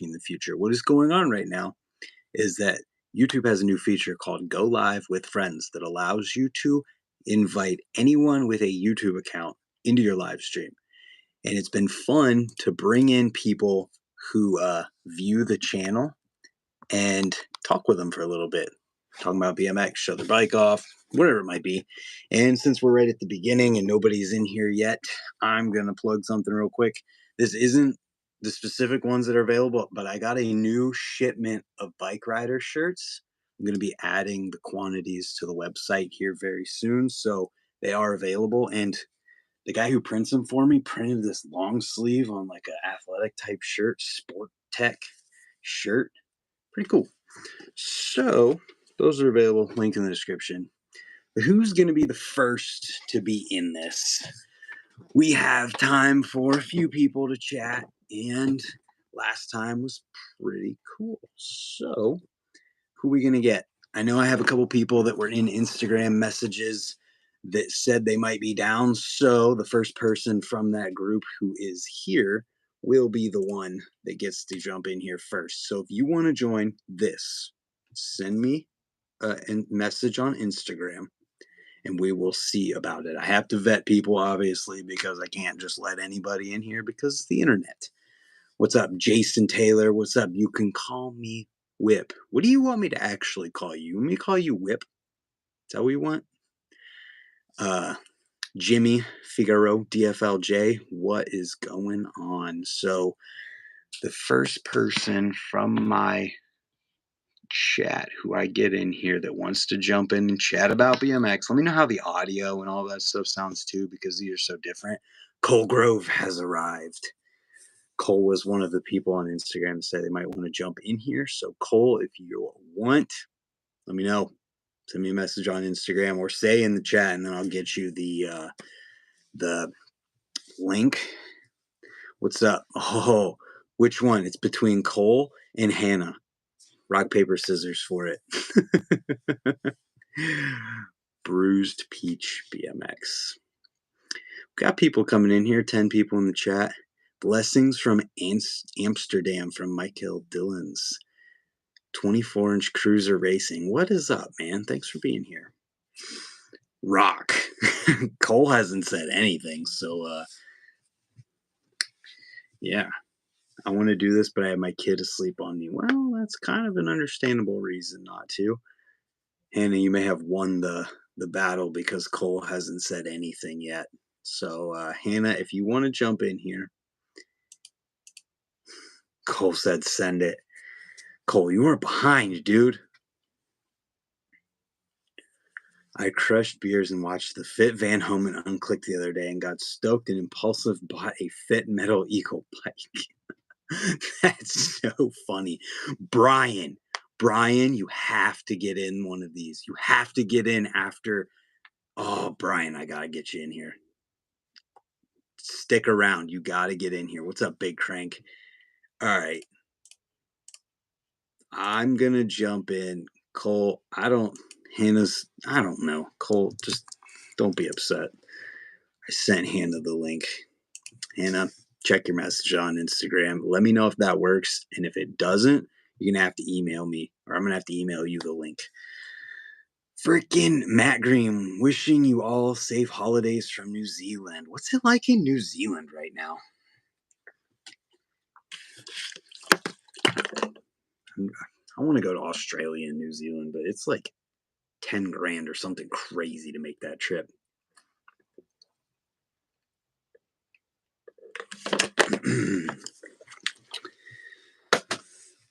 in the future. What is going on right now is that YouTube has a new feature called Go Live with Friends that allows you to invite anyone with a YouTube account into your live stream. And it's been fun to bring in people who view the channel and talk with them for a little bit. Talking about BMX, show their bike off, whatever it might be. And since we're right at the beginning and nobody's in here yet, I'm going to plug something real quick. This isn't the specific ones that are available, but I got a new shipment of bike rider shirts. I'm going to be adding the quantities to the website here very soon, so they are available. And the guy who prints them for me printed this long sleeve on like an athletic type shirt, sport tech shirt. Pretty cool. So those are available, link in the description. But who's going to be the first to be in this? We have time for a few people to chat, and last time was pretty cool. So who are we going to get? I know I have a couple people that were in Instagram messages that said they might be down. So the first person from that group who is here will be the one that gets to jump in here first. So if you want to join this, send me a message on Instagram and we will see about it. I have to vet people, obviously, because I can't just let anybody in here because it's the internet. What's up, Jason Taylor? What's up? You can call me Whip. What do you want me to actually call you? You want me to call you Whip? Is that what you want? Jimmy Figaro, DFLJ, what is going on? So the first person from my chat who I get in here that wants to jump in and chat about BMX, let me know how the audio and all that stuff sounds too, because these are so different. Kole Grove has arrived. Kole was one of the people on Instagram that said they might want to jump in here. So Kole, if you want, let me know. Send me a message on Instagram or say in the chat, and then I'll get you the link. What's up? Oh, which one? It's between Kole and Hannah. Rock, paper, scissors for it. Bruised Peach BMX. Got people coming in here, 10 people in the chat. Blessings from Amsterdam from Michael Dillons. 24-inch cruiser racing. What is up, man? Thanks for being here. Rock. Kole hasn't said anything, so yeah. I want to do this, but I have my kid asleep on me. Well, that's kind of an understandable reason not to. Hannah, you may have won the battle because Kole hasn't said anything yet. So, Hannah, if you want to jump in here. Kole said send it. Kole, you are behind, dude. I crushed beers and watched the Fit Van Homan unclick the other day and got stoked and impulsive bought a Fit Metal Eagle bike. That's so funny. Brian, you have to get in one of these. You have to get in after. Oh, Brian, I got to get you in here. Stick around. You got to get in here. What's up, Big Crank? All right. I'm going to jump in. Kole, I don't know. Kole, just don't be upset. I sent Hannah the link. Hannah, check your message on Instagram. Let me know if that works. And if it doesn't, you're going to have to email me, or I'm going to have to email you the link. Freaking Matt Green, wishing you all safe holidays from New Zealand. What's it like in New Zealand right now? I want to go to Australia and New Zealand, but it's like 10 grand or something crazy to make that trip.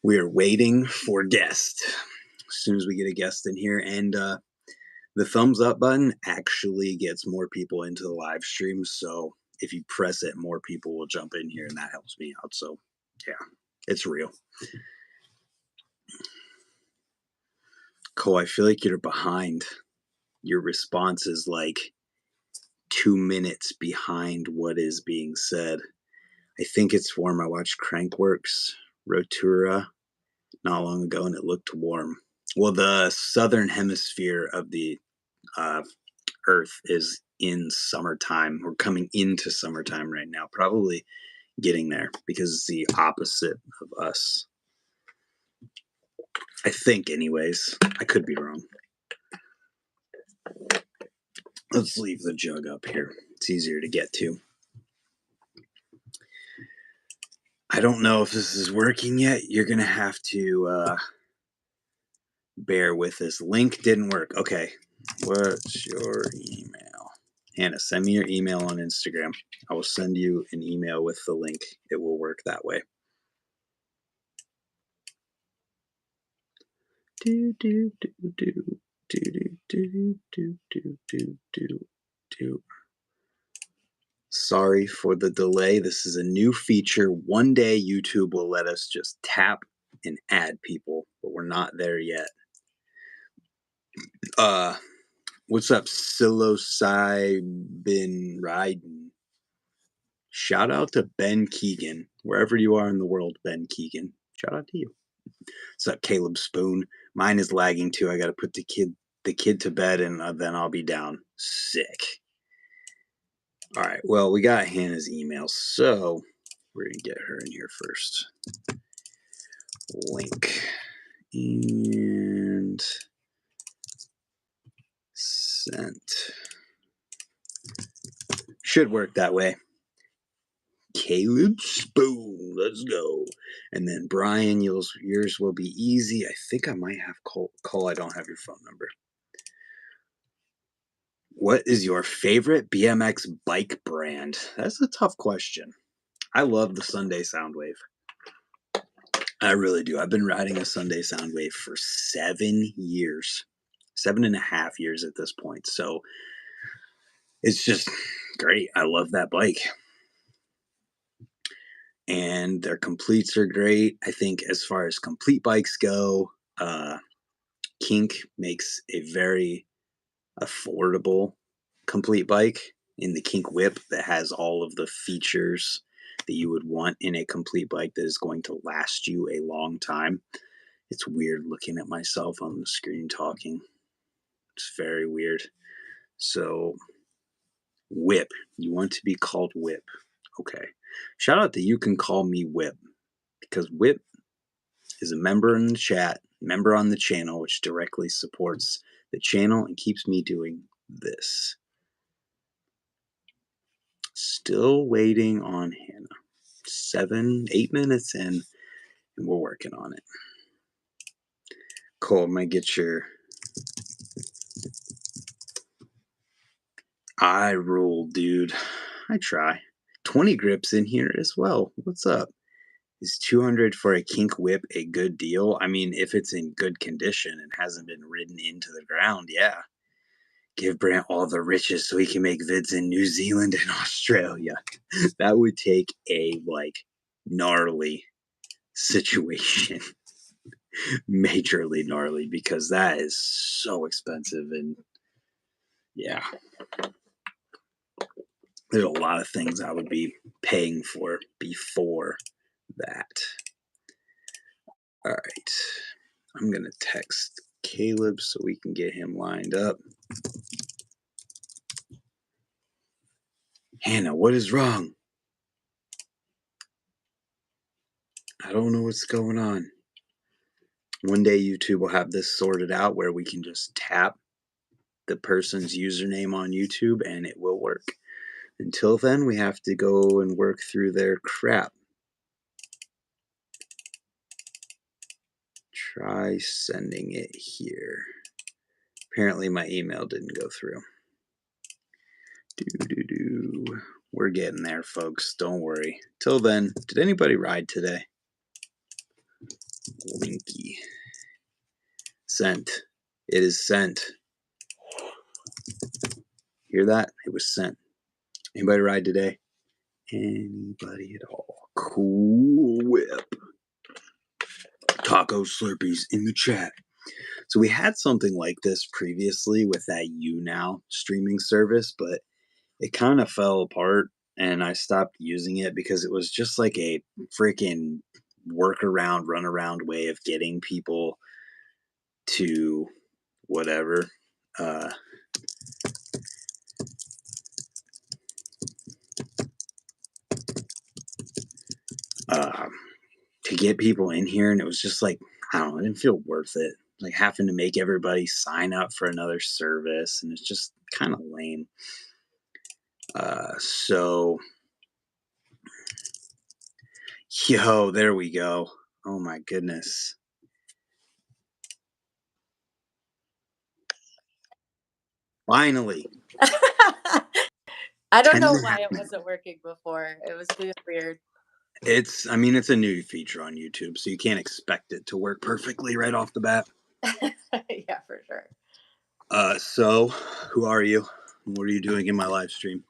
We are waiting for guests. As soon as we get a guest in here, and the thumbs up button actually gets more people into the live stream. So if you press it, more people will jump in here, and that helps me out. So yeah, it's real. Kole, I feel like you're behind. Your response is like 2 minutes behind what is being said. I think it's warm. I watched Crankworks Rotura not long ago, and it looked warm. Well, the southern hemisphere of the Earth is in summertime. We're coming into summertime right now. Probably getting there because it's the opposite of us. I think, anyways. I could be wrong. Let's leave the jug up here. It's easier to get to. I don't know if this is working yet. You're going to have to bear with this. Link didn't work. Okay. What's your email? Hannah, send me your email on Instagram. I will send you an email with the link. It will work that way. Do, do, do, do, do, do, do, do, do, do, do, do. Sorry for the delay. This is a new feature. One day YouTube will let us just tap and add people, but we're not there yet. What's up, Psilocybin Riding? Shout out to Ben Keegan. Wherever you are in the world, Ben Keegan. Shout out to you. What's up, Caleb Spoon? Mine is lagging too. I gotta put the kid to bed and then I'll be down. Sick. All right, well, we got Hannah's email, so we're going to get her in here first. Link. And sent. Should work that way. Caleb Spoon, let's go. And then Brian, yours will be easy. I think I might have Kole. I don't have your phone number. What is your favorite BMX bike brand? That's a tough question. I love the Sunday Soundwave. I really do. I've been riding a Sunday Soundwave for 7 years, 7.5 years at this point. So it's just great. I love that bike. And their completes are great. I think as far as complete bikes go, Kink makes a very affordable complete bike in the Kink Whip that has all of the features that you would want in a complete bike that is going to last you a long time. It's weird looking at myself on the screen talking. It's very weird. So, Whip. You want to be called Whip. Okay. Shout out that you can call me Whip because Whip is a member in the chat, member on the channel, which directly supports the channel and keeps me doing this. Still waiting on Hannah. 8 minutes in, and we're working on it. Kole, might get your I rule, dude. I try. 20 grips in here as well. What's up? Is 200 for a Kink Whip a good deal? I mean, if it's in good condition and hasn't been ridden into the ground, yeah. Give Brant all the riches so he can make vids in New Zealand and Australia. That would take a, gnarly situation. Majorly gnarly, because that is so expensive. And, yeah. There's a lot of things I would be paying for before that. All right. I'm going to text Caleb so we can get him lined up. Hannah, what is wrong? I don't know what's going on. One day YouTube will have this sorted out where we can just tap the person's username on YouTube and it will work. Until then, we have to go and work through their crap. Try sending it here. Apparently my email didn't go through. We're getting there, folks. Don't worry. Till then, did anybody ride today? Linky. Sent. It is sent. Hear that? It was sent. Anybody ride today? Anybody at all? Cool Whip. Taco Slurpees in the chat. So we had something like this previously with that YouNow streaming service, but it kind of fell apart and I stopped using it because it was just like a freaking workaround, runaround way of getting people to whatever. uh, to get people in here, and it was just like, I don't know, it didn't feel worth it. Like having to make everybody sign up for another service, and it's just kind of lame. So, yo, there we go. Oh my goodness. Finally. I don't 10 know and a why half it minutes. wasn't working before. It was being weird. I mean, it's a new feature on YouTube, so you can't expect it to work perfectly right off the bat. Yeah, for sure. So who are you? What are you doing in my live stream?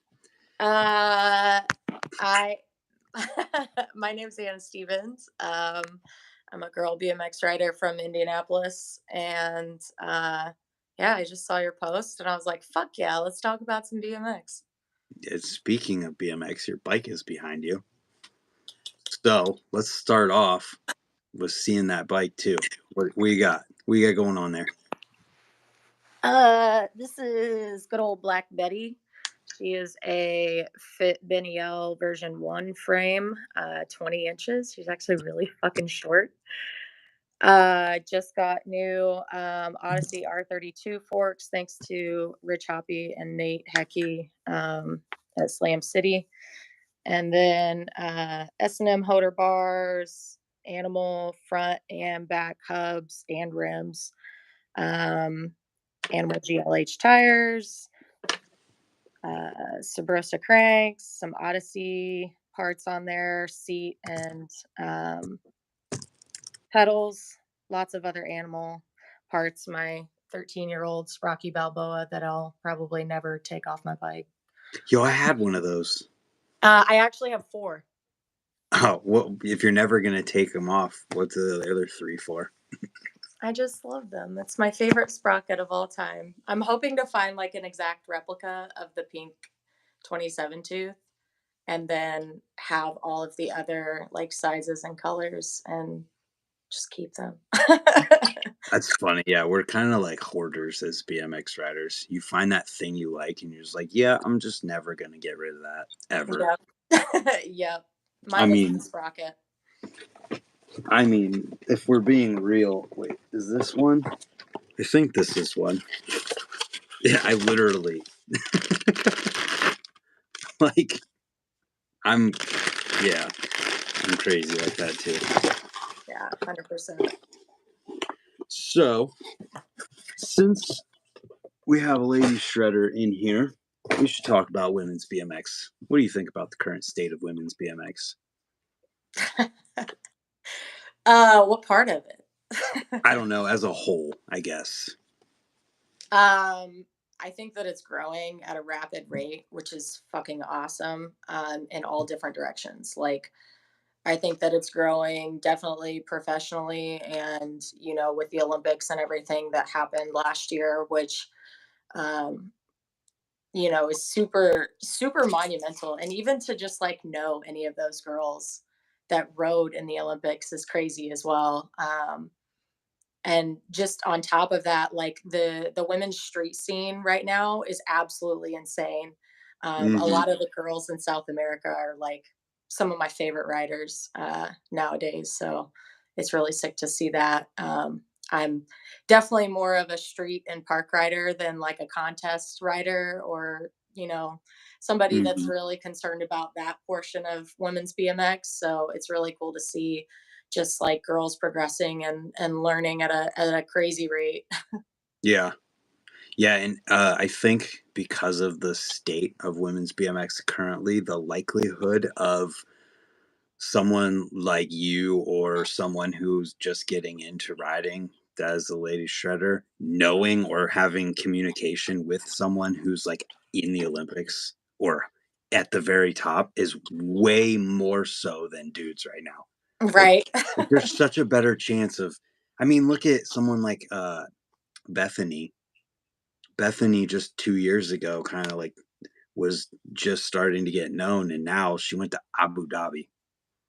Uh, I my name's Anna Stevens. I'm a girl BMX rider from Indianapolis, and yeah, I just saw your post, and I was like, "Fuck yeah, let's talk about some BMX." Speaking of BMX, your bike is behind you. So let's start off with seeing that bike too. What you got? What you got going on there? This is good old Black Betty. She is a Fit Benny L version 1 frame, 20 inches. She's actually really fucking short. Just got new Odyssey R32 forks thanks to Rich Hoppy and Nate Hecky at Slam City. And then S&M Hoder bars, Animal front and back hubs and rims, Animal GLH tires, Sabrosa cranks, some Odyssey parts on there, seat and pedals, lots of other animal parts. My 13-year-old Rocky Balboa that I'll probably never take off my bike. Yo, I had one of those. I actually have 4. Oh, well, if you're never gonna take them off, what's the other 3 for? I just love them. It's my favorite sprocket of all time. I'm hoping to find like an exact replica of the pink 27 tooth and then have all of the other like sizes and colors and just keep them. That's funny. Yeah, we're kind of like hoarders as BMX riders. You find that thing you like, and you're just like, yeah, I'm just never gonna get rid of that ever. Yep. Yep. I Mine is the mean, sprocket. if we're being real, wait, is this one? I think this is one. Yeah, I literally like I'm yeah, I'm crazy like that too. Yeah, 100%. So, since we have a lady shredder in here, we should talk about women's BMX. What do you think about the current state of women's BMX? What part of it? I don't know, as a whole, I guess. I think that it's growing at a rapid rate, which is fucking awesome, in all different directions. Like, I think that it's growing definitely professionally and, with the Olympics and everything that happened last year, which, um, is super, super monumental. And even to just like know any of those girls that rode in the Olympics is crazy as well. And just on top of that, like the women's street scene right now is absolutely insane. A Hmm. lot of the girls in South America are like some of my favorite riders nowadays, so it's really sick to see that. I'm definitely more of a street and park rider than like a contest rider, or somebody that's Hmm. really concerned about that portion of women's BMX. So it's really cool to see just like girls progressing and learning at a crazy rate. Yeah. Yeah, and I think because of the state of women's BMX currently, the likelihood of someone like you or someone who's just getting into riding as a lady shredder knowing or having communication with someone who's like in the Olympics or at the very top is way more so than dudes right now. Like, Right. there's such a better chance of, I mean, look at someone like Bethany. Bethany just 2 years ago kind of like was just starting to get known, and now she went to Abu Dhabi.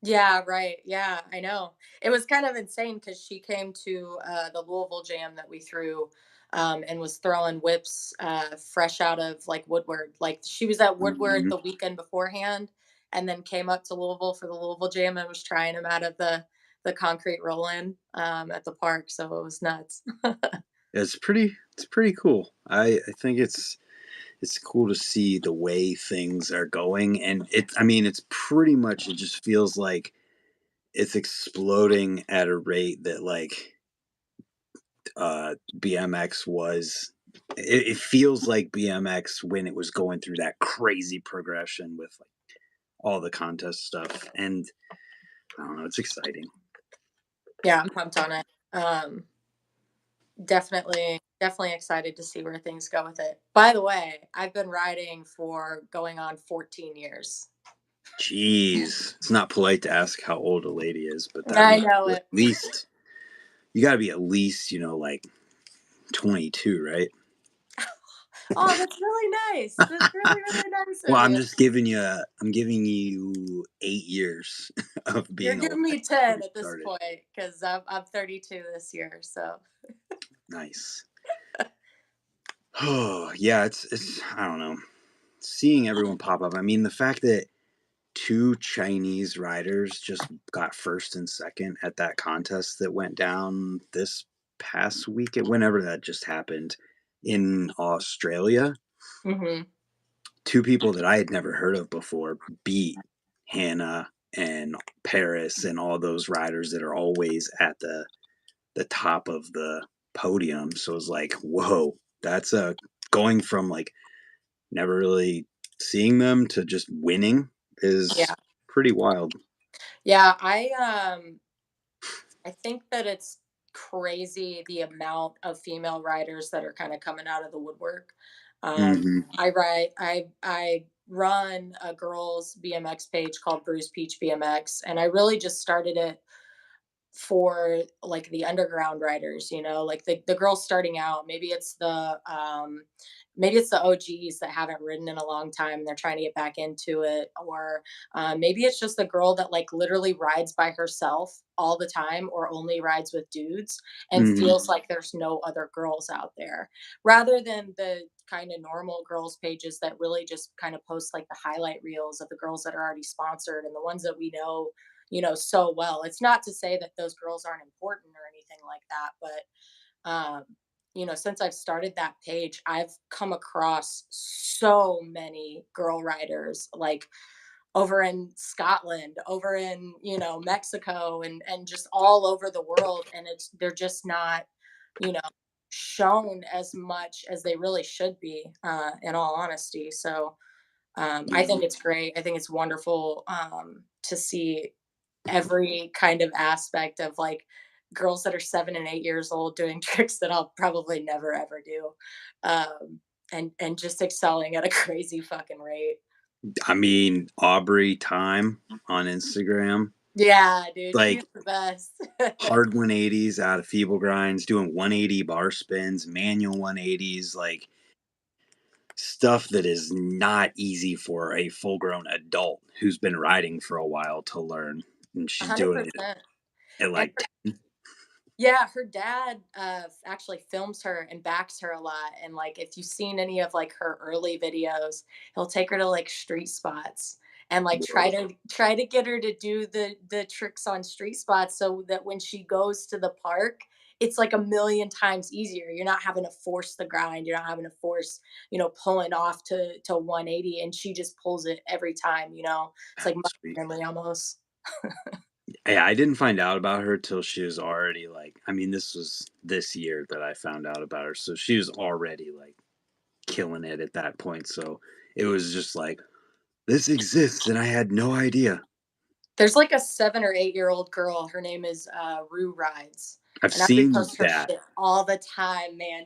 Yeah, right. Yeah, I know. It was kind of insane because she came to the Louisville jam that we threw, and was throwing whips fresh out of like Woodward. Like she was at Woodward Mhm. the weekend beforehand, and then came up to Louisville for the Louisville Jam and was trying them out of the concrete roll-in at the park. So it was nuts. It's pretty cool. I think it's cool to see the way things are going, and I mean, it's pretty much, it just feels like it's exploding at a rate that like BMX was. It feels like BMX when it was going through that crazy progression with like all the contest stuff, and I don't know, it's exciting. Yeah, I'm pumped on it. Definitely excited to see where things go with it. By the way, I've been riding for going on 14 years. Jeez, it's not polite to ask how old a lady is, but that I means know at it. least you got to be at least, like 22, right? Oh, that's really nice. That's really, really nice Well, of you. I'm giving you 8 years of You're being alive giving me when 10 you at this started. point because I'm 32 this year. So Nice. Oh yeah, it's I don't know. Seeing everyone pop up. I mean, the fact that two Chinese riders just got first and second at that contest that went down this past weekend, whenever that just happened in Australia. hmm Two people that I had never heard of before beat Hannah and Paris and all those riders that are always at the top of the podium. So it was like, whoa, that's a going from like never really seeing them to just winning is yeah, pretty wild. yeah. I think that it's crazy the amount of female riders that are kind of coming out of the woodwork. Hmm. I run a girls BMX page called Bruce Peach BMX, and I really just started it for like the underground writers, like the girls starting out. Maybe it's the OGs that haven't ridden in a long time and they're trying to get back into it, or maybe it's just the girl that like literally rides by herself all the time or only rides with dudes and Hmm. feels like there's no other girls out there, rather than the kind of normal girls pages that really just kind of post like the highlight reels of the girls that are already sponsored and the ones that we know so well. It's not to say that those girls aren't important or anything like that, but since I've started that page, I've come across so many girl writers like over in Scotland, over in, Mexico and just all over the world. And they're just not, you know, shown as much as they really should be, in all honesty. So I Yeah. think it's great. I think it's wonderful to see every kind of aspect of like girls that are 7 and 8 years old doing tricks that I'll probably never ever do, and just excelling at a crazy fucking rate. I mean, Aubrey Time on Instagram, Yeah, dude, like she's the best. hard 180s out of feeble grinds, doing 180 bar spins, manual 180s, like stuff that is not easy for a full grown adult who's been riding for a while to learn. And she's doing it 100%. at And like 10. yeah, her dad actually films her and backs her a lot. And like, if you've seen any of like her early videos, he'll take her to like street spots and like try Whoa, to try to get her to do the tricks on street spots so that when she goes to the park, it's like a million times easier. You're not having to force the grind. You're not having to force, pulling off to 180, and she just pulls it every time. It's like muscle sweet. memory almost. Yeah, I didn't find out about her till she was already like, I mean, this was this year that I found out about her. So she was already like killing it at that point. So it was just like, this exists and I had no idea. There's like a 7 or 8 year old girl. Her name is Rue Rides, I've and I seen repost her that shit all the time. Man,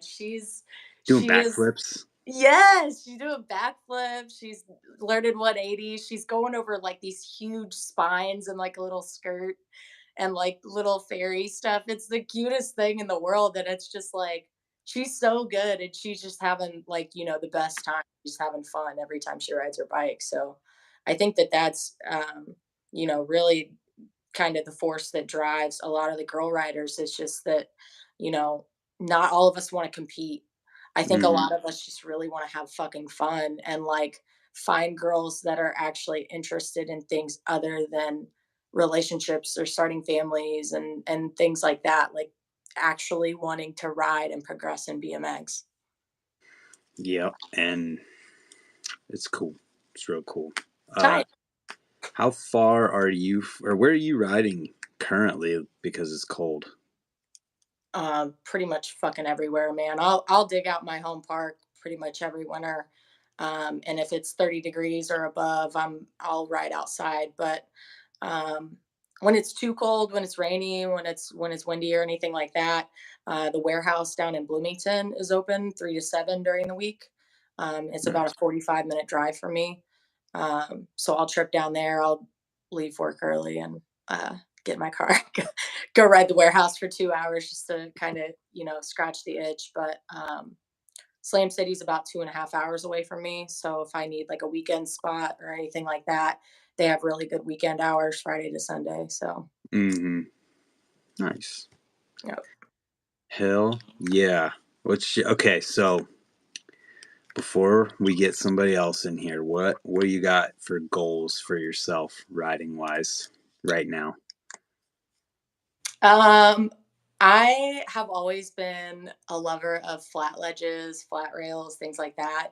doing she is backflips. yes, she's doing backflips. She's learning 180. She's going over like these huge spines and like a little skirt and like little fairy stuff. It's the cutest thing in the world, and it's just like she's so good, and she's just having like the best time. She's having fun every time she rides her bike. So I think that that's really kind of the force that drives a lot of the girl riders. Is just that you know not all of us want to compete. I think a Hmm. lot of us just really want to have fucking fun and like find girls that are actually interested in things other than relationships or starting families and things like that, like actually wanting to ride and progress in BMX. Yep, and it's cool. It's real cool. Uh, Tight. how far are you, or where are you riding currently? Because it's cold. Pretty much fucking everywhere, man. I'll dig out my home park pretty much every winter. And if it's 30 degrees or above, I'll ride outside. But um, when it's too cold, when it's rainy, when it's windy or anything like that, the warehouse down in Bloomington is open 3 to 7 during the week. It's about a Nice. 45-minute drive for me. So I'll trip down there. I'll leave work early and get in my car, go ride the warehouse for 2 hours just to kind of scratch the itch. But Slam City's about 2.5 hours away from me, so if I need like a weekend spot or anything like that, they have really good weekend hours Friday to Sunday. So Mm-hmm. Nice. yeah. Hell yeah. Okay, so before we get somebody else in here, what do you got for goals for yourself riding wise right now? Um, I have always been a lover of flat ledges, flat rails, things like that.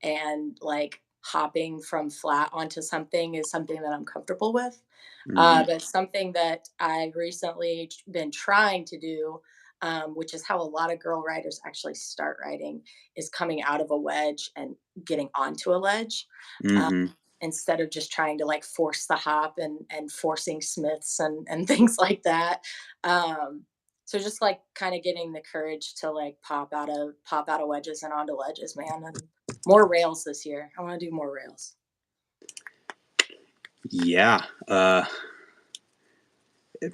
And like hopping from flat onto something is something that I'm comfortable with. Mm-hmm. But something that I've recently been trying to do, which is how a lot of girl riders actually start riding, is coming out of a wedge and getting onto a ledge. Uh, Mm-hmm. Instead of just trying to like force the hop and forcing smiths and things like that. So just like kind of getting the courage to like pop out of wedges and onto ledges, man. And more rails this year. I want to do more rails. Yeah.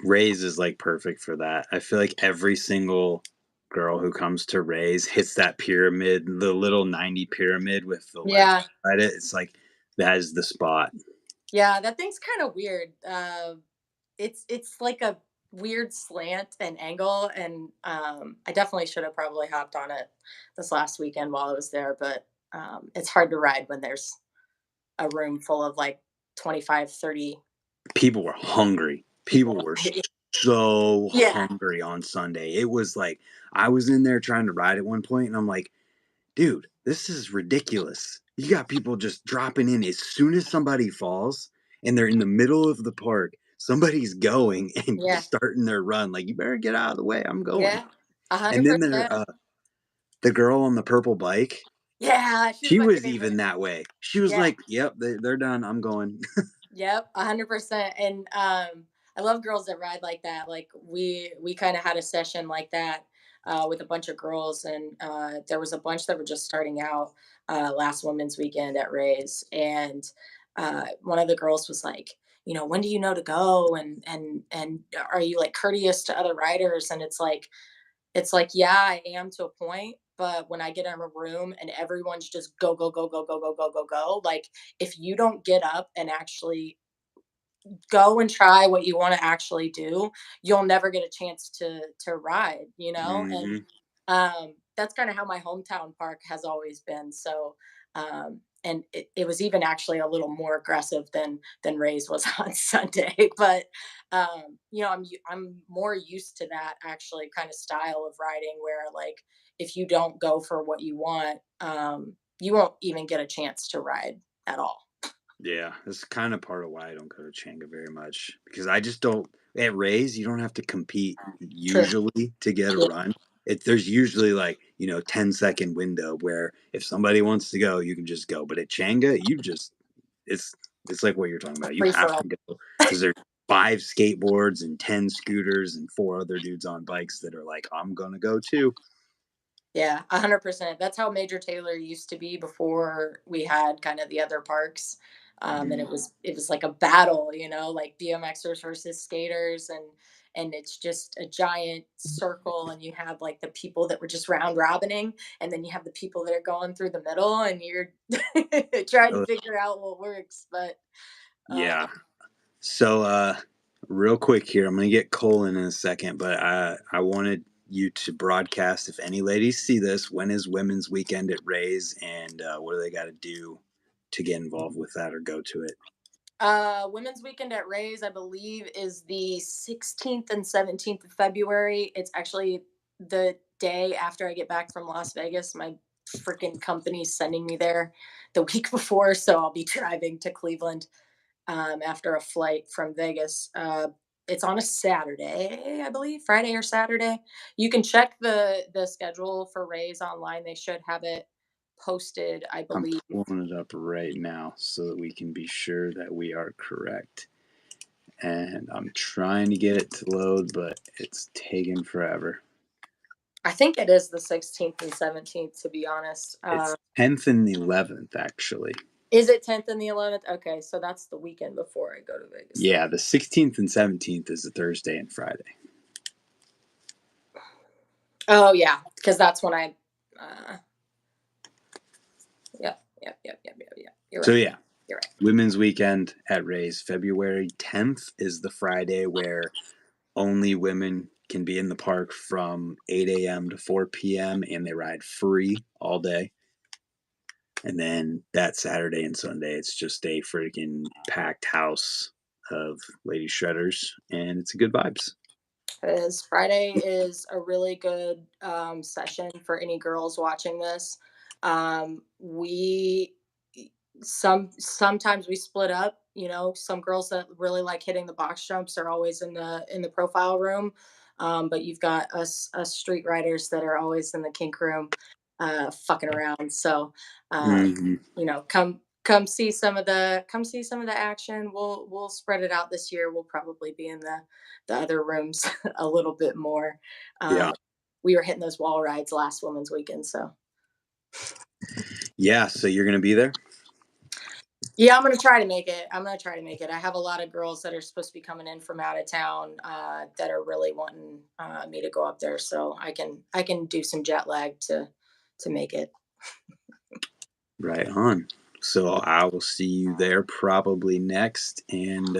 Raise is like perfect for that. I feel like every single girl who comes to Raise hits that pyramid, the little 90 pyramid with the ledge Yeah. beside it. It's like that is the spot. Yeah, that thing's kind of weird. It's like a weird slant and angle, and I definitely should have probably hopped on it this last weekend while I was there, but it's hard to ride when there's a room full of like 25, 30. People were hungry. People People. were so Yeah, hungry on Sunday. It was like I was in there trying to ride at one point, and I'm like, dude, this is ridiculous. You got people just dropping in as soon as somebody falls and they're in the middle of the park. Somebody's going and yeah, starting their run. Like, you better get out of the way. I'm going. yeah, a And hundred then there, percent. the girl on the purple bike, Yeah, she was she my was even favorite. that way. She was Yeah. like, "Yep, they're done. I'm going." Yep, 100%. And I love girls that ride like that. Like we kind of had a session like that with a bunch of girls, and there was a bunch that were just starting out last Women's Weekend at Ray's, and one of the girls was like, when do you know to go, and are you like courteous to other riders? And it's like, yeah, I am to a point, but when I get in a room and everyone's just go, go, go, go, go, go, go, go, go, like if you don't get up and actually go and try what you want to actually do, you'll never get a chance to ride, and Hmm. that's kind of how my hometown park has always been. So and it was even actually a little more aggressive than Ray's was on Sunday. But I'm more used to that actually kind of style of riding where like if you don't go for what you want, you won't even get a chance to ride at all. Yeah, that's kind of part of why I don't go to Changa very much because I just don't. At Rays, you don't have to compete True. usually to get a Yeah. run. There's usually like 10-second window where if somebody wants to go, you can just go. But at Changa, it's it's like what you're talking about. You Free for have all. to go because there's 5 skateboards and 10 scooters and 4 other dudes on bikes that are like, I'm gonna go too. Yeah, 100%. That's how Major Taylor used to be before we had kind of the other parks. And Mm, it was like a battle, like BMXers versus skaters, and it's just a giant circle, and you have like the people that were just round robining, and then you have the people that are going through the middle, and you're trying to uh, figure out what works. But uh, yeah. So, real quick here, I'm gonna get Kole in a second, but I wanted you to broadcast if any ladies see this. When is Women's Weekend at Rays, and what do they got to do to get involved with that or go to it? Women's Weekend at Ray's, I believe, is the 16th and 17th of February. It's actually the day after I get back from Las Vegas. My freaking company's sending me there the week before, so I'll be driving to Cleveland after a flight from Vegas. It's on a Saturday, I believe, Friday or Saturday. You can check the schedule for Ray's online. They should have it posted, I I'm believe. pulling it up right now so that we can be sure that we are correct. And I'm trying to get it to load, but it's taking forever. I think it is the 16th and 17th, to be honest. It's 10th and 11th, actually. Is it 10th and the 11th? Okay, so that's the weekend before I go to Vegas. Yeah, the 16th and 17th is a Thursday and Friday. Oh yeah, because that's when I. Yep. You're So right. yeah, You're right. Women's Weekend at Ray's. February 10th is the Friday where only women can be in the park from 8 a.m. to 4 p.m. and they ride free all day. And then that Saturday and Sunday, it's just a freaking packed house of lady shredders, and it's a good vibes. Because Friday is a really good session for any girls watching this. We sometimes we split up. You know, some girls that really like hitting the box jumps are always in the profile room, but you've got us street riders that are always in the kink room, fucking around. So, Mm-hmm. you know, come see some of the action. We'll spread it out this year. We'll probably be in the other rooms a little bit more. Yeah. We were hitting those wall rides last Women's Weekend, so Yeah. So you're going to be there? yeah, I'm gonna try to make it. I have a lot of girls that are supposed to be coming in from out of town that are really wanting me to go up there, so I can do some jet lag to make it. Right on. So I will see you there probably next. And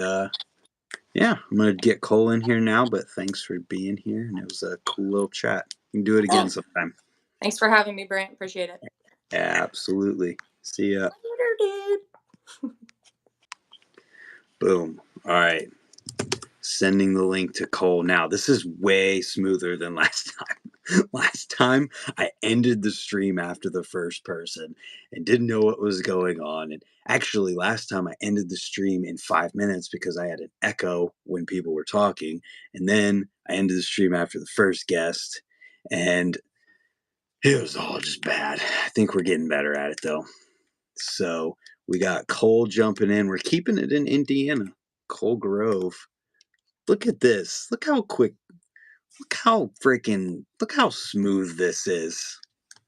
yeah, I'm going to get Kole in here now, but thanks for being here. And it was a cool little chat. You can do it again sometime. Thanks for having me, Brant. Appreciate it. Absolutely. See ya. Later, dude. Boom. All right. Sending the link to Kole now. This is way smoother than last time. Last time I ended the stream after the first person and didn't know what was going on. And actually, last time I ended the stream in 5 minutes because I had an echo when people were talking. And then I ended the stream after the first guest. And it was all just bad. I think we're getting better at it though. So we got Kole jumping in. We're keeping it in Indiana. Kole Grove. Look at this. Look how quick. Look how smooth this is.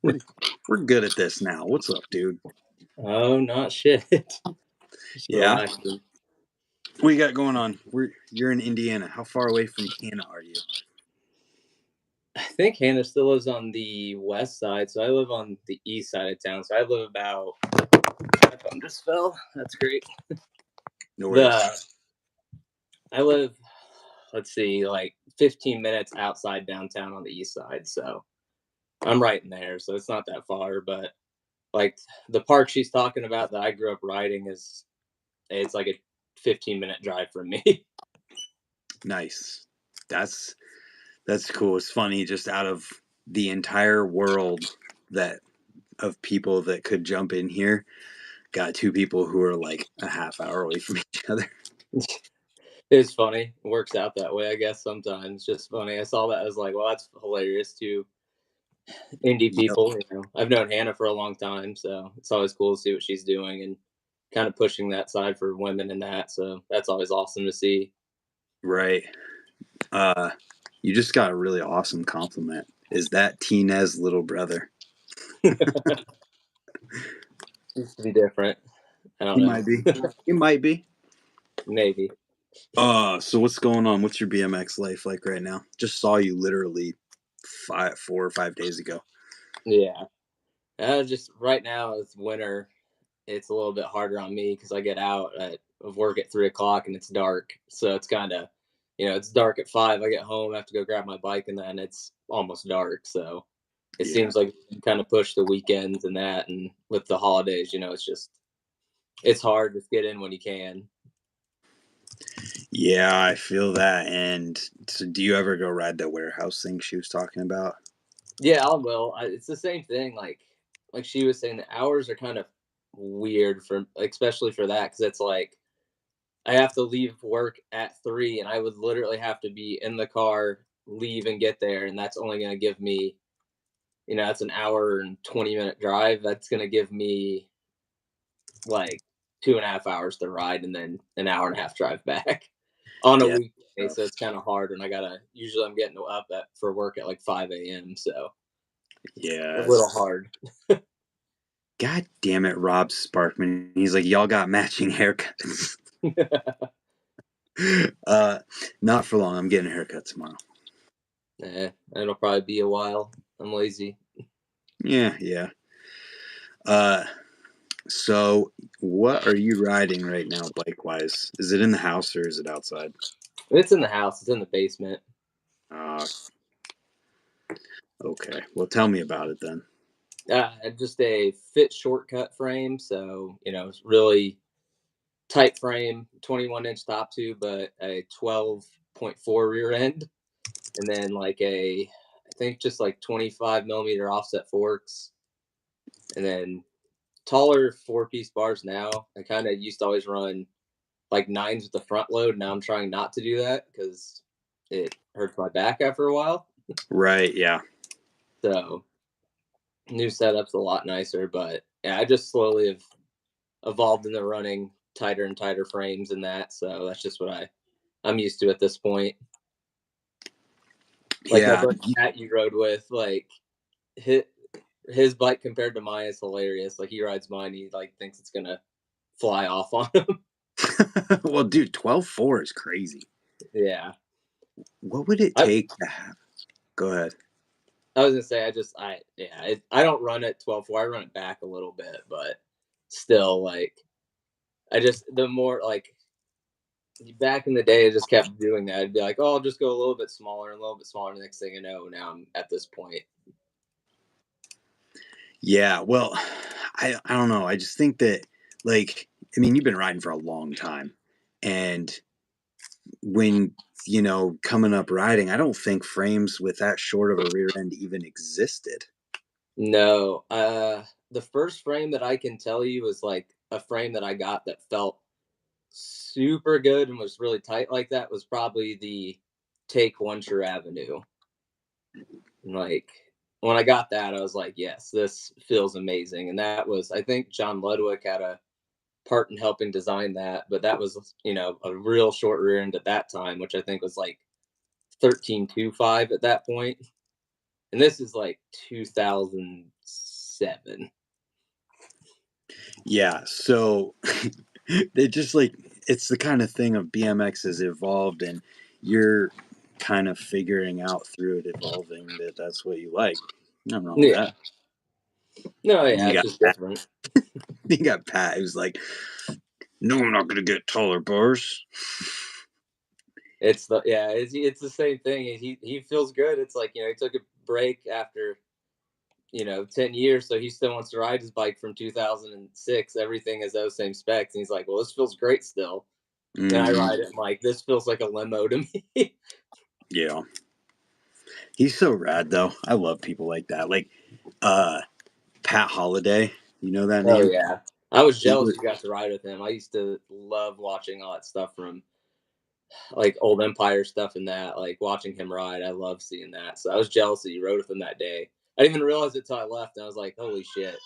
We're good at this now. What's up, dude? Oh, not shit. Just Yeah. relaxing. What you got going on? You're in Indiana. How far away from Hannah are you? I think Hannah still lives on the west side, so I live on the east side of town. So I live about. My phone just fell. That's great. No worries. I live, let's see, like 15 minutes outside downtown on the east side. So I'm right in there. So it's not that far. But like the park she's talking about that I grew up riding it's like a 15-minute drive from me. Nice. That's cool. It's funny. Just out of the entire world that of people that could jump in here, got two people who are like a half hour away from each other. It's funny. It works out that way, I guess, sometimes. Just funny. I saw that. I was like, well, that's hilarious too. Indie Yep. people, I've known Hannah for a long time, so it's always cool to see what she's doing and kind of pushing that side for women and that. So that's always awesome to see. Right. You just got a really awesome compliment. Is that Tina's little brother? Used to be different. I don't He know. might be. He might be. Maybe. So what's going on? What's your BMX life like right now? Just saw you literally 4 or 5 days ago. Yeah. Just right now, it's winter. It's a little bit harder on me because I get out of work at 3 o'clock and it's dark. So it's kind of, it's dark at 5. I get home, I have to go grab my bike, and then it's almost dark. So it Yeah. seems like you kind of push the weekends and that. And with the holidays, it's just it's hard to get in when you can. Yeah, I feel that. And so, do you ever go ride that warehouse thing she was talking about? Yeah, I will. It's the same thing. Like she was saying, the hours are kind of weird for, especially for that, because it's like I have to leave work at 3, and I would literally have to be in the car, leave, and get there, and that's only going to give me, that's an hour and 20-minute drive. That's going to give me like 2.5 hours to ride, and then an hour and a half drive back on a Yeah. weekday. So it's kind of hard, and usually I'm getting up for work at like 5 a.m. So it's a Yes. little hard. God damn it, Rob Sparkman. He's like, y'all got matching haircuts. uh, Not for long. I'm getting a haircut tomorrow. It'll probably be a while. I'm lazy. Yeah, yeah. Uh, so what are you riding right now, bike wise? Is it in the house or is it outside? It's in the house. It's in the basement. Uh, okay. Well, tell me about it then. Just a fit shortcut frame. So, it's really tight frame, 21-inch top tube, but a 12.4 rear end. And then I think just like 25 millimeter offset forks. And then taller 4-piece bars now. I kind of used to always run like 9s with the front load. Now I'm trying not to do that because it hurts my back after a while. Right. Yeah. So new setup's a lot nicer, but yeah, I just slowly have evolved into running tighter and tighter frames and that. So that's just what I'm used to at this point. Like my Yeah. buddy Matt you rode with, like his bike compared to mine is hilarious. Like he rides mine, he like thinks it's gonna fly off on him. Well, dude, 12.4 is crazy. Yeah. What would it I take to have? Go ahead. I was gonna say I don't run at 12.4. I run it back a little bit, but still like I just the more like back in the day, I just kept doing that. I'd be like, oh, I'll just go a little bit smaller and a little bit smaller. The next thing you know, now I'm at this point. Yeah. Well, I don't know. I just think that, like, I mean, you've been riding for a long time. And when, coming up riding, I don't think frames with that short of a rear end even existed. No, the first frame that I can tell you was like a frame that I got that felt super good and was really tight like that was probably the Take One True Avenue. Like when I got that, I was like, yes, this feels amazing. And that was, I think John Ludwig had a part in helping design that, but that was, a real short rear end at that time, which I think was like 13.25 at that point. And this is like 2007. Yeah. So it just like, it's the kind of thing of BMX has evolved and you're kind of figuring out through it evolving that that's what you like. Nothing wrong with Yeah. that. No, And yeah, you it's got just Pat. different. You got Pat who's like, no, I'm not going to get taller bars. It's the same thing. He feels good. It's like, he took a break after, 10 years, so he still wants to ride his bike from 2006. Everything is those same specs. And he's like, well, this feels great still. And I Mm, ride it, I'm like, this feels like a limo to me. yeah. He's so rad though. I love people like that. Like uh Pat Holiday, you know that Oh name? yeah. I was He jealous was you got to ride with him. I used to love watching all that stuff from like old Empire stuff and that, like watching him ride. I love seeing that. So I was jealous that you rode with him that day. I didn't even realize it till I left, and I was like, holy shit.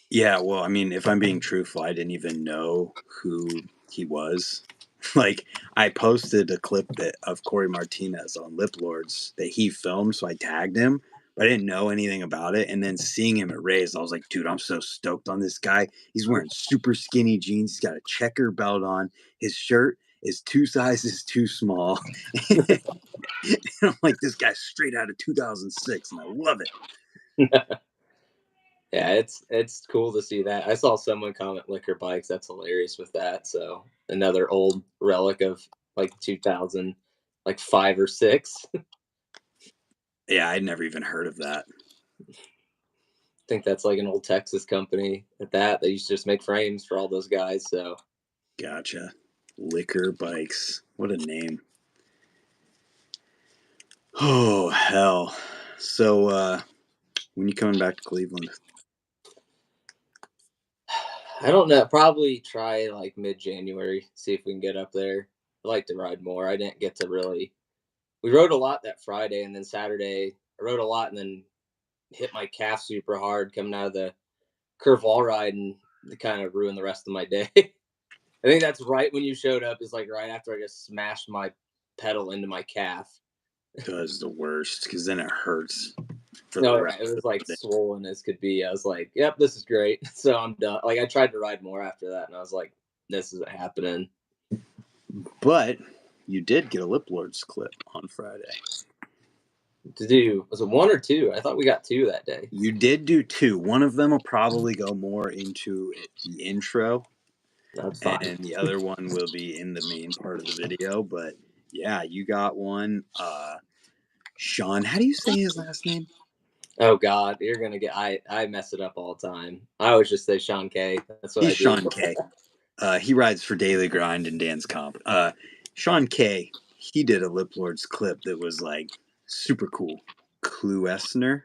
Yeah, well, I mean, if I'm being truthful, I didn't even know who he was. Like, I posted a clip of Corey Martinez on Lip Lords that he filmed, so I tagged him, but I didn't know anything about it. And then seeing him at Rays, I was like, dude, I'm so stoked on this guy. He's wearing super skinny jeans. He's got a checker belt on. His shirt is 2 sizes too small. And I'm like, this guy's straight out of 2006, and I love it. Yeah, it's cool to see that. I saw someone comment liquor bikes. That's hilarious with that. So another old relic of like 2000, like 5 or 6. Yeah, I'd never even heard of that. think that's like an old Texas company at that. They used to just make frames for all those guys. So Gotcha. Liquor Bikes. What a name. Oh, hell. So, when you coming back to Cleveland? I don't know. Probably try like mid-January. See if we can get up there. I like to ride more. I didn't get to really. We rode a lot that Friday, and then Saturday I rode a lot, and then hit my calf super hard coming out of the curve wall ride, and it kind of ruined the rest of my day. I think that's right when you showed up. Is like right after I just smashed my pedal into my calf. Does the worst because then it hurts for the No, rest it of was like the day. swollen as could be. I was like, "Yep, this is great." So I'm done. Like I tried to ride more after that, and I was like, "This isn't happening." But you did get a Lip Lords clip on Friday. To do was it one or two? I thought we got two that day. You did do two. One of them will probably go more into the intro, That's fine. and the other one will be in the main part of the video. But yeah, you got one. Sean, how do you say his last name? Oh God, you're gonna get. I mess it up all the time. I always just say Sean K. That's what He's I do. Sean K. He rides for Daily Grind and Dance Comp. Sean K. He did a Lip Lords clip that was like super cool. Cluesner.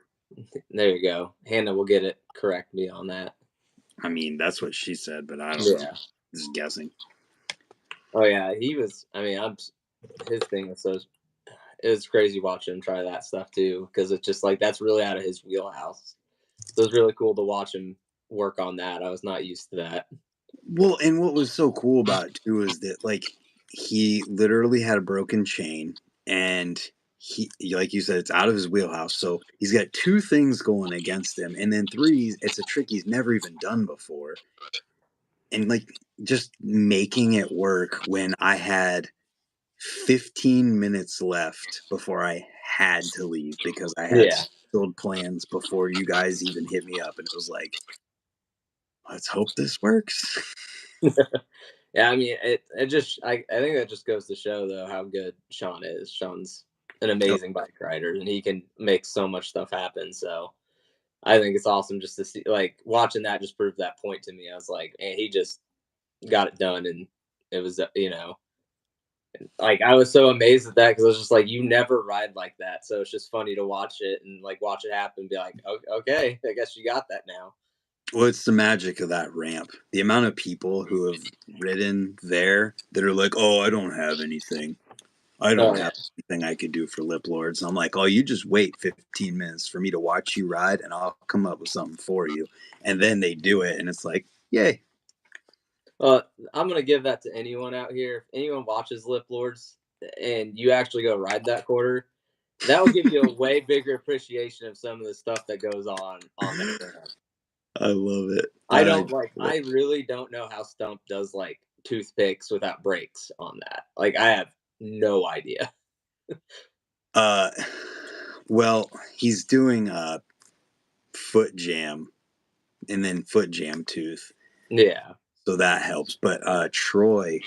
There you go. Hannah will get it. Correct me on that. I mean, that's what she said, but I don't know. Yeah. Just guessing. Oh yeah, he was. I mean, his thing was so. It was crazy watching him try that stuff too, because it's just like that's really out of his wheelhouse. So it was really cool to watch him work on that. I was not used to that. Well, and what was so cool about it too is that like he literally had a broken chain, and he, like you said, it's out of his wheelhouse. So he's got two things going against him, and then three, it's a trick he's never even done before. And like just making it work when I had 15 minutes left before I had to leave because I had Yeah. scheduled plans before you guys even hit me up, and it was like, let's hope this works. Yeah, I mean, it just I think that just goes to show though how good Sean is. Sean's an amazing bike rider, and he can make so much stuff happen. So I think it's awesome just to see, like, watching that just proved that point to me. I was like, man, he just got it done, and it was like I was so amazed at that because I was just like, you never ride like that, so it's just funny to watch it and like watch it happen. And be like, okay, I guess you got that now. Well, it's the magic of that ramp. The amount of people who have ridden there that are like, "Oh, I don't have anything. I Oh don't yeah. have anything I could do for Lip Lords." And I'm like, "Oh, you just wait 15 minutes for me to watch you ride, and I'll come up with something for you." And then they do it, and it's like, "Yay!" I'm gonna give that to anyone out here. If anyone watches Lip Lords and you actually go ride that quarter, that will give you a way bigger appreciation of some of the stuff that goes on that ramp. I love it. I I don't like. love I it. really don't know how Stump does like toothpicks without brakes on that. Like I have no idea. Uh, well, he's doing a foot jam and then foot jam tooth. Yeah. So that helps. But Troy,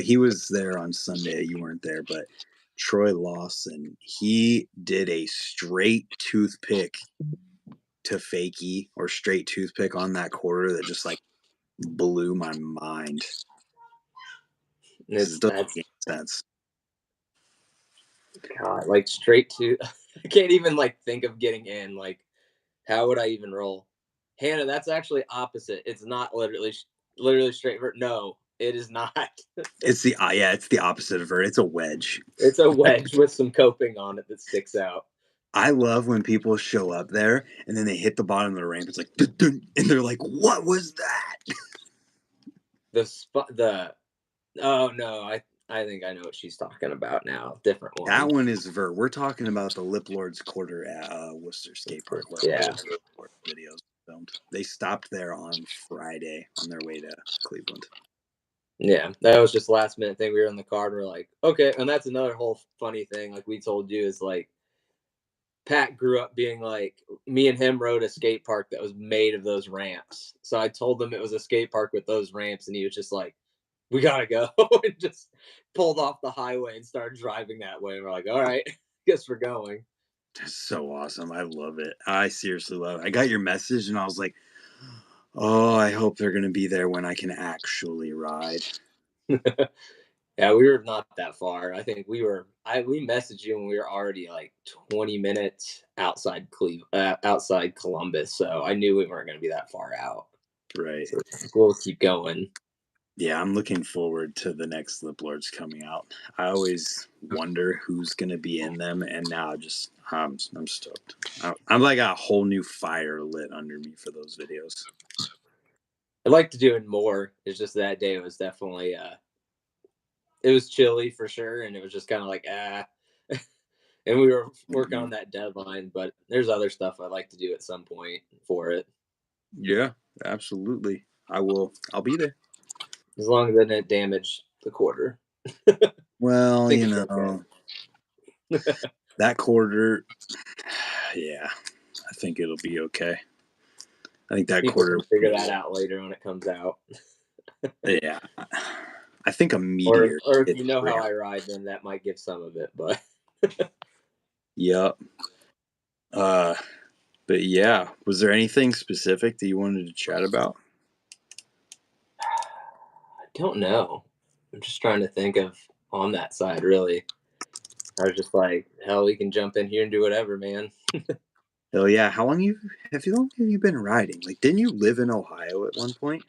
he was there on Sunday. You weren't there, but Troy Lawson, he did a straight toothpick to fakie or straight toothpick on that quarter that just like blew my mind. Because It's it doesn't that's make any sense. God, like straight to. I can't even like think of getting in. Like, how would I even roll? Hannah, that's actually opposite. It's not literally straight. No, it is not. It's the yeah, it's the opposite of vert. It's a wedge. It's a wedge with some coping on it that sticks out. I love when people show up there and then they hit the bottom of the ramp. It's like, dun, dun, and they're like, "What was that?" The oh no, I think I know what she's talking about now. Different That one. one is vert. We're talking about the Lip Lords quarter at Worcester Skate Park where all Yeah. the Lip Lords videos filmed. They stopped there on Friday on their way to Cleveland. Yeah, that was just last minute thing. We were in the car and we're like, okay. And that's another whole funny thing. Like we told you is like Pat grew up being like me and him rode a skate park that was made of those ramps. So I told him it was a skate park with those ramps, and he was just like, "We gotta go," and just pulled off the highway and started driving that way. And we're like, "All right, guess we're going." That's so awesome. I love it. I seriously love it. I got your message and I was like, oh, I hope they're going to be there when I can actually ride. Yeah, we were not that far. I think we messaged you when we were already like 20 minutes outside Columbus. So I knew we weren't going to be that far out. Right. So we'll keep going. Yeah, I'm looking forward to the next Lip Lords coming out. I always wonder who's going to be in them, and now I'm stoked. I'm like a whole new fire lit under me for those videos. I'd like to do it more. It's just that day was definitely it was chilly for sure, and it was just kind of like and we were working Mhm. on that deadline. But there's other stuff I'd like to do at some point for it, Yeah, absolutely. I'll be there. as long as it didn't damage the quarter. I Well, think it's okay. that quarter, yeah, I think it'll be okay. I think that People quarter, can figure that out later when it comes out. yeah. I think a Or meteor or if hit you the know how ground. I ride, then that might give some of it. But Yep. Uh, but yeah, was there anything specific that you wanted to chat about? I don't know. I'm just trying to think of on that side. Really, I was just like, hell, we can jump in here and do whatever, man. Hell yeah! How long have you been riding? Like, didn't you live in Ohio at one point?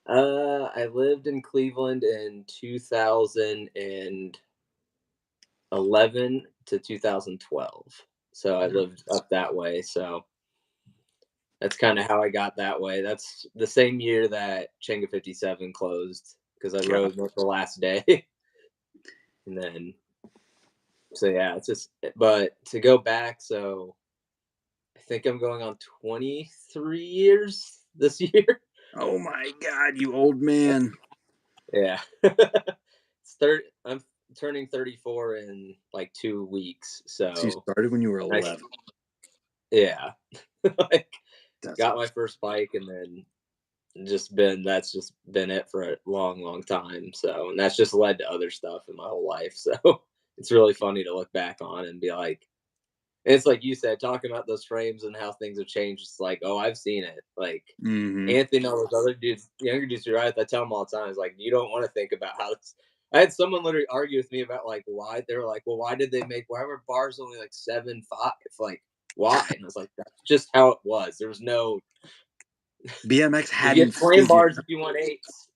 I lived in Cleveland in 2011 to 2012. So I lived up that way. So that's kind of how I got that way. That's the same year that Chenga 57 closed because I God, rode the last day. And then, so yeah, it's just, but to go back, so I think I'm going on 23 years this year. oh my God, you old man! Yeah. I'm turning 34 in like 2 weeks. So you So started when you were I, 11. yeah, like That's got my awesome. first bike and then that's just been it for a long, long time. So, and that's just led to other stuff in my whole life. So it's really funny to look back on and be like, it's like you said, talking about those frames and how things have changed. It's like, oh, I've seen it. Like Mm-hmm. Anthony and all those other dudes, younger dudes who ride, I tell them all the time, it's like, you don't want to think about how this. I had someone literally argue with me about like why they were like, well, why were bars only like 7.5? Like, why? And I was like, that's just how it was. There was no, BMX you hadn't get flame figured. bars if you want eights.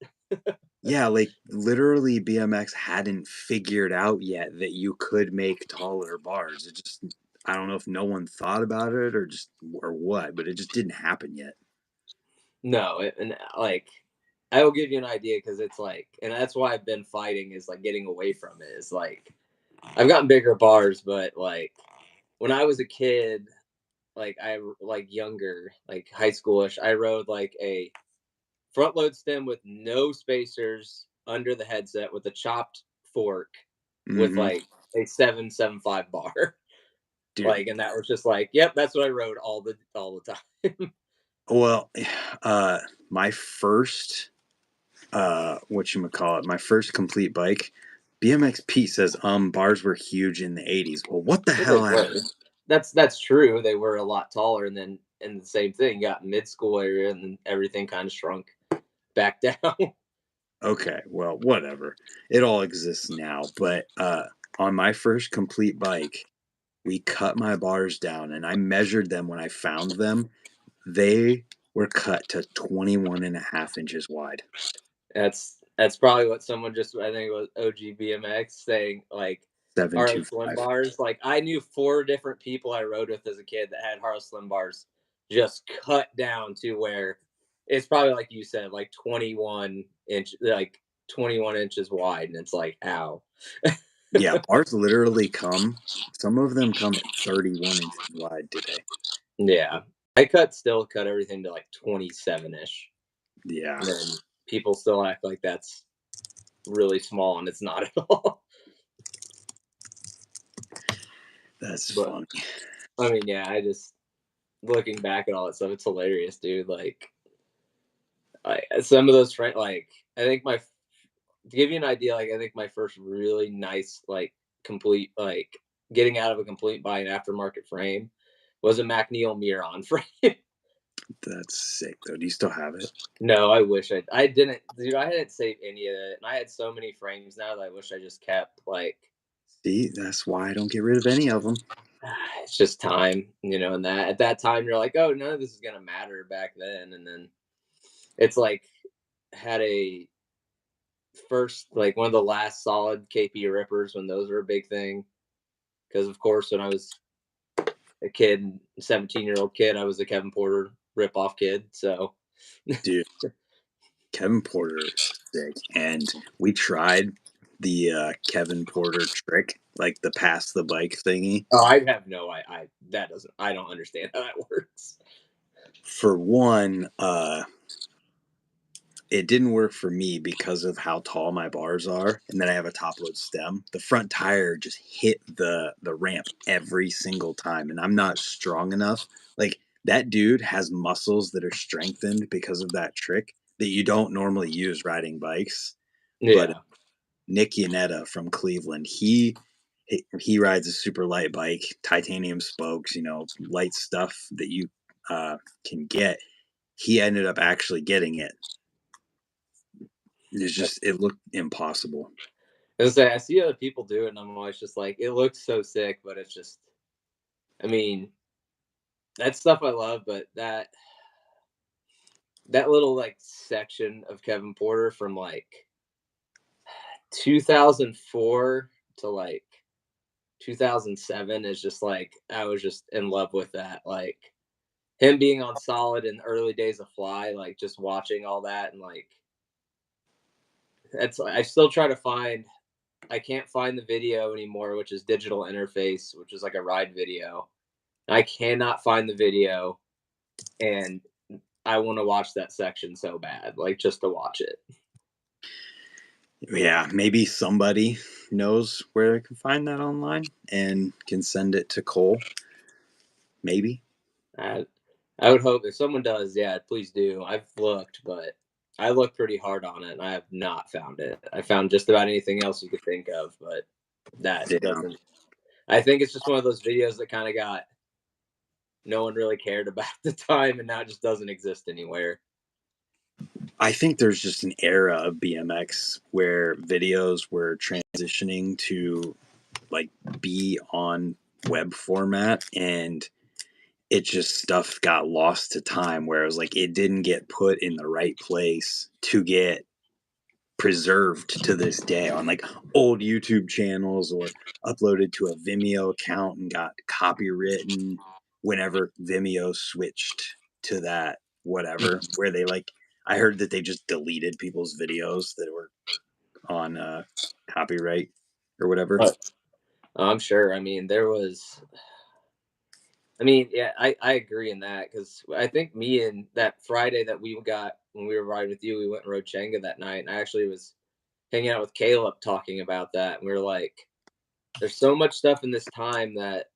Yeah, like literally, BMX hadn't figured out yet that you could make taller bars. It just, I don't know if no one thought about it or what, but it just didn't happen yet. No, and like I will give you an idea because it's like, and that's why I've been fighting is like getting away from it. Is like I've gotten bigger bars, but like when I was a kid, like I like younger, like high schoolish, I rode like a front load stem with no spacers under the headset with a chopped fork with Mm-hmm. like a 775 bar. Dude, Like, and that was just like, yep, that's what I rode all the time. well, uh, my first, whatchamacallit, my first complete bike, BMX Pete says, bars were huge in the 80s. Well, what the Well, they hell were. happened? That's true. They were a lot taller, and then and the same thing got mid school area, and then everything kind of shrunk back down. Okay, well, whatever. It all exists now, but on my first complete bike, we cut my bars down and I measured them when I found them. They were cut to 21 and a half inches wide. That's probably what someone just I think it was OG BMX saying like Harlow Slim 725. bars. Like I knew 4 different people I rode with as a kid that had Harlow Slim bars just cut down to where it's probably like you said, like 21 inches wide, and it's like ow. Yeah, bars literally come, some of them come at 31 inches wide today. Yeah, still cut everything to like 27 ish, Yeah, and then people still act like that's really small, and it's not at all. that's But funny. I mean, yeah, I just looking back at all that stuff, it's hilarious, dude. Like, some of those friends, like, I think my to give you an idea, like, I think my first really nice, like, complete, like, getting out of a complete buy an aftermarket frame was a McNeil Miron frame. That's sick, though. Do you still have it? No, I wish I didn't, dude. I hadn't saved any of it, and I had so many frames now that I wish I just kept. Like, See, that's why I don't get rid of any of them. it's just time, And that at that time you're like, oh, none of this is gonna matter back then, and then it's like had a first like one of the last solid KP rippers when those were a big thing. Because of course, when I was a kid, 17-year-old kid, I was a Kevin Porter rip-off kid. So, Dude, Kevin Porter is sick. And we tried the Kevin Porter trick, like the pass the bike thingy. oh, I have no, I that doesn't, I don't understand how that works. For one, it didn't work for me because of how tall my bars are, and then I have a top load stem. The front tire just hit the ramp every single time, and I'm not strong enough. Like, that dude has muscles that are strengthened because of that trick that you don't normally use riding bikes. But Yeah. Nick Yanetta from Cleveland, he rides a super light bike, titanium spokes, light stuff that you can get. He ended up actually getting it. It looked impossible. I see other people do it, and I'm always just like, it looks so sick, but it's just, I mean, that's stuff I love, but that little like section of Kevin Porter from like 2004 to like 2007 is just like, I was just in love with that. Like him being on solid in the early days of Fly, like just watching all that, and like I still try to find, I can't find the video anymore, which is digital interface, which is like a ride video. I cannot find the video, and I want to watch that section so bad, like just to watch it. Yeah, maybe somebody knows where they can find that online and can send it to Kole. Maybe. I, I would hope if someone does, yeah, please do. I've looked, but I looked pretty hard on it, and I have not found it. I found just about anything else you could think of, but that Yeah. doesn't. I think it's just one of those videos that kind of got, no one really cared about at the time, and now it just doesn't exist anywhere. I think there's just an era of BMX where videos were transitioning to like be on web format, and it just stuff got lost to time where it was like it didn't get put in the right place to get preserved to this day on like old YouTube channels or uploaded to a Vimeo account and got copywritten whenever Vimeo switched to that whatever where they like I heard that they just deleted people's videos that were on copyright or whatever. I'm sure. I mean, there was. I mean, yeah, I agree in that, because I think me and that Friday that we got when we were riding with you, we went and rode Chenga that night, and I actually was hanging out with Caleb talking about that, and we were like, there's so much stuff in this time that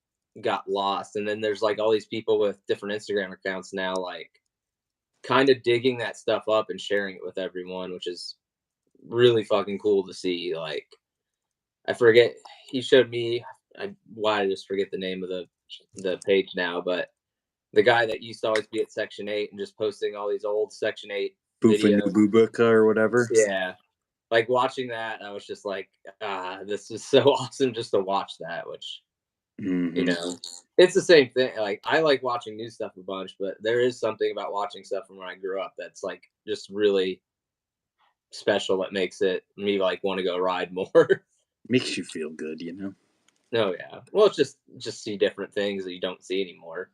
got lost, and then there's like all these people with different Instagram accounts now, like kind of digging that stuff up and sharing it with everyone, which is really fucking cool to see. Like, I forget, he showed me, I just forget the name of the page now, but the guy that used to always be at Section 8 and just posting all these old Section 8 Boofing videos. Bubuka or whatever. Yeah. Like watching that, I was just like, this is so awesome just to watch that, which, it's the same thing. Like, I like watching new stuff a bunch, but there is something about watching stuff from when I grew up that's like just really special that makes it me like want to go ride more. Makes you feel good, you know. Oh yeah. Well, it's just see different things that you don't see anymore.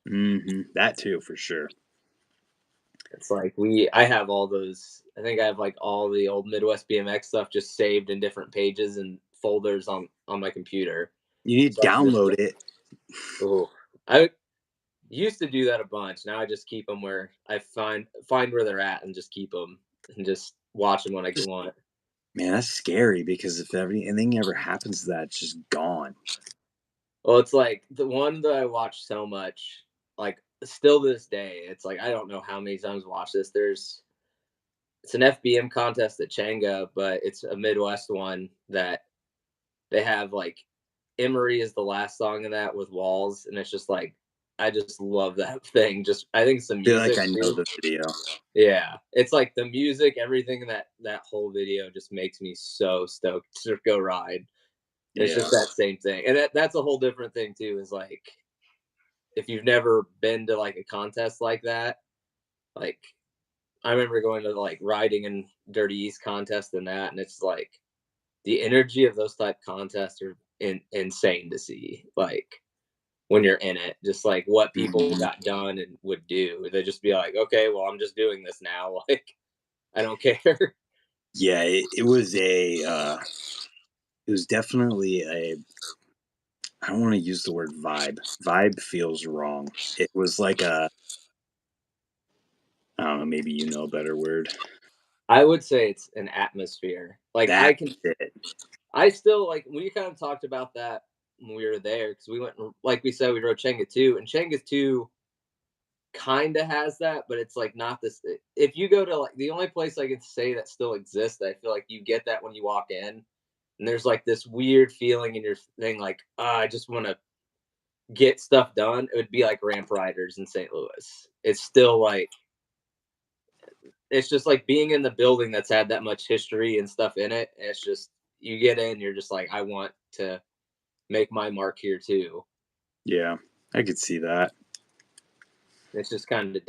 That too, for sure. It's like I have all those. I think I have like all the old Midwest BMX stuff just saved in different pages and folders on my computer. You need to So download it. Oh, I used to do that a bunch. Now I just keep them where I find where they're at and just keep them and just watch them when I want. Man, that's scary because if anything ever happens to that, it's just gone. Well, it's like the one that I watch so much, like still to this day, it's like I don't know how many times I watched this. It's an FBM contest at Changa, but it's a Midwest one that they have like Emery is the last song in that with Walls, and it's just like I just love that thing. Just I think it's the I feel like music I know too. the video. Yeah, it's like the music, everything in that whole video just makes me so stoked to go ride. It's Yeah. just that same thing, and that's a whole different thing too. Is like if you've never been to like a contest like that, like I remember going to like riding and Dirty East contest and that, and it's like the energy of those type contests are insane to see. Like when you're in it, just like what people Mhm. got done and would do. They'd just be like, okay, well, I'm just doing this now. Like I don't care. Yeah, it was it was definitely a, I don't want to use the word vibe. Vibe feels wrong. It was like a, I don't know, maybe you know a better word. I would say it's an atmosphere. Like That's it. I still like we kind of talked about that when we were there because we went like we said we rode Chenga 2 and Chenga 2 kind of has that, but it's like not this. If you go to like the only place I can say that still exists, I feel like you get that when you walk in, and there's like this weird feeling in your thing, like I just want to get stuff done. It would be like Ramp Riders in St. Louis. It's still like it's just like being in the building that's had that much history and stuff in it. And it's just you get in, you're just like I want to make my mark here too. Yeah, I could see that. It's just kind of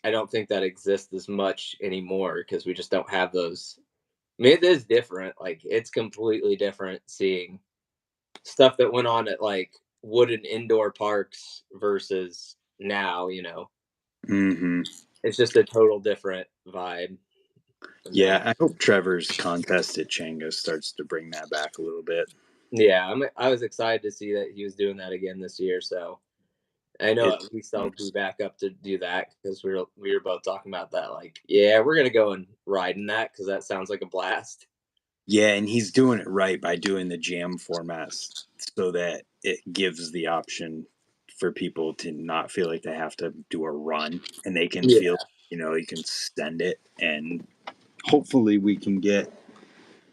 I don't think that exists as much anymore because we just don't have those. I mean, it is different. Like it's completely different seeing stuff that went on at like wooden indoor parks versus now. Hmm. It's just a total different vibe. And Yeah, that, I hope Trevor's contest at Changa starts to bring that back a little bit. yeah, I was excited to see that he was doing that again this year. So I know It at least I'll be back up to do that because we were both talking about that. Like, yeah, we're gonna go and ride in that because that sounds like a blast. Yeah, and he's doing it right by doing the jam formats so that it gives the option for people to not feel like they have to do a run and they can Yeah, feel, you can send it, and hopefully we can get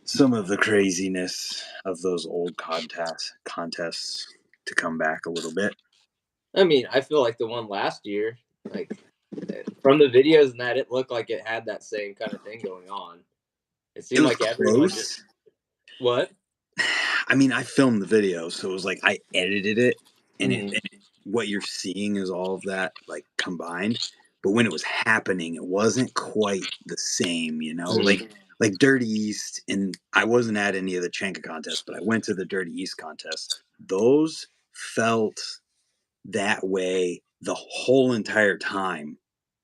some of the craziness of those old contests to come back a little bit. I mean, I feel like the one last year, like from the videos and that, it looked like it had that same kind of thing going on. It It seemed was like everyone just close. what? I mean, I filmed the video, so it was like I edited it, and Mm-hmm. what you're seeing is all of that like combined. But when it was happening, it wasn't quite the same, Mm-hmm. like Dirty East, and I wasn't at any of the Chenka contests, but I went to the Dirty East contest. Those felt that way the whole entire time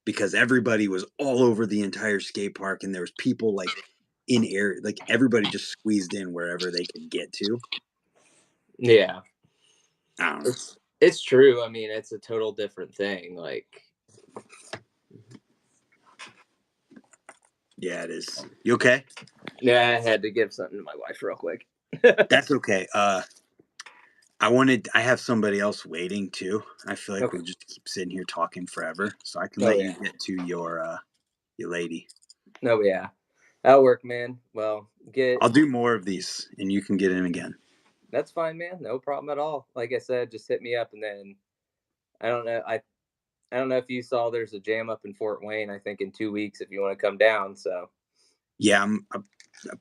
because everybody was all over the entire skate park, and there was people like in air, like everybody just squeezed in wherever they could get to. Yeah, I don't know. it's true. I mean, it's a total different thing. Like, Yeah, it is. You okay? yeah, I had to give something to my wife real quick. That's okay. I have somebody else waiting too. I feel like Okay. we'll just keep sitting here talking forever, so I can Oh let you yeah. get to your lady. No, yeah. That'll work, man. Well, I'll do more of these, and you can get in again. that's fine, man. No problem at all. Like I said, just hit me up, and then I don't know. I don't know if you saw there's a jam up in Fort Wayne. I think in 2 weeks if you want to come down. So Yeah, I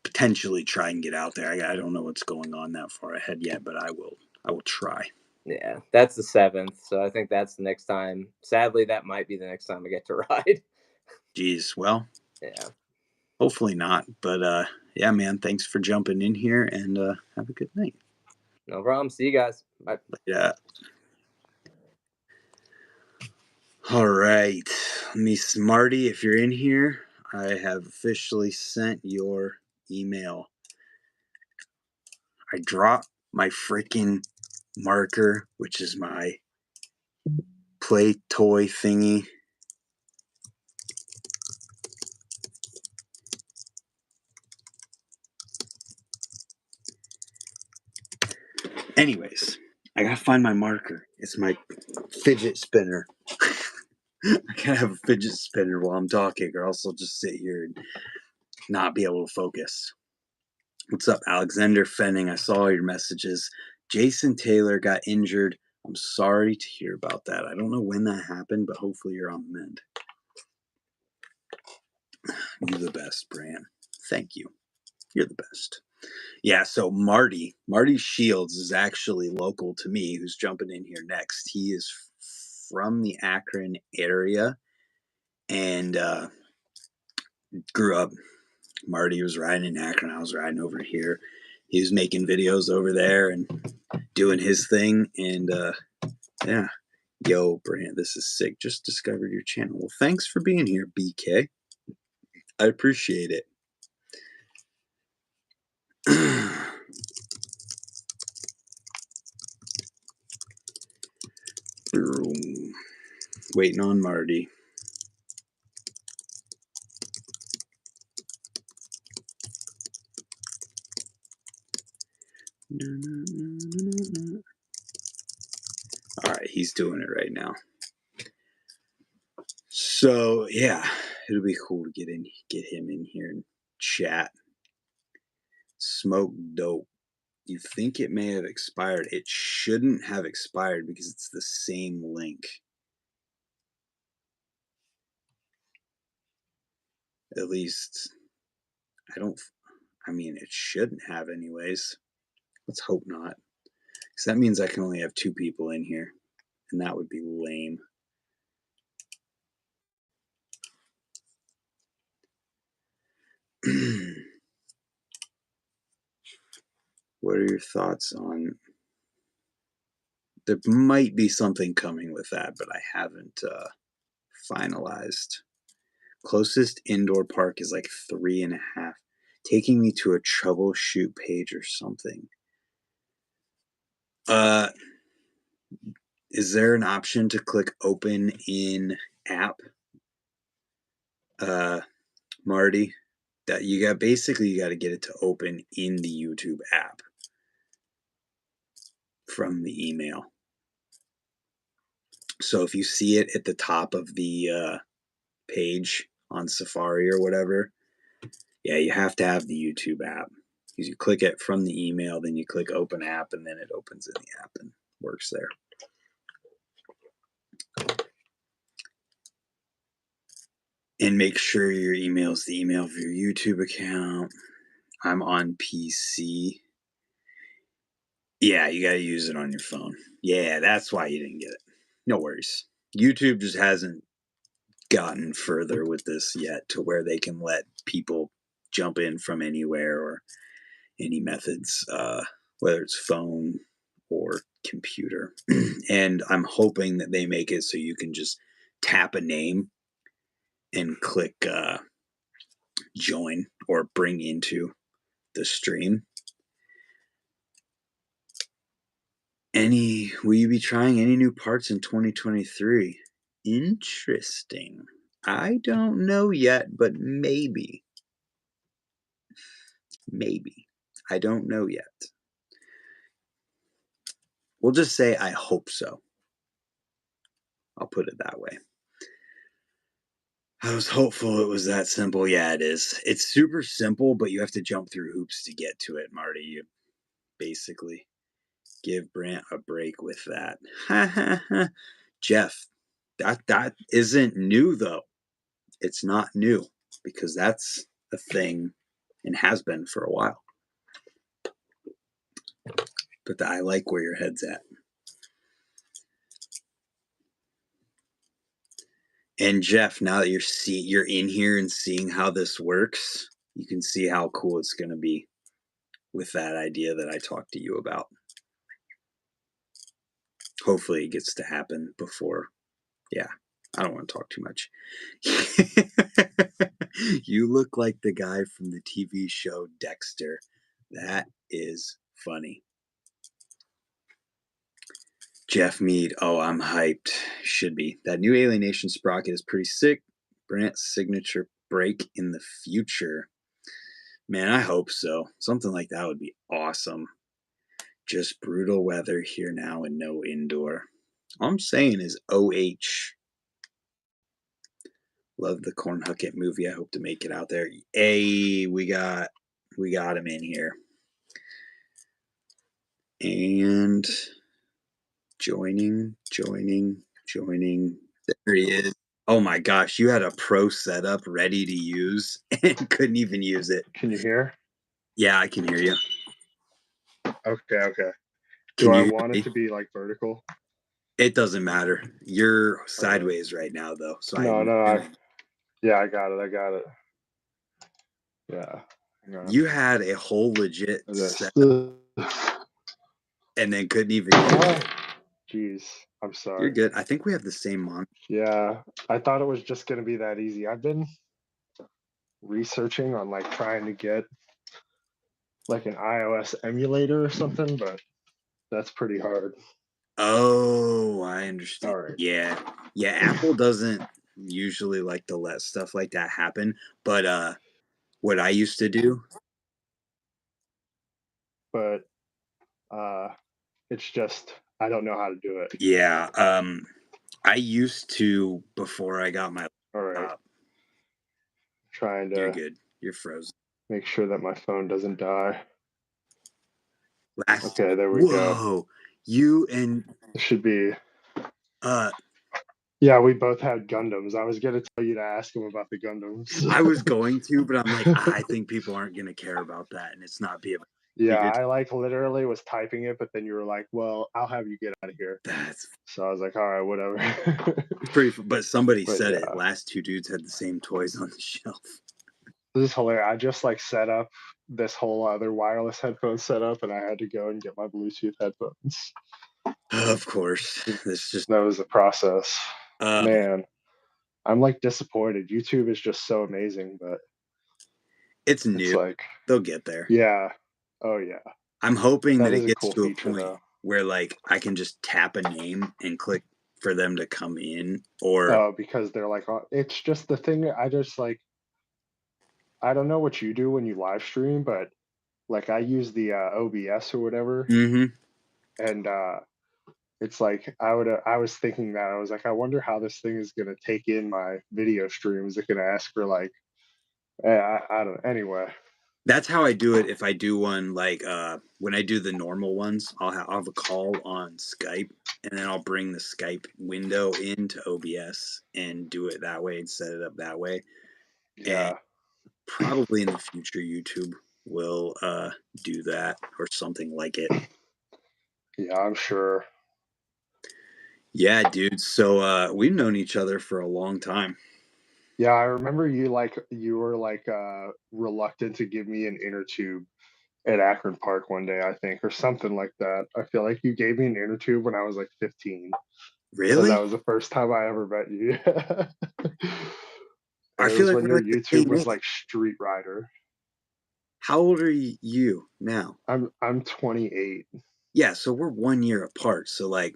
potentially try and get out there. I don't know what's going on that far ahead yet, but I will. I will try. yeah, that's the 7th. So I think that's the next time. Sadly, that might be the next time I get to ride. Geez, well, Yeah, hopefully not. But yeah, man, thanks for jumping in here, and have a good night. no problem. See you guys. Bye. Yeah. All right, Miss Marty, if you're in here, I have officially sent your email. I dropped my freaking marker, which is my play toy thingy. Anyways, I gotta find my marker. It's my fidget spinner. I gotta have a fidget spinner while I'm talking, or else I'll just sit here and not be able to focus. What's up, Alexander Fenning? I saw your messages. Jason Taylor got injured. I'm sorry to hear about that. I don't know when that happened, but hopefully you're on the mend. You're the best, Bran. Thank you. You're the best. Yeah, so Marty Shields is actually local to me, who's jumping in here next. He is from the Akron area and grew up. Marty was riding in Akron. I was riding over here. He was making videos over there and doing his thing. And yeah, yo, Brant, this is sick. Just discovered your channel. Well, thanks for being here, BK. I appreciate it. Waiting on Marty. All right, he's doing it right now. So yeah, it'll be cool to get him in here and chat. Smoke dope. You think it may have expired? It shouldn't have expired because it's the same link. At least, I mean, it shouldn't have anyways. Let's hope not. Because that means I can only have 2 people in here. And that would be lame. What are your thoughts on... There might be something coming with that, but I haven't finalized. Closest indoor park is like 3.5. Taking me to a troubleshoot page or something. Is there an option to click open in app? Marty, that you got to get it to open in the YouTube app from the email. So if you see it at the top of the page on Safari or whatever, yeah, you have to have the YouTube app. Because you click it from the email, then you click open app, and then it opens in the app and works there. And make sure your email is the email of your YouTube account. I'm on PC. Yeah, you got to use it on your phone. Yeah, that's why you didn't get it. No worries. YouTube just hasn't gotten further with this yet to where they can let people jump in from anywhere or any methods, whether it's phone or computer. And I'm hoping that they make it so you can just tap a name and click join or bring into the stream. Will you be trying any new parts in 2023? Interesting. I don't know yet, but maybe. Maybe. I don't know yet. We'll just say I hope so. I'll put it that way. I was hopeful it was that simple. Yeah, it is. It's super simple, but you have to jump through hoops to get to it, Marty. You basically give Brant a break with that. Jeff, that isn't new, though. It's not new because that's a thing and has been for a while. But I like where your head's at. And Jeff, now that you're in here and seeing how this works, you can see how cool it's going to be with that idea that I talked to you about. Hopefully it gets to happen before. Yeah, I don't want to talk too much. You look like the guy from the TV show Dexter. That is funny. Jeff Mead. Oh, I'm hyped. Should be. That new Alienation sprocket is pretty sick. Brant's signature break in the future. Man, I hope so. Something like that would be awesome. Just brutal weather here now and no indoor. All I'm saying is OH. Love the Cornhucket movie. I hope to make it out there. Hey, we got We got him in here. And joining. There he is. Oh my gosh, you had a pro setup ready to use and couldn't even use it. Can you hear? Yeah, I can hear you. Okay. Do Can I you hear want it me? to be like vertical? It doesn't matter. You're Okay. sideways right now, though. So No, I got it. Yeah. Hang on. You had a whole legit This. setup and then couldn't even use it. Jeez, I'm sorry. You're good. I think we have the same month. Yeah, I thought it was just gonna be that easy. I've been researching on like trying to get like an iOS emulator or something, but that's pretty hard. Oh, I understand. All right. Yeah. Apple doesn't usually like to let stuff like that happen. But what I used to do, But it's just I don't know how to do it. yeah, I used to before I got my All right. laptop. Trying You're to good. You're frozen. make sure that my phone doesn't die. Last. Okay, there we go. Whoa, you and It should be. uh, Yeah, we both had Gundams. I was gonna tell you to ask him about the Gundams. I was going to, but I'm like, I think people aren't gonna care about that, and it's not be able. Yeah, I like literally was typing it, but then you were like, "Well, I'll have you get out of here." That's So I was like, "All right, whatever." pretty. But somebody But said yeah. it. Last two dudes had the same toys on the shelf. This is hilarious. I just like set up this whole other wireless headphone setup, and I had to go and get my Bluetooth headphones. Of course, this just That was the process. Man, I'm like disappointed. YouTube is just so amazing, but it's new. it's like they'll get there. Yeah. Oh yeah. I'm hoping that it is a gets cool to a feature, point though. where like I can just tap a name and click for them to come in, or Oh, because they're like, it's just the thing. I just like, I don't know what you do when you live stream, but like I use the OBS or whatever, Mhm. and it's like I was thinking that I was like, I wonder how this thing is gonna take in my video stream. Is it gonna ask for like, I don't. Anyway, That's how I do it if I do one like when I do the normal ones, I'll have a call on Skype and then I'll bring the Skype window into OBS and do it that way and set it up that way. yeah, And probably in the future YouTube will do that or something like it. yeah, I'm sure. Yeah, dude. So we've known each other for a long time. Yeah, I remember you were like reluctant to give me an inner tube at Akron Park one day, I think, or something like that. I feel like you gave me an inner tube when I was like 15. Really? That was the first time I ever met you. I It feel was like when we're your like the YouTube same was age. like Street Rider. How old are you now? I'm 28. Yeah, so we're 1 year apart. So like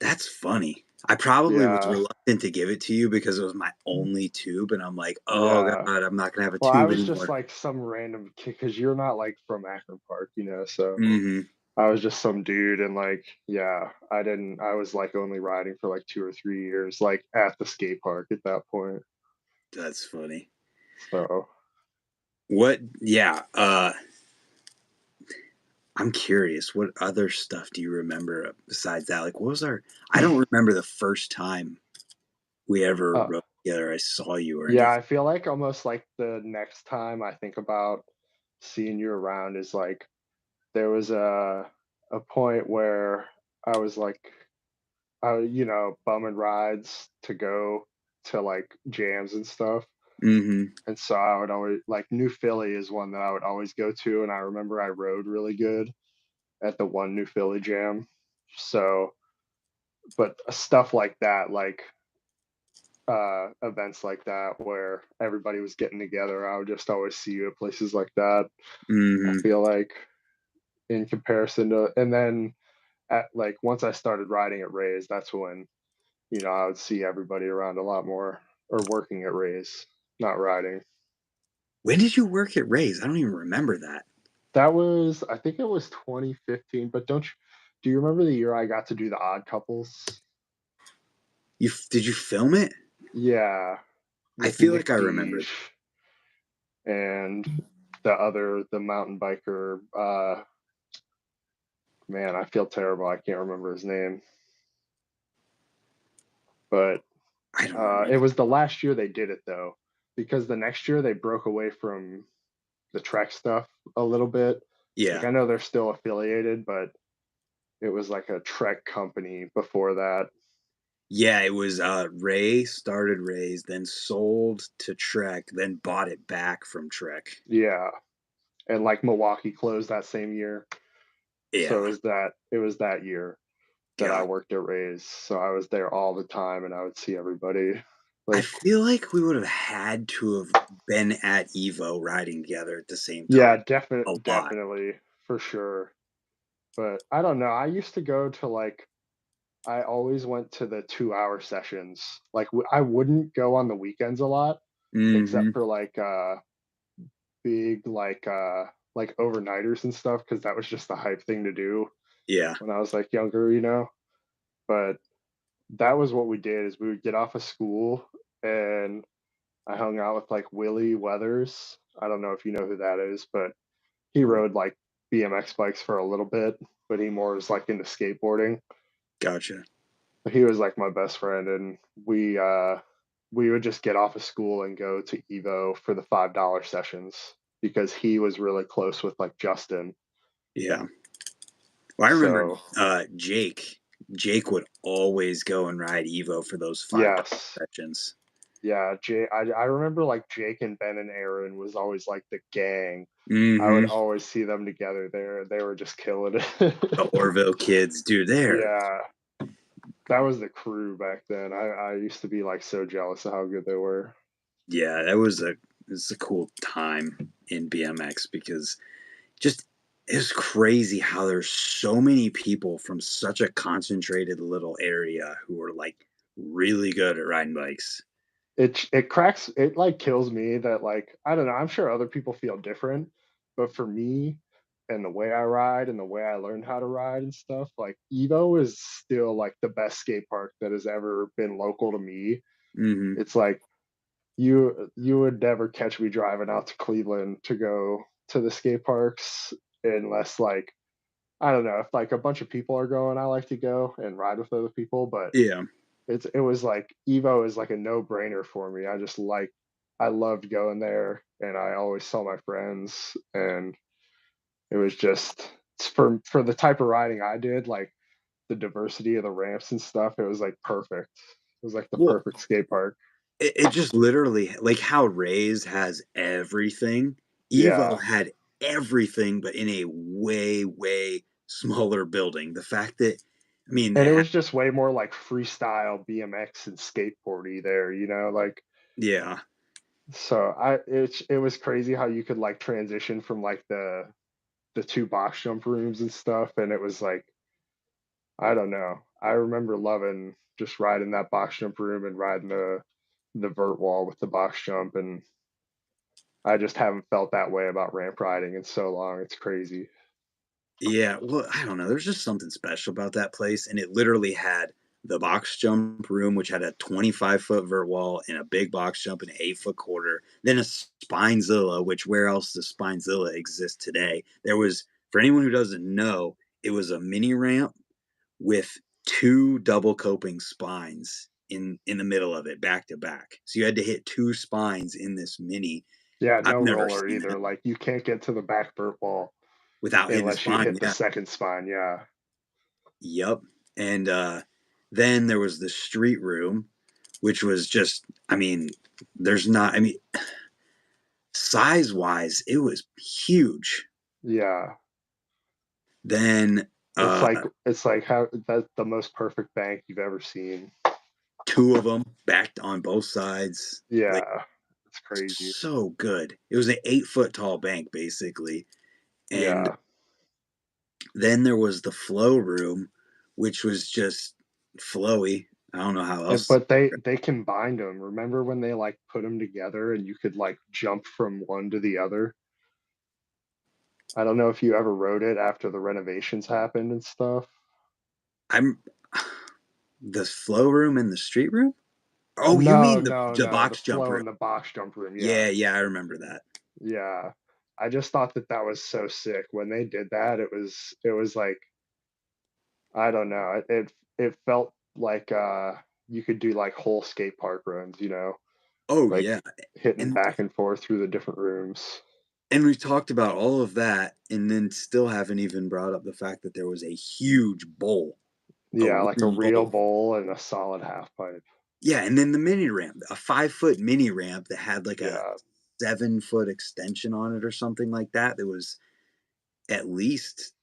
that's funny. I probably was Yeah. reluctant to give it to you because it was my only tube, and I'm like, oh Yeah. god, I'm not gonna have a Well, I tube was just anymore. like some random kid because you're not like from Akron Park, so Mm-hmm. I was just some dude, and like, yeah, I was like only riding for like 2 or 3 years, like at the skate park at that point. That's funny. So What? Yeah. I'm curious. What other stuff do you remember besides that? Like, what was our? I don't remember the first time we ever rode together. I saw you or yeah, anything. I feel like almost like the next time I think about seeing you around is like there was a point where I was like bumming rides to go to like jams and stuff. Mm-hmm. And so I would always like New Philly is one that I would always go to. And I remember I rode really good at the one New Philly jam. So, but stuff like that, like events like that where everybody was getting together, I would just always see you at places like that. I Mm-hmm. feel like in comparison to, and then at like once I started riding at Ray's, that's when I would see everybody around a lot more or working at Ray's, not riding. When did you work at Ray's? I don't even remember that. That was, I think it was 2015, but do you remember the year I got to do the Odd Couples? Did you film it? Yeah. I With feel Nick like I remember. Deege and the mountain biker. Man, I feel terrible. I can't remember his name, but I don't remember. it was the last year they did it though, because the next year they broke away from the Trek stuff a little bit. Like Yeah. I know they're still affiliated, but it was like a Trek company before that. Yeah, it was Ray started Ray's, then sold to Trek, then bought it back from Trek. Yeah, and like Milwaukee closed that same year, so Yeah. it was that year that I God. worked at Ray's. So I was there all the time, and I would see everybody. I Like, feel like we would have had to have been at Evo riding together at the same time yeah, a lot. definitely for sure. But I don't know. I used to go to like I always went to the 2 hour sessions. Like I wouldn't go on the weekends a lot, except Mhm. for big like overnighters and stuff, because that was just the hype thing to do Yeah. when I was like younger, you know. But that was what we did is we would get off of school and I hung out with like Willie Weathers. I don't know if you know who that is, but he rode like BMX bikes for a little bit, but he more was like into skateboarding. Gotcha. He was like my best friend, and we would just get off of school and go to Evo for the $5 sessions because he was really close with like Justin. Yeah. Well, I remember So Jake. Jake would always go and ride Evo for those $5 yes, sessions. yeah, I remember like Jake and Ben and Aaron was always like the gang. I would Mhm. always see them together there. They were just killing The it. Orville kids, dude, they're Yeah, that was the crew back then. I used to be like so jealous of how good they were. yeah, it was a cool time in BMX because just it's crazy how there's so many people from such a concentrated little area who are like really good at riding bikes. It cracks it like kills me that like I don't know, I'm sure other people feel different, but for me and the way I ride and the way I learned how to ride and stuff, like Evo is still like the best skate park that has ever been local to me. Hmm. It's like you would never catch me driving out to Cleveland to go to the skate parks unless like I don't know if like a bunch of people are going, I like to go and ride with other people, but Yeah, it was like Evo is like a no-brainer for me. I loved going there and I always saw my friends and it was just for the type of riding I did, like the diversity of the ramps and stuff, it was like perfect. It was like the well, perfect skate park. it just literally like how Ray's has everything. Evo Yeah. had everything, but in a way smaller building. The fact that I mean, And it was just way more like freestyle BMX and skateboardy there, you know, like yeah, so it was crazy how you could like transition from like the two box jump rooms and stuff and it was like I don't know. I remember loving just riding that box jump room and riding the vert wall with the box jump, and I just haven't felt that way about ramp riding in so long. It's crazy. yeah. Well, I don't know. There's just something special about that place, and it literally had the box jump room, which had a 25-foot vert wall and a big box jump and an 8-foot quarter. Then a Spinezilla, which where else does Spinezilla exist today? There was, for anyone who doesn't know, it was a mini ramp with two double coping spines in the middle of it, back to back. So you had to hit two spines in this mini. Yeah, I've no never roller seen either. it Like you can't get to the back vert wall without hitting the unless you spine. hit the Yeah. second spine. Yeah. Yep. And then there was the street room, which was just, I mean, there's not, I mean, size wise, it was huge. Yeah. Then It's like how that's the most perfect bank you've ever seen. two of them backed on both sides. Like, Yeah. It's crazy. so good. It was an 8-foot tall bank, basically. And Yeah. then there was the flow room, which was just flowy. I don't know how And, else. but they combined them. Remember when they like put them together and you could like jump from one to the other? I don't know if you ever rode it after the renovations happened and stuff. I'm the flow room and the street room. Oh, you No, mean no, the no. The box jump flow room? in the box jump room. Yeah. Yeah, yeah, I remember that. Yeah. I just thought that that was so sick when they did that. It was like I don't know. It felt like you could do like whole skate park runs, Oh like yeah, hitting and back and forth through the different rooms. we've talked about all of that, and then still haven't even brought up the fact that there was a huge bowl, a Yeah, like a wooden real bowl. bowl and a solid half pipe. Yeah, and then the mini ramp, a 5-foot mini ramp that had like a Yeah. 7-foot extension on it or something like that. That was at least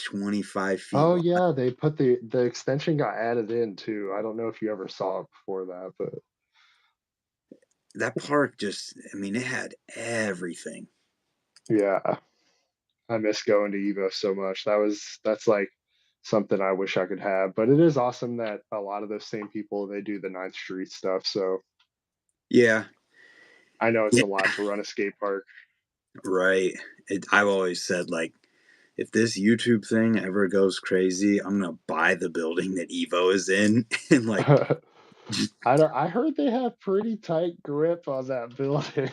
25 feet Oh wide. yeah, they put the extension got added in too. I don't know if you ever saw it before that, but That park just, I mean, it had everything. yeah, I miss going to Evo so much. That's like something I wish I could have. But it is awesome that a lot of those same people they do the Ninth Street stuff. So Yeah, I know it's yeah, a lot to run a skate park. right. I've always said, like, if this YouTube thing ever goes crazy, I'm gonna buy the building that Evo is in and like just I heard they have pretty tight grip on that building.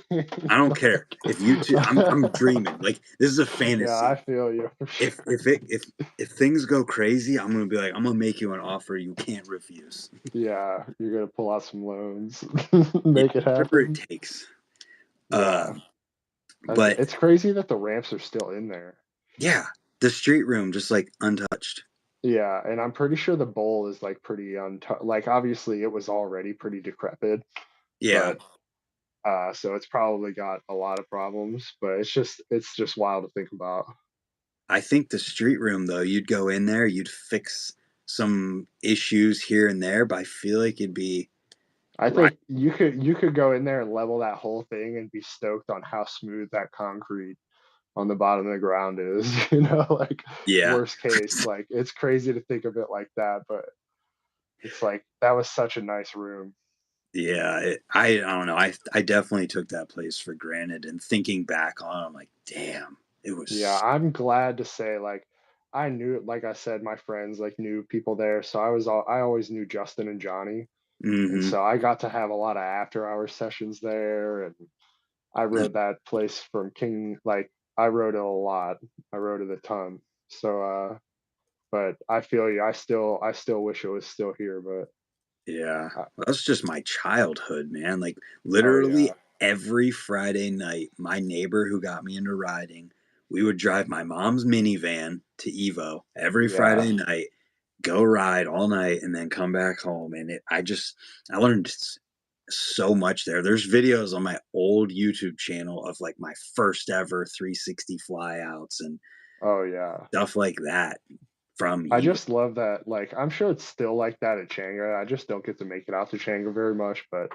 I don't care. If YouTube I'm dreaming. Like this is a Yeah, I fantasy. feel you for If sure. if it if things go crazy, I'm gonna be like, I'm gonna make you an offer you can't refuse. Yeah, you're gonna pull out some loans, Yeah, make it whatever it happen. takes. Yeah, Um, but it's crazy that the ramps are still in there. yeah, the street room just like untouched. Yeah, and I'm pretty sure the bowl is like pretty like obviously it was already pretty decrepit, Yeah. but so it's probably got a lot of problems, but it's just wild to think about. I think the street room though, you'd go in there, you'd fix some issues here and there, but I feel like it'd be I right. think you could go in there and level that whole thing and be stoked on how smooth that concrete on the bottom of the ground is, like Yeah. worst case, like it's crazy to think of it like that, but it's like that was such a nice room. Yeah, I don't know. I definitely took that place for granted, and thinking back on, it, I'm like, damn, it Yeah, was. I'm glad to say like I knew like I said my friends like knew people there, so I always knew Justin and Johnny, and Mm-hmm. so I got to have a lot of after hour sessions there, and I rode that place from King like I rode it a lot. I rode it a ton. So but I feel you. I still wish it was still here, but Yeah, uh, well, that's just my childhood, man. Like oh literally yeah. every Friday night, my neighbor who got me into riding, we would drive my mom's minivan to Evo every Yeah. Friday night, go ride all night, and then come back home. And I learned so much there. There's videos on my old YouTube channel of like my first ever 360 flyouts and Oh yeah. stuff like that from I Evo. just love that. Like, I'm sure it's still like that at Changa. I just don't get to make it out to Changa very much, but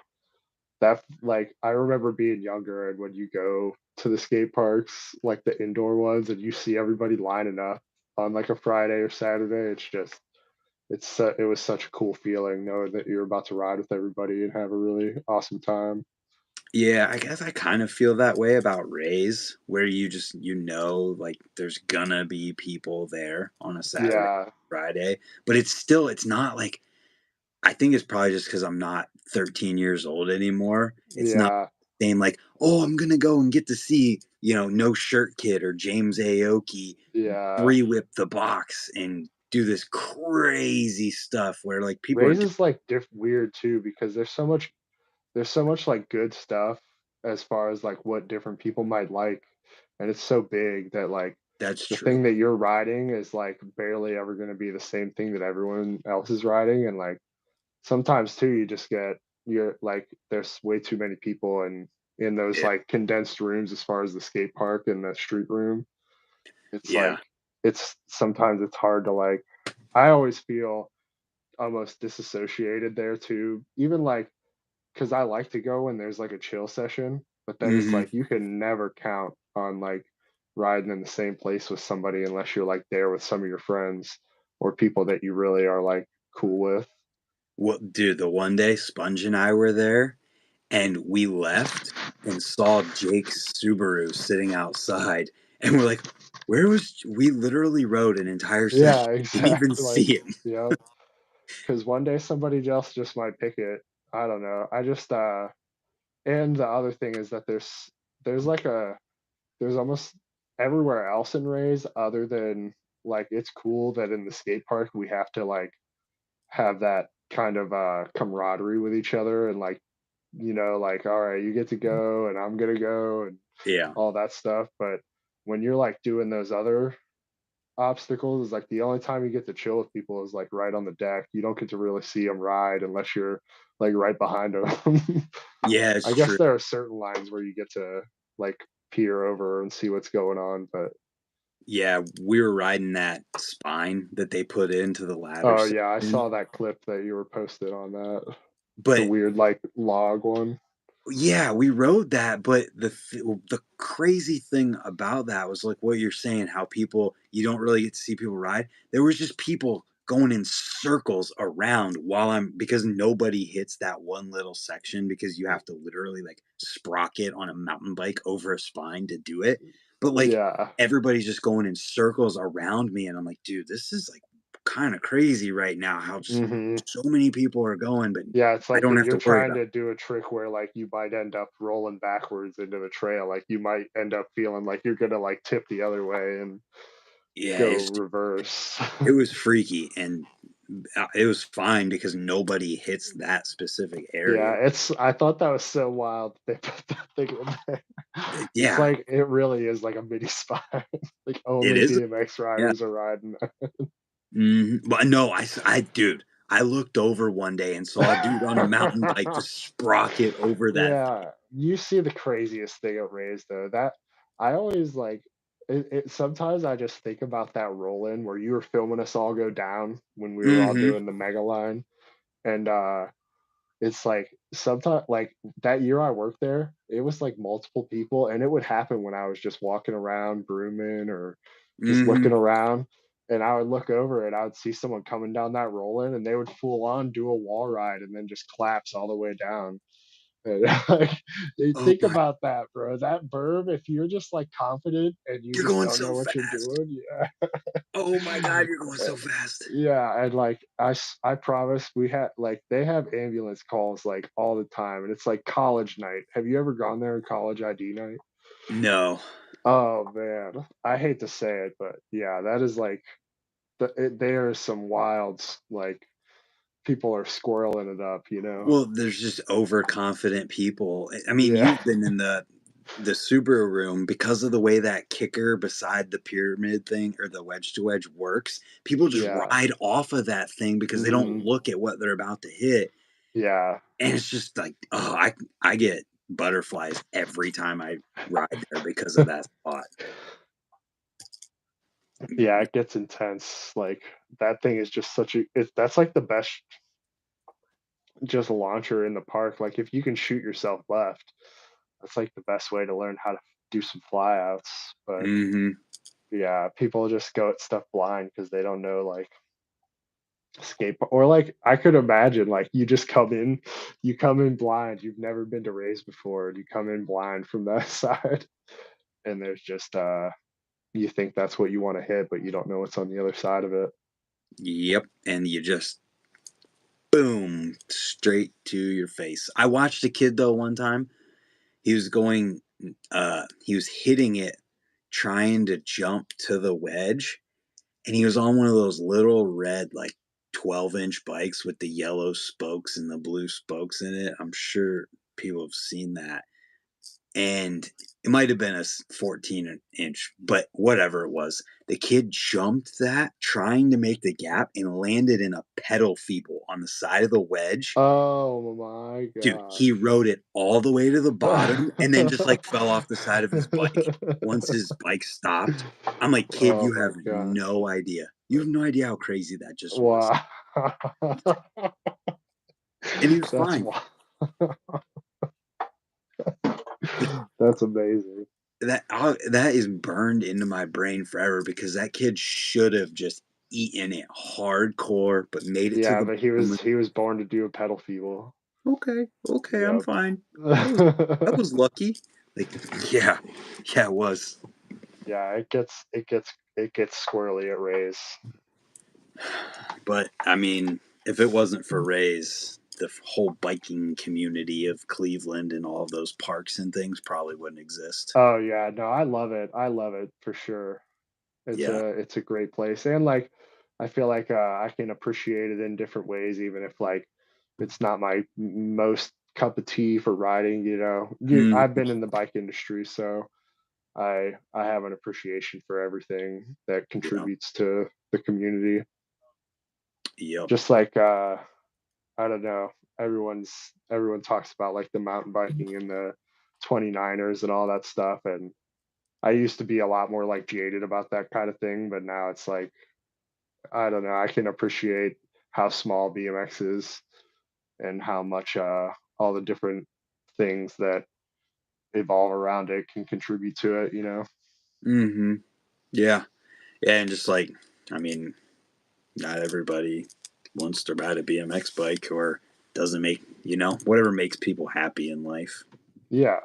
that like I remember being younger and when you go to the skate parks, like the indoor ones, and you see everybody lining up on like a Friday or Saturday, it was such a cool feeling knowing that you're about to ride with everybody and have a really awesome time. Yeah, I guess I kind of feel that way about Rays, where like there's gonna be people there on a Saturday, Yeah, Friday, but it's not like I think it's probably just because I'm not 13 years old anymore. It's not yeah, saying like, oh, I'm gonna go and get to see, No Shirt Kid or James Aoki yeah. three whip the box and do this crazy stuff where like people are Rays is like weird too because there's so much like good stuff as far as like what different people might like, and it's so big that like that's the true. thing that you're riding is like barely ever going to be the same thing that everyone else is riding, and like sometimes too you just get you're like there's way too many people and in those Yeah. like condensed rooms as far as the skate park and the street room, it's Yeah. like it's sometimes it's hard to like I always feel almost disassociated there too, even like because I like to go when there's like a chill session, but then it's Hmm. like you can never count on like riding in the same place with somebody unless you're like there with some of your friends or people that you really are like cool with. Well, dude, the one day Sponge and I were there and we left and saw Jake's Subaru sitting outside and we're like, where was we literally rode an entire Yeah, session, didn't even exactly. Like, see him. yeah, because one day somebody else just might pick it. I don't know. I just and the other thing is that there's like there's almost everywhere else in Rays other than like it's cool that in the skate park we have to like have that kind of camaraderie with each other and like like all right, you get to go and I'm gonna go and Yeah. all that stuff. But when you're like doing those other obstacles, is like the only time you get to chill with people is like right on the deck. You don't get to really see them ride unless you're like right behind them. Yeah, it's I guess true. there are certain lines where you get to like peer over and see what's going on, but Yeah, we were riding that spine that they put into the ladder oh yeah, I section, saw that clip that you were posted on that. The but weird like log one. yeah, we rode that, but the crazy thing about that was like what you're saying, how people you don't really get to see people ride. There was just people going in circles around while I'm because nobody hits that one little section because you have to literally like sprocket on a mountain bike over a spine to do it. But like Yeah. everybody's just going in circles around me, and I'm like, dude, this is like kind of crazy right now. How just Hmm. so many people are going, but Yeah, it's I like don't if have you're to worry trying about. to do a trick where like you might end up rolling backwards into the trail, like you might end up feeling like you're gonna like tip the other way and Yeah, go it's reverse. it was freaky, and it was fine because nobody hits that specific Yeah, area. I thought that was so wild that they put that thing in there. It's Yeah, like it really is like a mini spine. Like it only is. BMX Yeah. riders are riding that. But no, dude, I looked over one day and saw a dude on a mountain bike just sprocket over that thing. Yeah, you see the craziest thing at Rays though. That I always like sometimes I just think about that roll in where you were filming us all go down when we were all Mhm. doing the mega line. And it's like sometimes like that year I worked there, it was like multiple people and it would happen when I was just walking around grooming or just looking Mhm. around and I would look over and I would see someone coming down that roll in and they would full on do a wall ride and then just collapse all the way down. And, like, you Oh think my, about that, bro. That berm, if you're just like confident and you you're just going don't know so what you're fast. doing, yeah. Oh my god, you're going Uh, so fast. yeah, and like I promise we had like they have ambulance calls like all the time, and it's like college night. Have you ever gone there in college ID night? No. Oh man, I hate to say it, but yeah, that is like there are some wilds like people are squirreling it up, you know? Well, there's just overconfident people. I mean, Yeah, you've been in the Subaru room because of the way that kicker beside the pyramid thing or the wedge to wedge works. People just yeah, ride off of that thing because they don't hmm, look at what they're about to hit, yeah. and it's just like, oh, I get butterflies every time I ride there because of that spot. Yeah, it gets intense. Like that thing is just such a that's like the best just launcher in the park. Like if you can shoot yourself left, that's like the best way to learn how to do some flyouts. But Hmm. yeah, people just go at stuff blind because they don't know like skate or like I could imagine like you come in blind. You've never been to Rays before, and you come in blind from that side, and there's just you think that's what you want to hit, but you don't know what's on the other side of it. Yep, and you just boom straight to your face. I watched a kid though one time. He was going, he was hitting it, trying to jump to the wedge, and he was on one of those little red, like 12-inch bikes with the yellow spokes and the blue spokes in it. I'm sure people have seen that. And it might have been a 14-inch, but whatever it was, the kid jumped that trying to make the gap and landed in a pedal feeble on the side of the wedge. Oh my Dude, he gosh. rode it all the way to the bottom and then just like fell off the side of his bike once his bike stopped. I'm like, kid, Oh you my have gosh. no idea. You have no idea how crazy that just was. Wow. And he was That's fine. wa That's amazing. That is burned into my brain forever because that kid should have just eaten it hardcore, but made it to Yeah, the but bottom. he was born to do a pedal feeble. Okay, okay, I'm Yep. fine. That was lucky. Like, yeah, yeah, it was. Yeah, it gets squirrely at Rays. But I mean, if it wasn't for Rays, the whole biking community of Cleveland and all of those parks and things probably wouldn't exist. Oh yeah, no, I love it. I love it for sure. Yeah. It's a great place, and like I feel like I can appreciate it in different ways, even if like it's not my most cup of tea for riding. I've Mm, been in the bike industry, so I have an appreciation for everything that yeah. contributes to the community. Yep. Just like I don't know, everyone talks about like the mountain biking and the 29ers and all that stuff, and I used to be a lot more like jaded about that kind of thing, but now it's like I don't know, I can appreciate how small BMX is and how much all the different things that evolve around it can contribute to it. Hmm. Yeah. Yeah. And just like, I mean, not everybody wants to ride a BMX bike or doesn't make, whatever makes people happy in life. Yeah.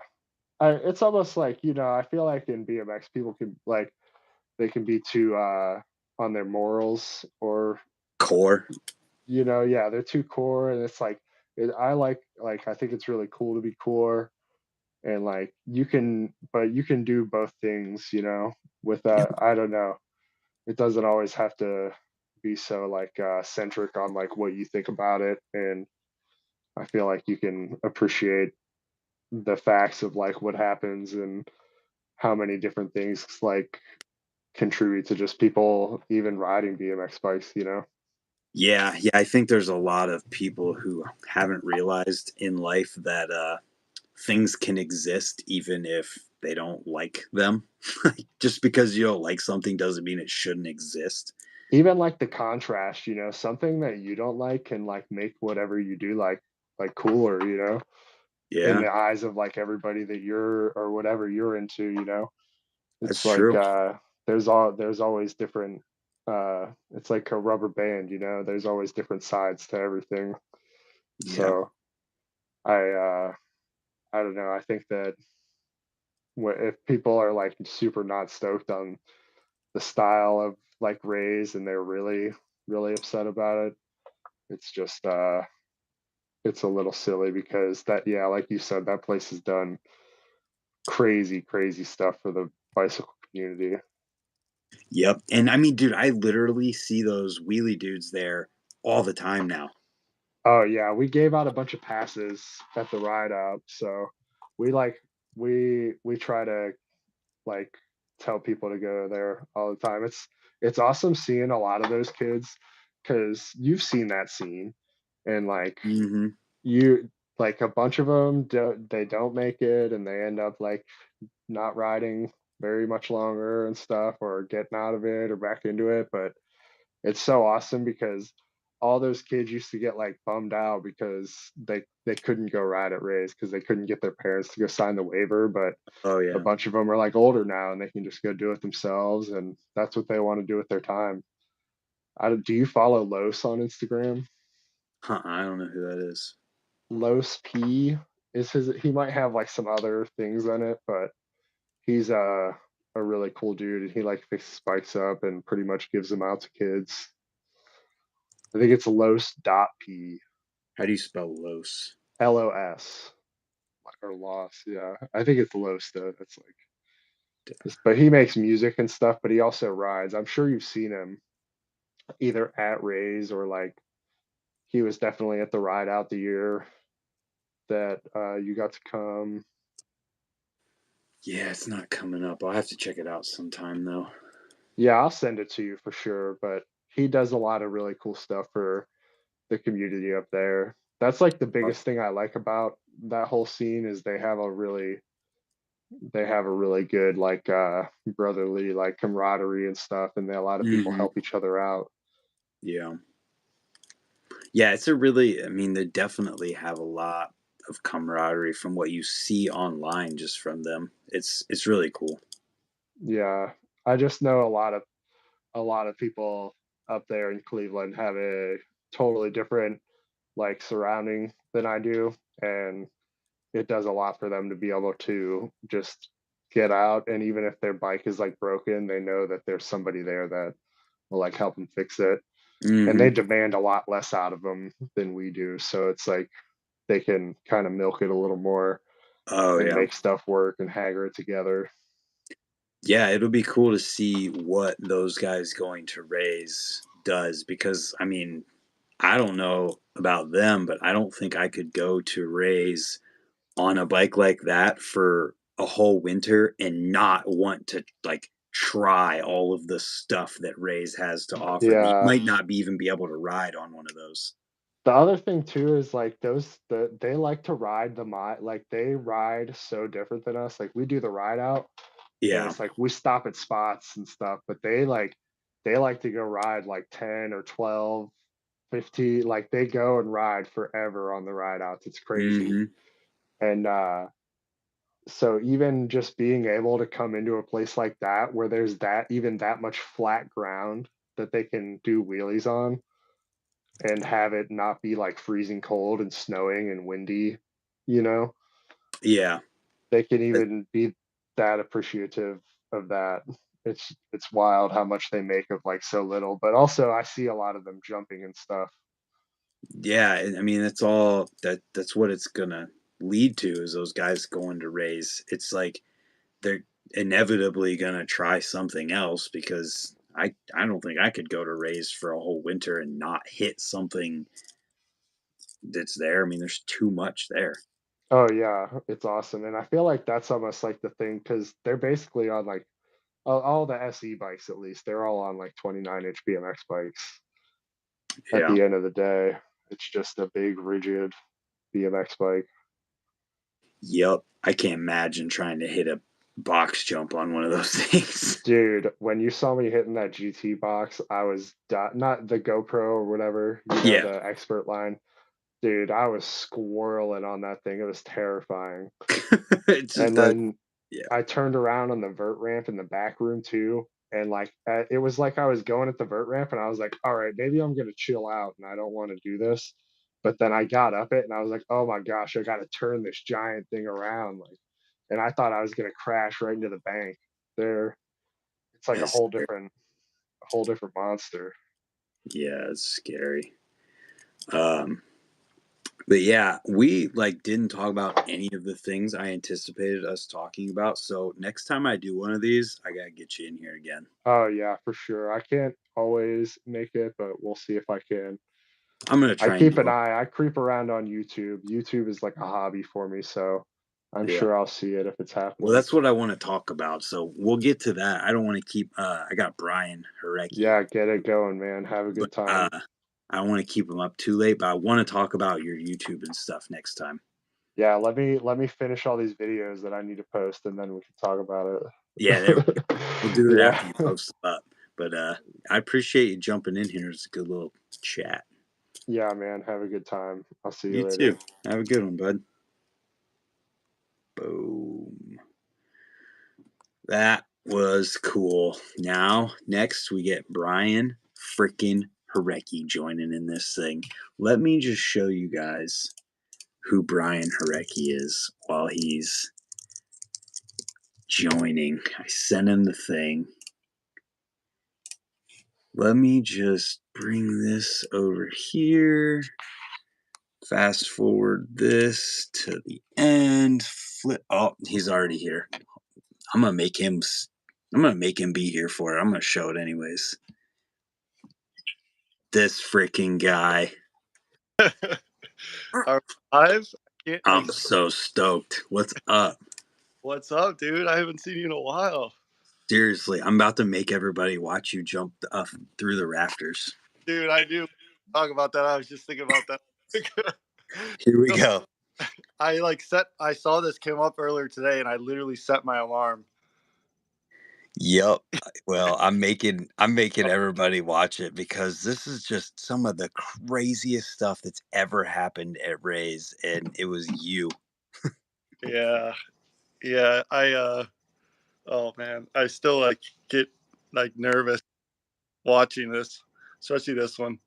It's almost like, I feel like in BMX people can like they can be too on their morals or Core. yeah, they're too core and it's like I like I think it's really cool to be core and like you can do both things, with Yep. that. I don't know. It doesn't always have to be so like centric on like what you think about it, and I feel like you can appreciate the facts of like what happens and how many different things like contribute to just people even riding BMX bikes. Yeah. Yeah. I think there's a lot of people who haven't realized in life that things can exist even if they don't like them. Just because you don't like something doesn't mean it shouldn't exist. Even like the contrast, something that you don't like can like make whatever you do like cooler, in Yeah, the eyes of like everybody that you're or whatever you're into. that's It's like true. there's always different it's like a rubber band, there's always different sides to everything. Yeah. So I don't know. I think that if people are like super not stoked on the style of like Rays and they're really, really upset about it, it's just it's a little silly because that yeah, like you said, that place has done crazy, crazy stuff for the bicycle community. Yep. And I mean, dude, I literally see those wheelie dudes there all the time now. Oh yeah, we gave out a bunch of passes at the ride up, so we like we try to like tell people to go there all the time. It's awesome seeing a lot of those kids because you've seen that scene and like Hmm. you like a bunch of them they don't make it and they end up like not riding very much longer and stuff or getting out of it or back into it, but it's so awesome because all those kids used to get like bummed out because they couldn't go ride at Rays because they couldn't get their parents to go sign the waiver, but Oh, a yeah. bunch of them are like older now and they can just go do it themselves and that's what they want to do with their time. Do you follow Los on Instagram? Huh, I don't know who that is. Los P is he might have like some other things on it, but he's a really cool dude and he like fixes bikes up and pretty much gives them out to kids. I think it's Los dot P. How do you spell Los? LOS or loss. Yeah, I think it's Los though. That's like, but he makes music and stuff, but he also rides. I'm sure you've seen him either at Rays or like he was definitely at the ride out the year that you got to come. Yeah, it's not coming up. I'll have to check it out sometime, though. Yeah, I'll send it to you for sure. But he does a lot of really cool stuff for the community up there. That's like the biggest thing I like about that whole scene is they have a really good like brotherly like camaraderie and stuff and a lot of people Hmm. help each other out. Yeah. Yeah, it's a really, I mean, they definitely have a lot of camaraderie from what you see online just from them. It's really cool. Yeah, I just know a lot of people up there in Cleveland have a totally different like surrounding than I do, and it does a lot for them to be able to just get out, and even if their bike is like broken, they know that there's somebody there that will like help them fix it. and they demand a lot less out of them than we do. So it's like they can kind of milk it a little more Oh and yeah. make stuff work and hagger it together. Yeah, it'll be cool to see what those guys going to raise does, because I mean, I don't know about them, but I don't think I could go to raise on a bike like that for a whole winter and not want to like try all of the stuff that Rays has to offer. You Yeah. might not be even be able to ride on one of those. The other thing too is like they like to ride like they ride so different than us. Like we do the ride out and Yeah. it's like we stop at spots and stuff, but they like to go ride like 10 or 12, 15, like they go and ride forever on the ride outs. It's crazy. Hmm. And so even just being able to come into a place like that where there's that much flat ground that they can do wheelies on and have it not be like freezing cold and snowing and windy, you know, Yeah. they can Uh, even be that appreciative of that. It's wild how much they make of like so little, but also I see a lot of them jumping and stuff. Yeah. And I mean, that's what it's gonna lead to, is those guys going to Rays. It's like they're inevitably gonna try something else, because I don't think I could go to Rays for a whole winter and not hit something that's there. I mean, there's too much there. Oh yeah, it's awesome, and I feel like that's almost like the thing because they're basically on like all the SE bikes at least. They're all on like 29-inch BMX bikes. At Yeah. the end of the day, it's just a big rigid BMX bike. Yep. I can't imagine trying to hit a box jump on one of those things. Dude, when you saw me hitting that GT box, I was not the GoPro or whatever, Yeah. the expert line. Dude, I was squirreling on that thing. It was terrifying. It's just And that. then Yeah. I turned around on the vert ramp in the back room too. And like it was like I was going at the vert ramp and I was like, all right, maybe I'm gonna chill out and I don't want to do this. But then I got up it and I was like, oh my gosh, I gotta turn this giant thing around. Like, and I thought I was gonna crash right into the bank. There, it's like It's, a whole different monster. yeah, it's scary. Um, but yeah, we like didn't talk about any of the things I anticipated us talking about. So next time I do one of these, I gotta get you in here again. Oh yeah, for sure. I can't always make it, but we'll see if I can. I'm gonna I try and keep do an them. eye. I creep around on YouTube. YouTube is like a hobby for me, so I'm Yeah. sure I'll see it if it's Well, happening. that's what I want to talk about. So we'll get to that. I don't want to keep. I got Brian Horecky, Yeah, get it going, man. Have a but good time. I don't want to keep him up too late. But I want to talk about your YouTube and stuff next time. Yeah, let me finish all these videos that I need to post, and then we can talk about Yeah, there we it. go. We'll do it after you Yeah, post them up. But I appreciate you jumping in here. It's a good little chat. yeah, man. Have a good time. I'll see you You later. too. Have a good one, bud. Boom. That was cool. Now, next we get Brian freaking Hereky joining in this thing. Let me just show you guys who Brian Horecky is while he's joining. I sent him the thing. Let me just bring this over here. Fast forward this to the end. Flip. Oh, he's already here. I'm gonna make him. I'm gonna make him be here for it. I'm gonna show it anyways. This freaking guy. Are we live? I can't, I'm so stoked. What's up? what's up, dude? I haven't seen you in a while. Seriously, I'm about to make everybody watch you jump up through the rafters. Dude, I do talk about that. I was just thinking about that. Here we go. I saw this came up earlier today and I literally set my alarm. Yep. Well, I'm making everybody watch it, because this is just some of the craziest stuff that's ever happened at Ray's, and it was you. Yeah. Yeah. Oh man, I still get nervous watching this, especially this one.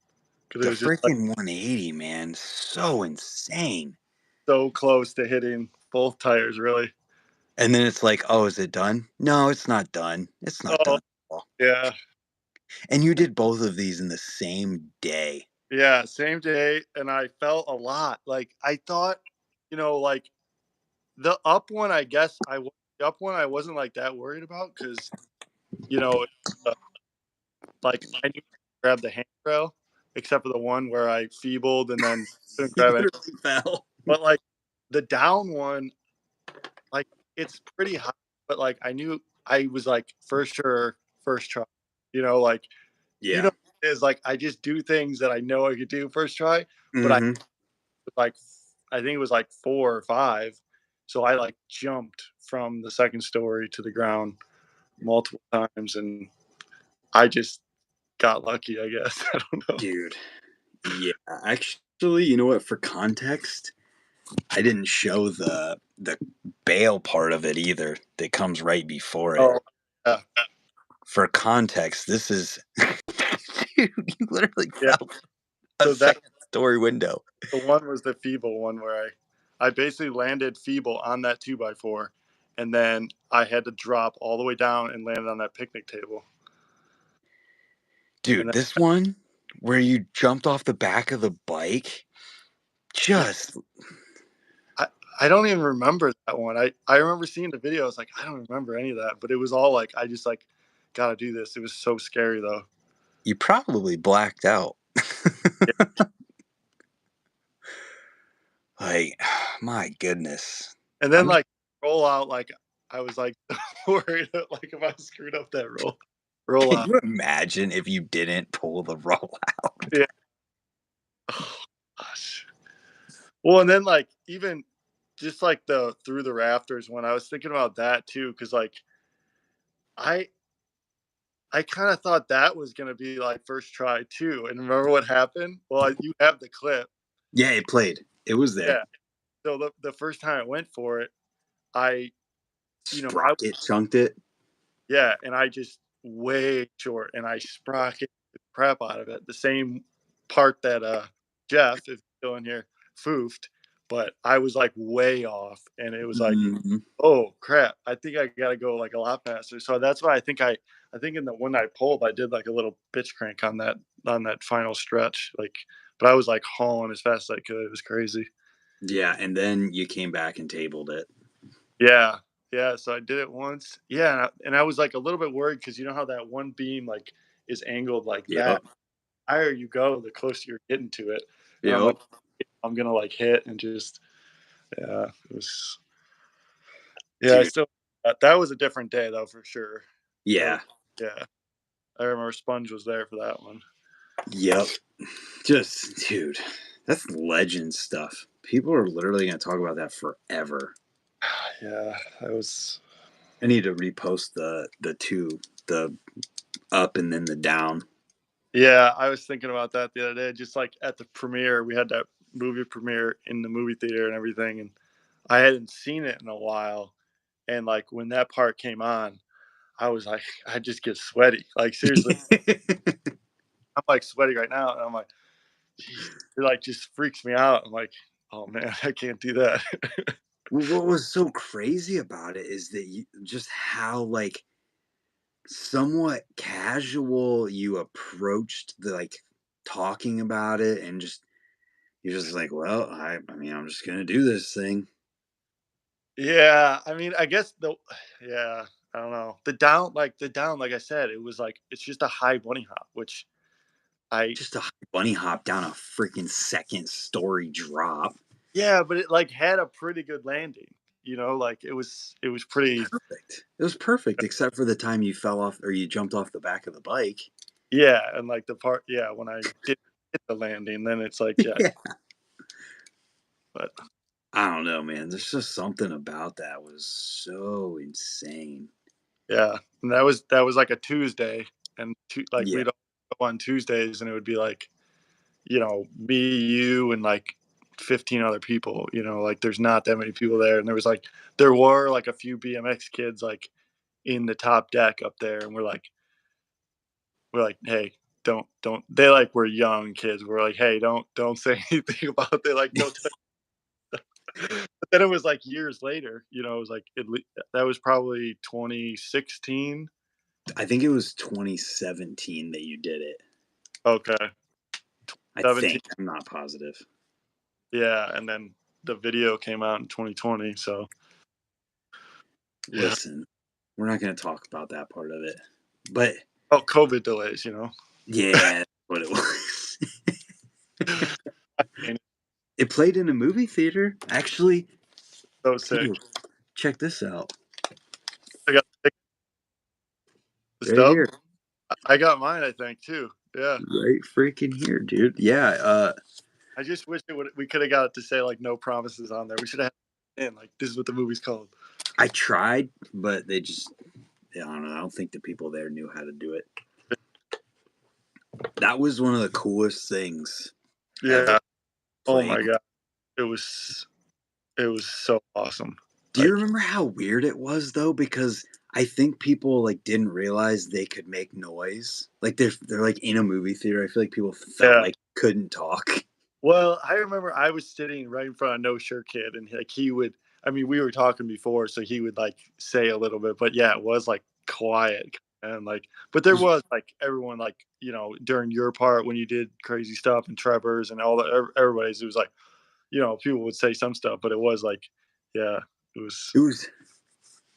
Because The it was just freaking 180, man. So insane. so close to hitting both tires, really. And then it's like, oh, is it done? No, it's not done. It's not Oh, done. yeah. And you did both of these in the same day. Yeah, same day, and I felt a lot. Like I thought, like the up one, I guess the up one I wasn't like that worried about because you know, uh, like I knew to grab the handrail, except for the one where I feebled and then couldn't You grab it. literally fell. But like the down one, like it's pretty high, but like I knew I was like for sure first try. Like Yeah. is like I just do things that I know I could do first try, but Hmm. like I think it was like 4 or 5. So I like jumped from the second story to the ground multiple times, and I just got lucky, I guess. I don't know. Dude. Yeah. Actually, you know what? For context, I didn't show the bail part of it either that comes right before it. Oh, yeah, For context, this is dude, you literally yeah. fell a So that second story window. the one was the feeble one where I basically landed feeble on that 2x4, and then I had to drop all the way down and land on that picnic table. And Dude, then, this one where you jumped off the back of the bike, yeah, just I don't even remember that one. I remember seeing the video. I was like, I don't remember any of that, but it was all like, I just like, gotta do this. It was so scary though. you probably blacked out. Yeah. Like, my goodness. And then I'm like roll out, like I was like worried that, like if I screwed up that roll Can out. you imagine if you didn't pull the roll out? Yeah. Oh, gosh. Well, and then like even just like the through the rafters when I was thinking about that too, because like I I kind of thought that was gonna be like first try too. And remember what happened? Well, you have the clip. Yeah, it played. It was there. Yeah. So the first time I went for it, I I Sprocket chunked it. yeah, and I just way short, and I sprocket the crap out of it. The same part that Jeff, if he's still in here, foofed, but I was like way off, and it was like, Mhm. oh crap, I think I gotta go like a lot faster. So that's why I think in the one I pulled, I did like a little bitch crank on that final stretch, like, but I was like hauling as fast as I could. It was crazy. Yeah, and then you came back and tabled it. Yeah. Yeah, so I did it once. Yeah, and I was, like, a little bit worried because you know how that one beam, like, is angled like that? Yep. The higher you go, the closer you're getting to it, and I'm Yep. like, "I'm gonna, like, hit," and just yeah, it was yeah, I Dude. still that was a different day, though, for sure. That was Yeah. yeah, I remember Sponge was there for that one. Yep. Just dude, that's legend stuff. People are literally gonna talk about that forever. Yeah, that was I need to repost the two, the up and then the down. yeah, I was thinking about that the other day, just, like, at the premiere, we had that movie premiere in the movie theater and everything, and I hadn't seen it in a while, and, like, when that part came on, I was like, I just get sweaty. Like, seriously, I'm, like, sweaty right now, and I'm like, "Jeez." It, like, just freaks me out. I'm like, "Oh, man, I can't do that." Well, what was so crazy about it is that you just how like somewhat casual you approached the like talking about it and just you're just like, well, I mean, I'm just gonna do this thing. Yeah, I mean, I guess yeah, I don't know. The down, like I said, it was like it's just a high bunny hop, which I Just a bunny hop down a freaking second story drop. yeah, but it, like, had a pretty good landing, like, it was pretty Perfect. It was perfect, except for the time you fell off or you jumped off the back of the bike. yeah, and, like, the part yeah, when I did hit the landing, then it's like, yeah, Yeah. but I don't know, man. There's just something about that was so insane. yeah, and that was, like, a Tuesday, and like, Yeah. we'd all go on Tuesdays, and it would be, like, me, you, and, like, 15 other people, like, there's not that many people there, and there were, like, a few BMX kids, like, in the top deck up there, and we're like, "Hey, don't" they, like, were young kids. We're like, "Hey, don't say anything about it." They're like, "Don't touch." But then it was, like, years later, it was, like, that was probably 2016, I think it was 2017 that you did it. Okay. I 17. think. I'm not positive. Yeah, and then the video came out in 2020. So yeah. Listen, we're not going to talk about that part of it. But Oh, COVID delays, you know. yeah, that's what it was. And It played in a movie theater. Actually, so sick. dude, check this out. I got the Right stub. here. I got mine, I think, too. Yeah. Right freaking here, dude. Yeah. I just wish we could have got it to say like no promises on there. We should have in like this is what the movie's called. I tried, but they just, I don't know. I don't think the people there knew how to do it. That was one of the coolest things. Yeah. Oh playing. my god. It was so awesome. Do you remember how weird it was though? Because I think people like didn't realize they could make noise. Like they're like in a movie theater. I feel like people felt like couldn't talk. Well, I remember I was sitting right in front of No Shirt Kid, and like he would. I mean, we were talking before, so he would like say a little bit, but yeah, it was like quiet and like. But there was like everyone like during your part when you did crazy stuff and Trevor's and all the everybody's. It was like people would say some stuff, but it was like yeah, it was. It was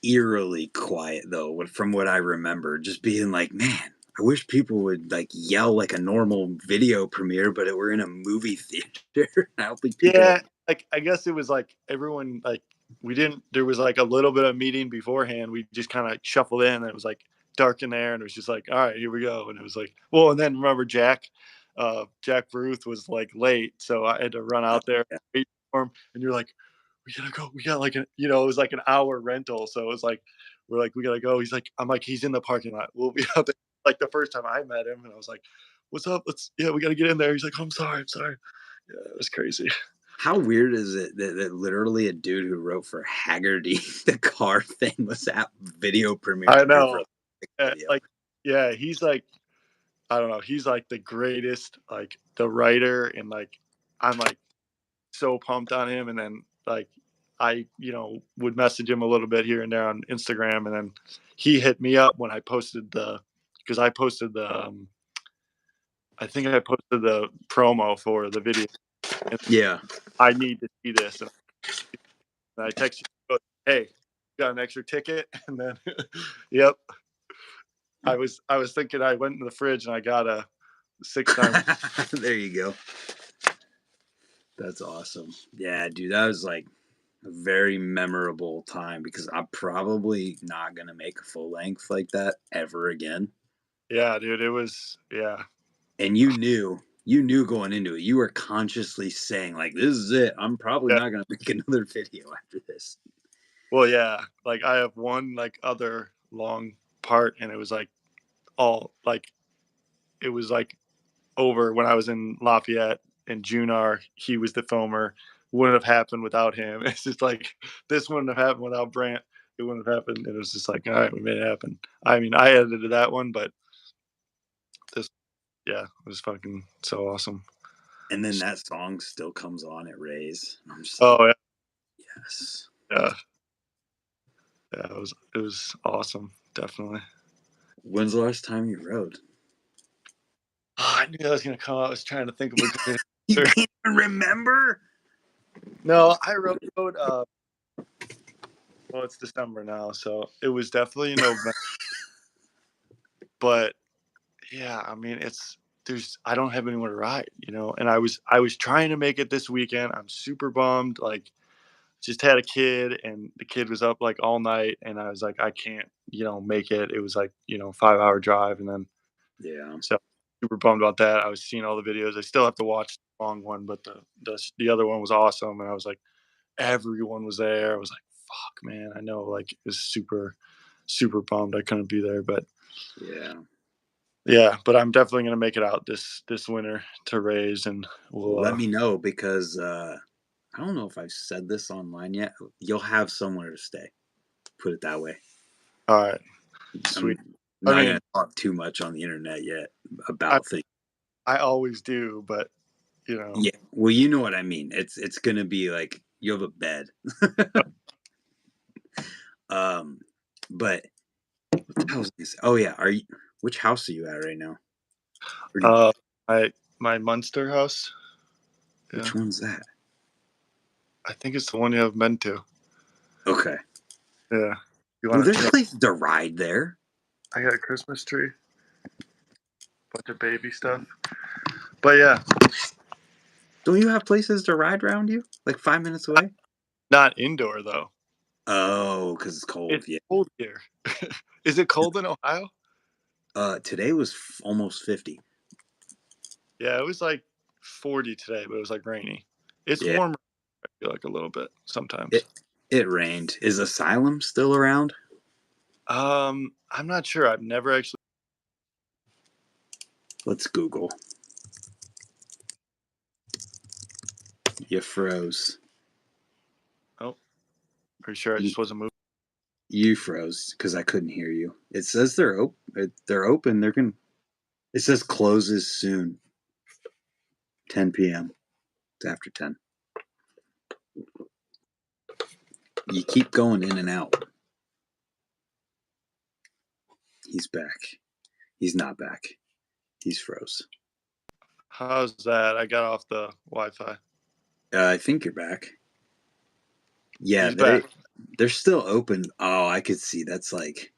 eerily quiet though, from what I remember. Just being like, man, I wish people would like yell like a normal video premiere, but we're in a movie theater. I don't think people. Yeah, like I guess it was like everyone like we didn't. There was like a little bit of meeting beforehand. We just kind of shuffled in, and it was like dark in there, and it was just like, all right, here we go. And it was like, well, and then remember Jack Ruth was like late, so I had to run out there, wait for him, and you're like, we gotta go. We got like it was like an hour rental, so it was like we're like we gotta go. He's like, I'm like, he's in the parking lot. We'll be out there. Like the first time I met him, and I was like, what's up? We gotta get in there. He's like, oh, I'm sorry. Yeah, it was crazy. How weird is it that literally a dude who wrote for Haggerty, the car thing, was at video premiere? I know. Like, yeah, he's like, I don't know. He's like the greatest, like the writer, and like I'm like so pumped on him. And then like I, would message him a little bit here and there on Instagram, and then he hit me up when I posted because I posted I think I posted the promo for the video. Yeah. I need to see this. And I texted you, hey, got an extra ticket? And then, yep. I was thinking I went in the fridge and I got a 6-time. There you go. That's awesome. Yeah, dude, that was like a very memorable time because I'm probably not going to make a full length like that ever again. Yeah, dude, it was, yeah. And you knew going into it. You were consciously saying like, this is it. I'm probably not going to make another video after this. Well, yeah, like I have one like other long part, and it was like all like it was like over when I was in Lafayette and Junar. He was the filmer. Wouldn't have happened without him. It's just like this wouldn't have happened without Brant. It wouldn't have happened. It was just like, all right, we made it happen. I mean, I edited that one, but this, yeah, it was fucking so awesome. And then that song still comes on at Ray's. I'm just like, yeah, yes, yeah. It was awesome, definitely. When's the last time you rode? Oh, I knew that was gonna come out. I was trying to think of it. You can't even remember? No, I rode. Well, it's December now, so it was definitely in November. But yeah, I mean, I don't have anywhere to ride, and I was trying to make it this weekend. I'm super bummed. Like, just had a kid, and the kid was up like all night, and I was like, I can't, make it. It was like, 5-hour drive, and then so super bummed about that. I was seeing all the videos. I still have to watch the long one, but the other one was awesome, and I was like, everyone was there. I was like, fuck, man. I know, like, it was super, super bummed I couldn't be there, but yeah, but I'm definitely gonna make it out this winter to Raise, and we'll let me know because I don't know if I've said this online yet. You'll have somewhere to stay. Put it that way. All right. Sweet. I'm not going to talk too much on the internet yet about things. I always do, but Yeah. Well, you know what I mean. It's going to be like you have a bed. But Oh yeah, which house are you at right now? My Munster house. Yeah. Which one's that? I think it's the one you haven't been to. Okay. Yeah. There's places to ride there. I got a Christmas tree. Bunch of baby stuff. But yeah. Don't you have places to ride around you? Like 5 minutes away? Not indoor though. Oh, because it's cold. It's cold here. Is it cold in Ohio? Today was almost 50. Yeah, it was like 40 today, but it was like rainy. It's warmer, I feel like, a little bit sometimes. It rained. Is Asylum still around? I'm not sure. I've never actually. Let's Google. You froze. Oh, are you sure I just wasn't moving? You froze because I couldn't hear you. It says they're open. They're open. It says closes soon. 10 p.m. It's after 10. You keep going in and out. He's back. He's not back. He's froze. How's that? I got off the Wi-Fi. I think you're back. Yeah, He's back. They're still open. Oh, I could see that's like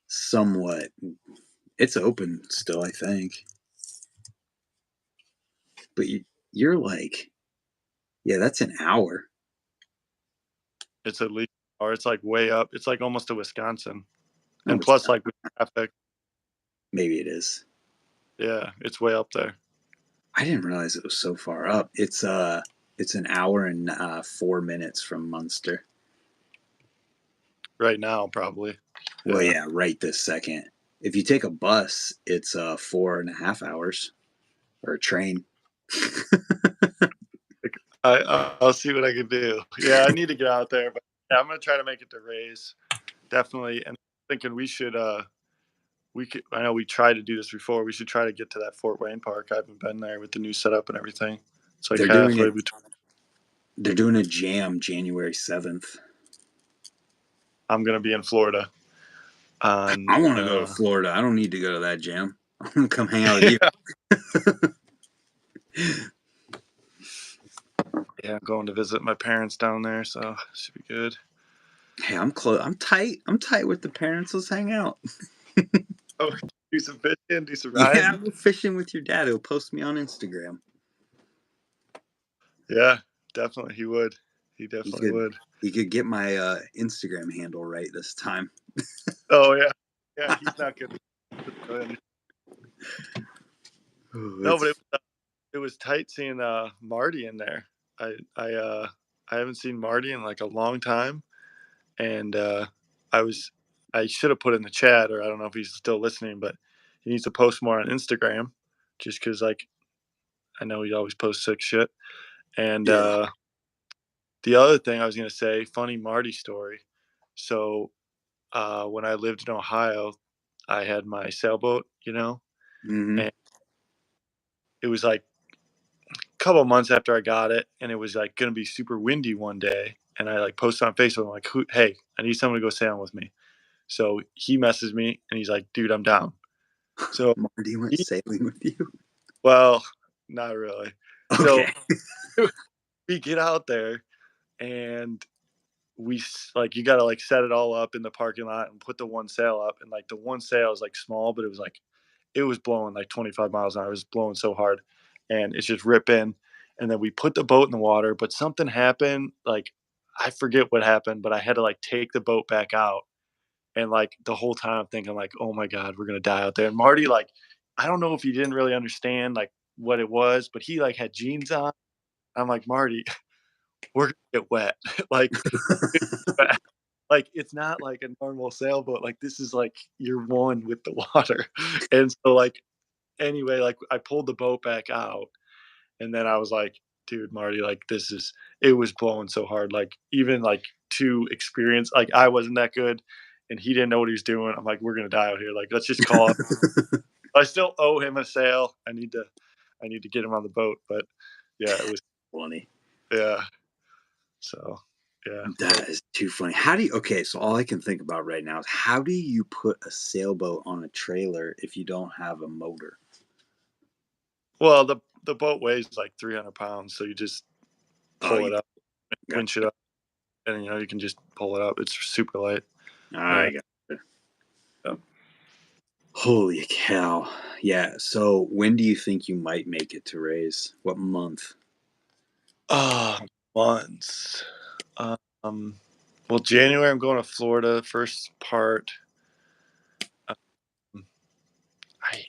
somewhat. It's open still, I think. But you're like, yeah, that's an hour. It's at least, or it's like way up. It's like almost to Wisconsin, and plus like with traffic. Maybe it is. Yeah, it's way up there. I didn't realize it was so far up. It's an hour and 4 minutes from Munster. Right now, probably. Well, yeah, right this second. If you take a bus, it's 4.5 hours, or a train. I'll see what I can do. Yeah, I need to get out there, but yeah, I'm gonna try to make it to Rays, definitely. And I'm thinking we should. I know we tried to do this before. We should try to get to that Fort Wayne Park. I haven't been there with the new setup and everything. It's like halfway between. They're doing a jam January 7th. I'm gonna be in Florida. I want to go to Florida. I don't need to go to that jam. I'm gonna come hang out with you. Yeah, I'm going to visit my parents down there, so it should be good. Hey, I'm close. I'm tight. I'm tight with the parents. Let's hang out. Oh, do some fishing, do some riding. Yeah, I'm fishing with your dad. He'll post me on Instagram. Yeah, definitely. He would. He definitely would. He could get my Instagram handle right this time. Oh yeah, yeah. He's not good. No, but it was tight seeing Marty in there. I haven't seen Marty in like a long time, and I should have put in the chat, or I don't know if he's still listening, but he needs to post more on Instagram, just because like I know he always posts sick shit. And the other thing I was gonna say, funny Marty story. So when I lived in Ohio, I had my sailboat, and it was like couple months after I got it, and it was like going to be super windy one day. And I like posted on Facebook, I'm like, hey, I need someone to go sailing with me. So he messes me and he's like, dude, I'm down. So Marty went sailing with you? Well, not really. Okay. So we get out there and we like, you got to like set it all up in the parking lot and put the one sail up. And like the one sail is like small, but it was blowing like 25 miles an hour. It was blowing so hard and it's just ripping. And then we put the boat in the water, but something happened. Like, I forget what happened, but I had to like take the boat back out. And like the whole time I'm thinking like, oh my God, we're going to die out there. And Marty, like, I don't know if he didn't really understand like what it was, but he like had jeans on. I'm like, Marty, we're going to get wet. Like, like it's not like a normal sailboat. Like this is like you're one with the water. And so like, anyway, like I pulled the boat back out. And then I was like, dude, Marty, like it was blowing so hard. Like even like too experienced, like I wasn't that good and he didn't know what he was doing. I'm like, we're going to die out here. Like, let's just call it. I still owe him a sail. I need to get him on the boat, but yeah, it was funny. Yeah. So Yeah. That is too funny. How do you? Okay, so all I can think about right now is how do you put a sailboat on a trailer if you don't have a motor? Well, the boat weighs like 300 pounds, so you just Oh, pull you it up, got winch it up, and you can just pull it up. It's super light. I Yeah. got it. Yeah. Holy cow! Yeah. So when do you think you might make it to raise? What month? Oh, months. Um, well, January I'm going to Florida. First part. Um, I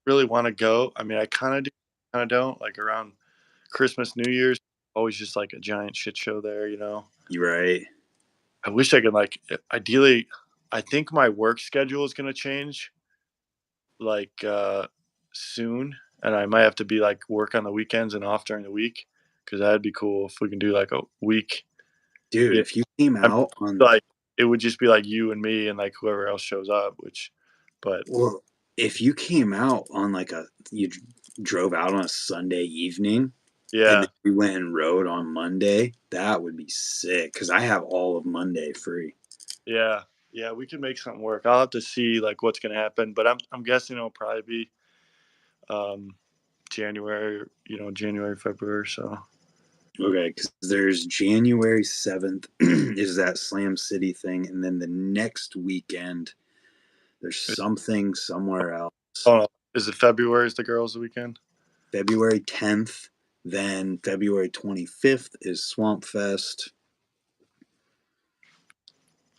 really want to go. I mean, I kind of do, kind of don't. Like around Christmas, New Year's, always just like a giant shit show there. You right? I wish I could ideally. I think my work schedule is going to change like soon, and I might have to be like work on the weekends and off during the week because that'd be cool if we can do like a week. Dude, Yeah, if you came I'm out on like it would just be like you and me and like whoever else shows up. But well, if you came out on like drove out on a Sunday evening and yeah, then we went and rode on Monday, that would be sick because I have all of Monday free. yeah, yeah, we can make something work. I'll have to see like what's gonna happen, but I'm guessing it'll probably be um, January, January, February. So Okay, because there's January 7th is that Slam City thing, and then the next weekend there's something somewhere else. oh, is it February? Is the girls' weekend? February 10th, then February 25th is Swamp Fest.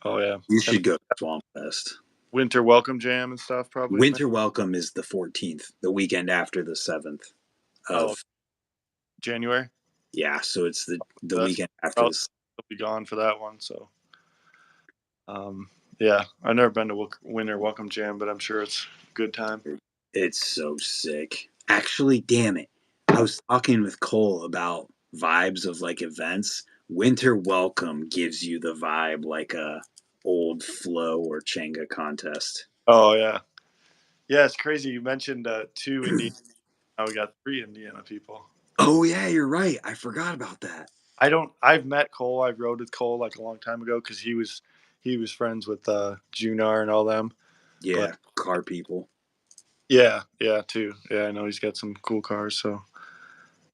Oh yeah, You and should go to Swamp Fest. winter welcome jam and stuff probably. Winter Welcome is the 14th, the weekend after the 7th Oh, of January. yeah, so it's the That's weekend after I'll this. be gone for that one. So yeah, I've never been to winter welcome jam, but I'm sure it's a good time. It's so sick. Actually, damn it. I was talking with Kole about vibes of like events. Winter Welcome gives you the vibe like a old flow or Chenga contest. Oh yeah, yeah. It's crazy. You mentioned two Indiana. Now we got three Indiana people. Oh yeah, you're right. I forgot about that. I've met Kole. I rode with Kole like a long time ago because he was friends with Junar and all them. But Yeah, car people. yeah, yeah, too. Yeah, I know he's got some cool cars. So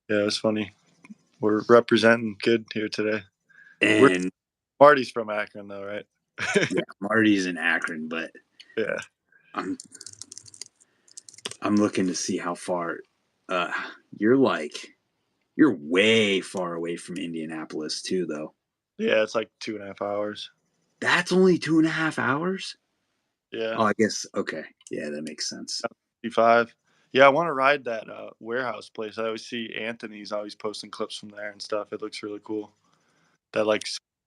yeah, it's funny. We're representing good here today. We're And Marty's from Akron though, right? yeah, Marty's in Akron, but Yeah. I'm I'm looking to see how far uh you're like you're way far away from Indianapolis too though. Yeah, it's like 2.5 hours. That's only 2.5 hours? Yeah. Oh, I guess okay. Yeah, that makes sense. 55. Yeah, I want to ride that warehouse place. I always see Anthony's always posting clips from there and stuff. It looks really cool. That like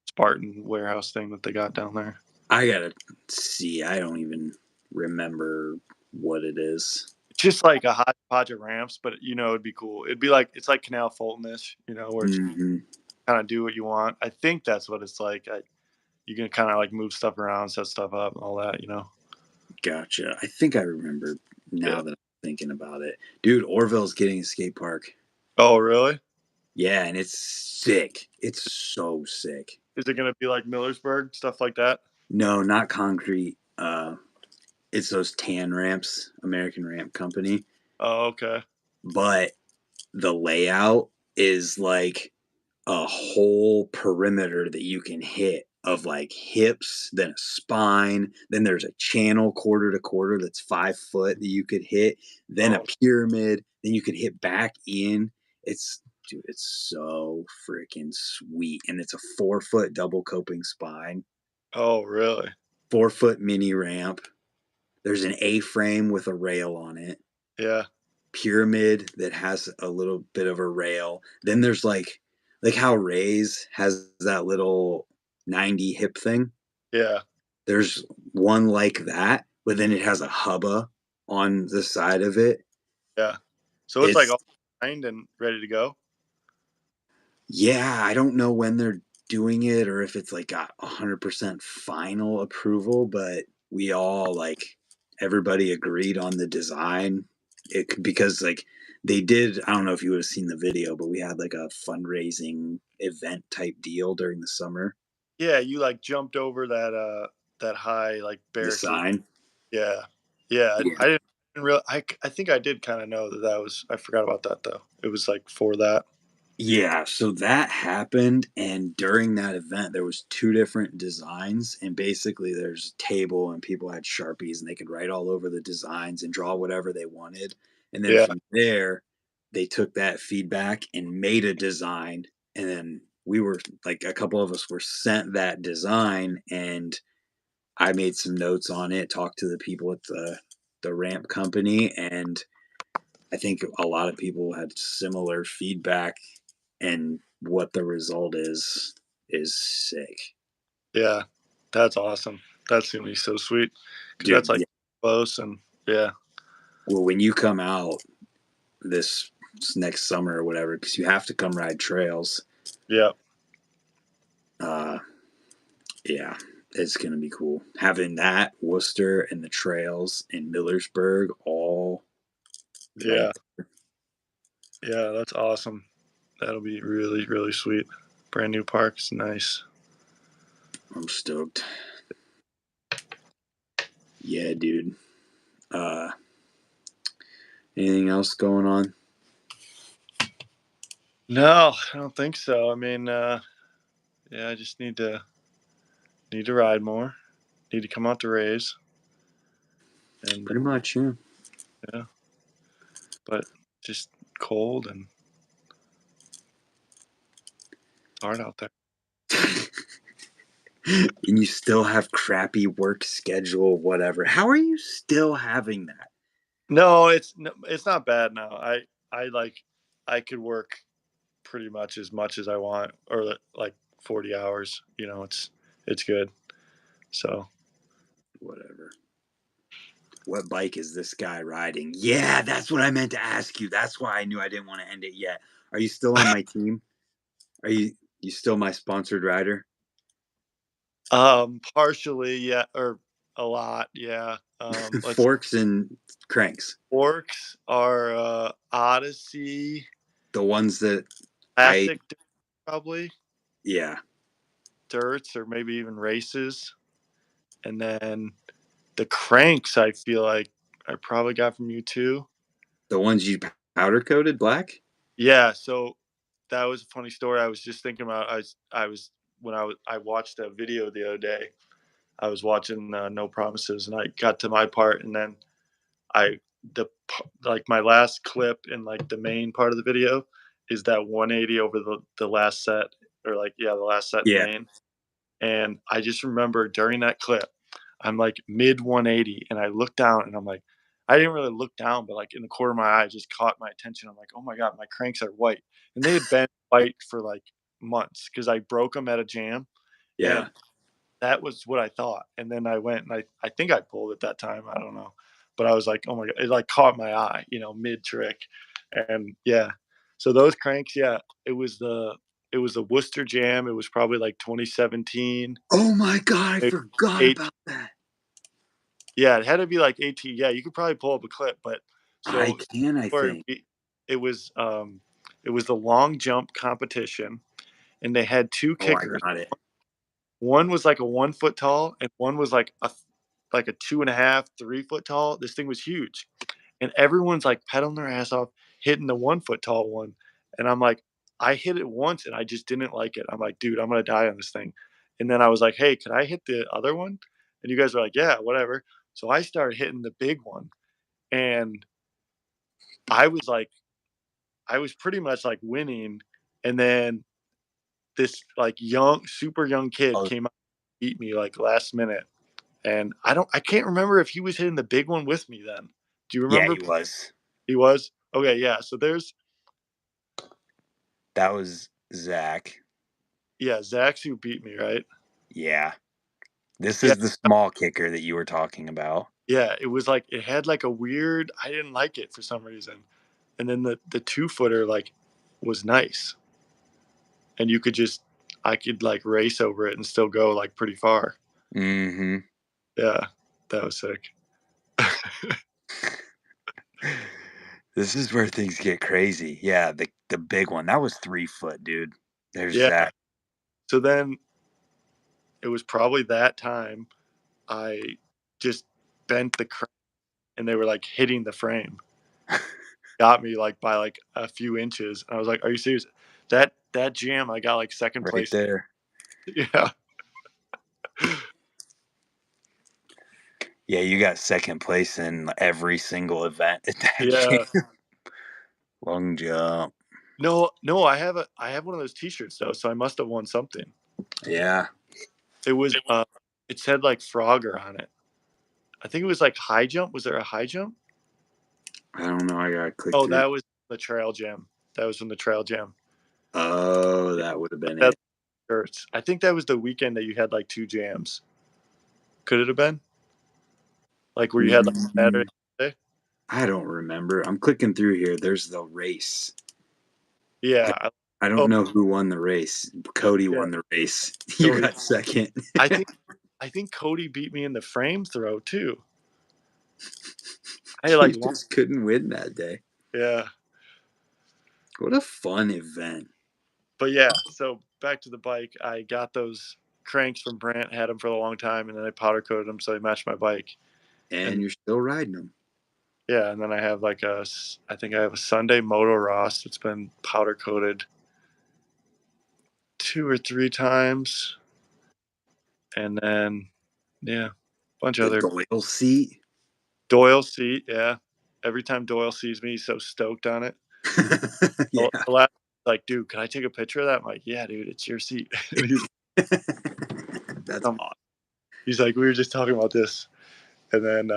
Spartan warehouse thing that they got down there. I gotta see. I don't even remember what it is. It's just like a hodgepodge of ramps, but it'd be cool. It'd be like it's like Canal Fulton-ish, where it's Hmm. kind of do what you want. I think that's what it's like. You can kind of like move stuff around, set stuff up, and all that. Gotcha. I think I remember Yeah. now that I'm thinking about it. Dude, Orville's getting a skate park. Oh, really? Yeah, and it's sick. It's so sick. Is it gonna be like Millersburg stuff like that? No, not concrete. It's those tan ramps, American Ramp Company. Oh, okay. But the layout is like a whole perimeter that you can hit of like hips, then a spine, then there's a channel quarter to quarter that's 5 foot that you could hit, then a Oh, pyramid, then you could hit back in. It's dude, it's so freaking sweet. And it's a 4 foot double coping spine, oh, really? 4 foot mini ramp. There's an A frame with a rail on it, Yeah, pyramid that has a little bit of a rail. Then there's like how Ray's has that little 90 hip thing. yeah, There's one like that, but then it has a hubba on the side of it. yeah. So it's like It's all lined and ready to go. yeah, I don't know when they're doing it or if it's like got 100% final approval, but we all like everybody agreed on the design because like they did. I don't know if you would have seen the video, but we had like a fundraising event type deal during the summer. Yeah, you like jumped over that high like The barricade. sign. Yeah, yeah. Yeah. I didn't real. I think I did kind of know that was. I forgot about that though. It was like for that. Yeah, so that happened, and during that event, there was two different designs, and basically, there's a table, and people had Sharpies, and they could write all over the designs and draw whatever they wanted, and then Yeah, from there, they took that feedback and made a design, and then we were like a couple of us were sent that design, and I made some notes on it, talked to the people at the ramp company, and I think a lot of people had similar feedback, and what the result is sick, yeah. That's awesome. That's gonna be so sweet because dude. that's like Yeah. close and yeah, Well, when you come out this next summer or whatever, because you have to come ride trails. yeah, Uh, yeah, it's gonna be cool having that Worcester and the trails in Millersburg all right. yeah, yeah. That's awesome. That'll be really really sweet. Brand new park is nice. I'm stoked. Yeah, dude. Uh, anything else going on? No, I don't think so. I mean, yeah, I just need to ride more. Need to come out to raise, and Pretty much, yeah. yeah, but just cold and hard out there. And you still have crappy work schedule, whatever. How are you still having that? No, it's not bad now. I like I could work pretty much as I want, or like 40 hours. You know, it's good. So Whatever. What bike is this guy riding? Yeah, that's what I meant to ask you. That's why I knew I didn't want to end it yet. Are you still on my team? Are you still my sponsored rider? partially, yeah, or a lot, yeah. Let's Forks and cranks. Forks are Odyssey, The ones that I classic, probably yeah, dirts or maybe even races, and then the cranks. I feel like I probably got from you too. the ones you powder coated black? Yeah, so that was a funny story. I was just thinking about. I was when I watched a video the other day. I was watching No Promises, and I got to my part, and then I the like my last clip in like the main part of the video is that 180 over the last set, or like yeah, the last set in the Yeah. main. And I just remember during that clip, I'm like mid 180, and I look down, and I'm like, I didn't really look down, but like in the corner of my eye, it just caught my attention. I'm like, oh my god, my cranks are white, and they had been white for like months because I broke them at a jam, Yeah. and that was what I thought. And then I went and I think I pulled it that time. I don't know, but I was like, oh my god, it like caught my eye, you know, mid trick, and yeah. So those cranks, yeah, it was the Worcester Jam. It was probably like 2017. Oh my god, I Maybe forgot eight. about that. Yeah, it had to be like 18. Yeah, you could probably pull up a clip, but I so can, I or think. it was it was the long jump competition, and they had two Oh, I kickers. got it. One was like a 1 foot tall, and one was like a 2.5, 3 foot tall. This thing was huge, and everyone's like pedaling their ass off, hitting the 1 foot tall one, and I'm like, I hit it once, and I just didn't like it. I'm like, dude, I'm gonna die on this thing, and then I was like, hey, could I hit the other one? And you guys were like, yeah, whatever. So I started hitting the big one, and I was like, I was pretty much like winning, and then this like young, super young kid Oh, came out and beat me like last minute. And I can't remember if he was hitting the big one with me then. Do you yeah, remember? he was. He was? Okay, yeah. So there's That was Zach. yeah, Zach's who beat me, right? Yeah. This Yeah, is the small kicker that you were talking about. yeah. It was like it had like a weird I didn't like it for some reason. And then the 2 footer like was nice. And you could just I could like race over it and still go like pretty far. Mm-hmm. Yeah. That was sick. This is where things get crazy. Yeah, the big one. That was 3 foot, dude. There's Yeah. that. So then it was probably that time I just bent the crank and they were like hitting the frame. Got me like by like a few inches. And I was like, "Are you serious?" That jam, I got like second Right place. there. Yeah. Yeah, you got second place in every single event at that Yeah. jam. Long jump. No, I have one of those T-shirts though, so I must have won something. Yeah. It was it said like Frogger on it. I think it was like high jump. Was there a high jump? I don't know. I gotta click Oh, through. that was the trail jam. That was from the trail jam. Oh, that would have been That's it. shirts. I think that was the weekend that you had like 2 jams. Could it have been? Like where you had like Saturday? Sunday? I don't remember. I'm clicking through here. There's the race. Yeah. I don't Oh, know who won the race. Cody yeah. won the race. You Cody. got second. I think Cody beat me in the frame throw too. I You like just couldn't win that day. yeah. What a fun event. But yeah, so back to the bike. I got those cranks from Brant, had them for a long time, and then I powder coated them so they matched my bike. And you're still riding them. Yeah, and then I have like I think I have a Sunday Moto Ross that's been powder coated 2 or 3 times, and then yeah, a bunch of The other Doyle seat. Doyle seat. Yeah, every time Doyle sees me, he's so stoked on it. Yeah. The last, like, dude, can I take a picture of that? I'm like, yeah, dude, it's your seat. And That's awesome. he's like, we were just talking about this, and then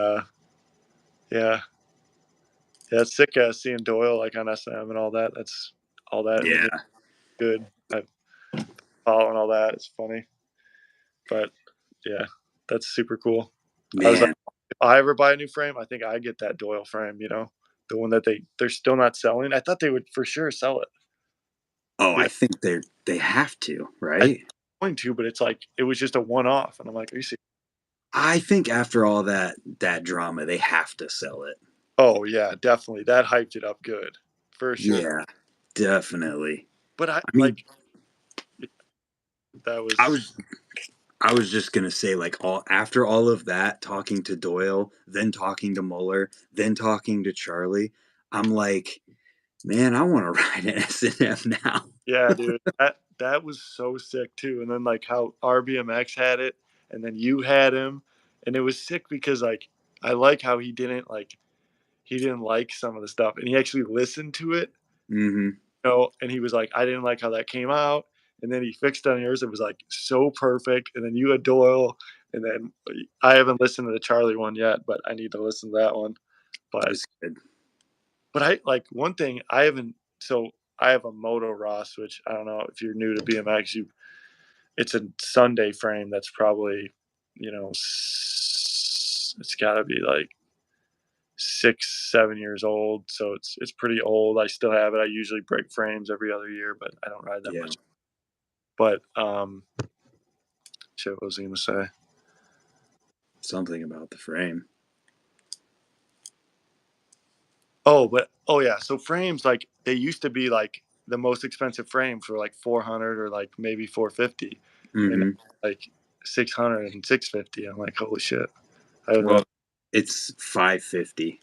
yeah, it's sick seeing Doyle like on SM and all that. That's all that. Yeah. Good. I following all that. It's funny, but yeah, that's super cool. Man. I was like, if I ever buy a new frame, I think I get that Doyle frame. You know, the one that they're still not selling. I thought they would for sure sell it. Oh, Yeah. I think they have to, I'm right? going to, but it's like it was just a one-off, and I'm like, are you serious? I think after all that drama, they have to sell it. Oh yeah, definitely. That hyped it up good, for sure. Yeah, definitely. But I mean, like that was. I was just gonna say, like, after all of that, talking to Doyle, then talking to Muller, then talking to Charlie, I'm like, man, I want to ride an S&M now. Yeah, dude, that was so sick too. And then like how RBMX had it, and then you had him, and it was sick because like I like how he didn't like some of the stuff, and he actually listened to it, Mm-hmm. and he was like, I didn't like how that came out, and then he fixed on yours. It was like so perfect, and then you had Doyle, and then I haven't listened to the Charlie one yet, but I need to listen to that one. But It's good. But I like one thing I haven't. So I have a Moto Ross, which I don't know if you're new to BMX. It's a Sunday frame that's probably, it's got to be like 6, 7 years old. So it's pretty old. I still have it. I usually break frames every other year, but I don't ride that Yeah. much. But shit, what was I gonna say? Something about the frame. Oh yeah. So frames, like they used to be like the most expensive frames were like 400 or like maybe 450, and Mm-hmm. like 600 and 650. I'm like, holy shit. I don't Well, know. it's 550.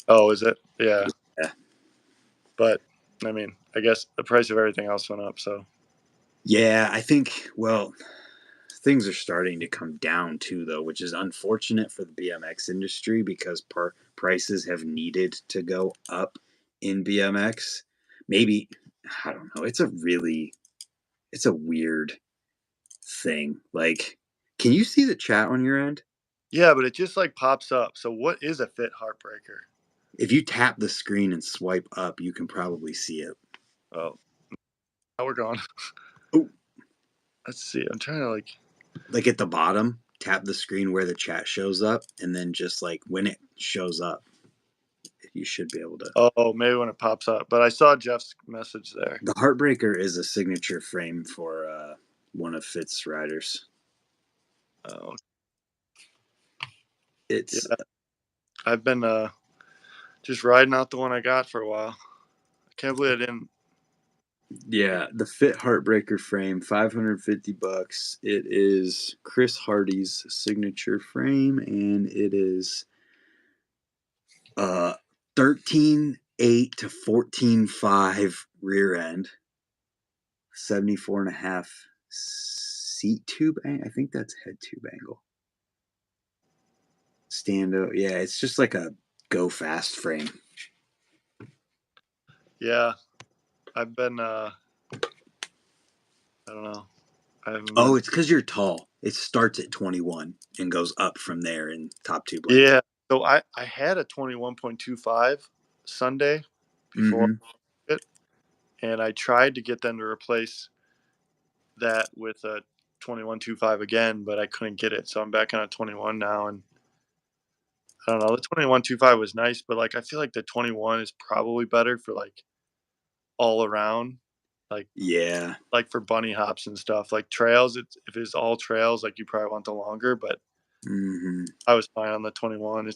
Oh, is it? Yeah. Yeah. But I mean, I guess the price of everything else went up. So Yeah, I think, well, things are starting to come down too, though, which is unfortunate for the BMX industry because prices have needed to go up in BMX. Maybe, I don't know. It's a weird thing. Like, can you see the chat on your end? yeah, but it just like pops up. So what is a fit heartbreaker? If you tap the screen and swipe up, you can probably see it. Oh, now we're gone. Oh, Let's see. I'm trying to like at the bottom, tap the screen where the chat shows up, and then just like when it shows up, you should be able to. Oh, maybe when it pops up. But I saw Jeff's message there. The Heartbreaker is a signature frame for one of Fitz's riders. Oh, It's yeah. I've been just riding out the one I got for a while. I can't believe I didn't. Yeah, the Fit Heartbreaker frame, $550. It is Chris Hardy's signature frame, and it is 13.8 to 14.5 rear end, 74.5 seat tube. I think that's head tube angle. Stand up. Yeah, it's just like a go fast frame. Yeah, I've been. I don't know. I haven't Oh, been. it's because you're tall. It starts at 21 and goes up from there in top tube length. Yeah. So I had a 21.25 Sunday before it, and I tried to get them to replace that with a 21.25 again, but I couldn't get it. So I'm back on a 21 now, and I don't know. The 21.25 was nice, but like I feel like the 21 is probably better for like all around, like Yeah. like for bunny hops and stuff. Like trails, if it's all trails, like you probably want the longer. But I was fine on the 21.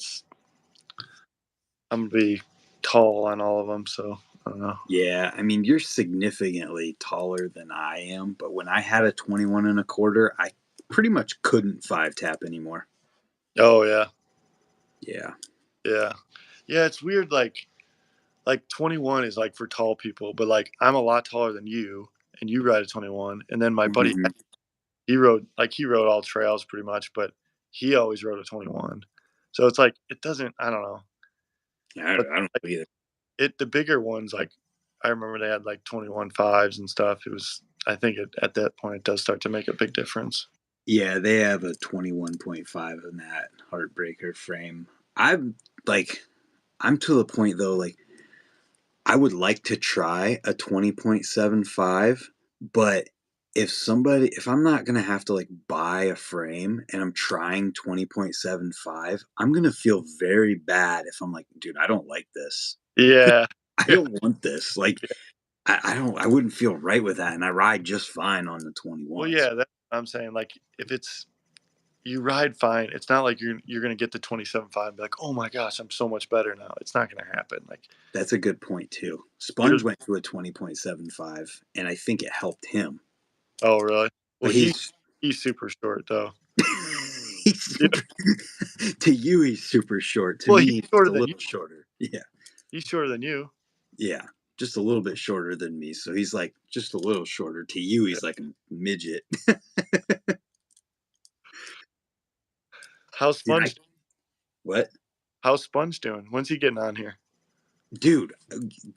I'm gonna be tall on all of them, so I don't know. Yeah, I mean, you're significantly taller than I am, but when I had a 21 1/4, I pretty much couldn't 5-tap anymore. Oh yeah, Yeah. yeah, yeah. It's weird. Like 21 is like for tall people, but like I'm a lot taller than you, and you ride a 21. And then my buddy, Mhm. he rode all trails pretty much, but he always rode a 21. So it's like it doesn't. I don't know. I But don't like know either. the bigger ones, like I remember they had like 21.5s and stuff. It was. I think at that point it does start to make a big difference. Yeah, they have a 21.5 in that Heartbreaker frame. I'm like, I'm to the point though, like, I would like to try a 20.75, but if I'm not gonna have to like buy a frame and I'm trying 20.75, I'm gonna feel very bad if I'm like, dude, I don't like this. Yeah. I don't want this. Like, I wouldn't feel right with that, and I ride just fine on the Well, 21s. yeah. That's what I'm saying. Like if it's you ride fine. It's not like you're gonna get the 27.5 and be like, oh my gosh, I'm so much better now. It's not gonna happen. Like That's a good point too. you're Sponge just went to a 20.75, and I think it helped him. oh really? Well, But he's super short though. he's Yeah. super, to you he's super short. To Well, me he's he's just shorter a than you. little shorter. Yeah. He's shorter than you. Yeah. Just a little bit shorter than me. So he's like just a little shorter. To you he's like a midget. How's Dude, Sponge? what? How's Sponge doing? When's he getting on here? Dude,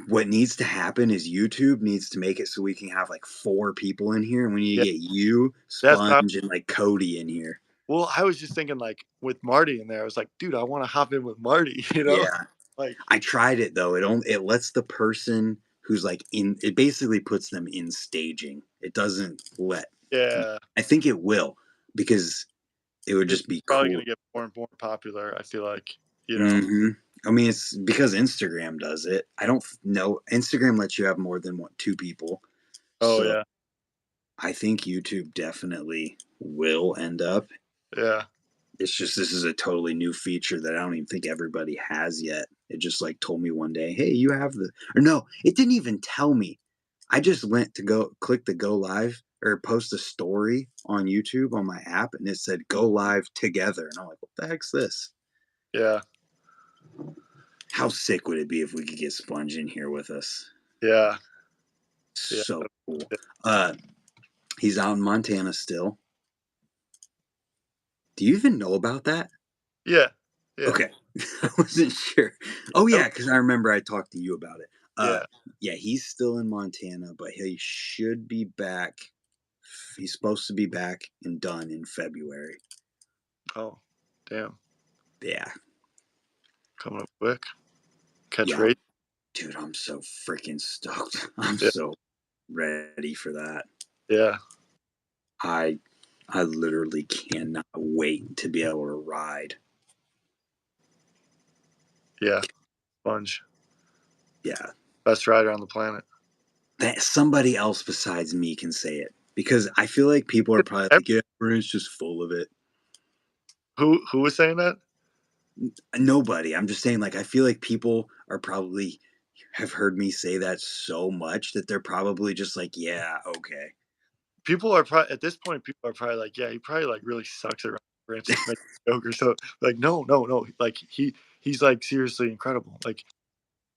what needs to happen is YouTube needs to make it so we can have like 4 people in here, and we need Yeah, to get you, that's what Sponge, and like Cody in here. well, I was just thinking like with Marty in there. I was like, dude, I want to hop in with Marty. You know, Yeah. like I tried it though. It lets the person who's like in it basically puts them in staging. It doesn't let yeah, I think it will, because it would it's just be probably cool. gonna get more and more popular. I feel like hmm I mean, it's because Instagram does it. I don't know. Instagram lets you have more than 2 people. Oh So yeah, I think YouTube definitely will end up. yeah, It's just this is a totally new feature that I don't even think everybody has yet. It just like told me one day, "Hey, you have the," or no, it didn't even tell me. I just went to go click the go live or post a story on YouTube on my app, and it said go live together, and I'm like, "What the heck's this?" yeah, How sick would it be if we could get Sponge in here with us? yeah, yeah, So cool. Uh, he's out in Montana still. Do you even know about that? yeah, yeah. Okay. I wasn't sure. Oh Oh, yeah, because I remember I talked to you about it. yeah. Yeah, he's still in Montana, but he should be back. He's supposed to be back and done in February. Oh, damn. Yeah. Coming up quick. Catch Yeah. rate. Dude, I'm so freaking stoked. I'm Yeah. so ready for that. Yeah. I literally cannot wait to be able to ride. Yeah. Sponge. Yeah. Best rider on the planet. That somebody else besides me can say it. Because I feel like people are probably like, yeah, Brand's just full of it. Who was saying that? Nobody. I'm just saying, like, I feel like people are probably have heard me say that so much that they're probably just like, yeah, okay. People are probably at this point. People are probably like, yeah, he probably like really sucks at branches, make a joke or so. Like, no, like he's like seriously incredible. Like,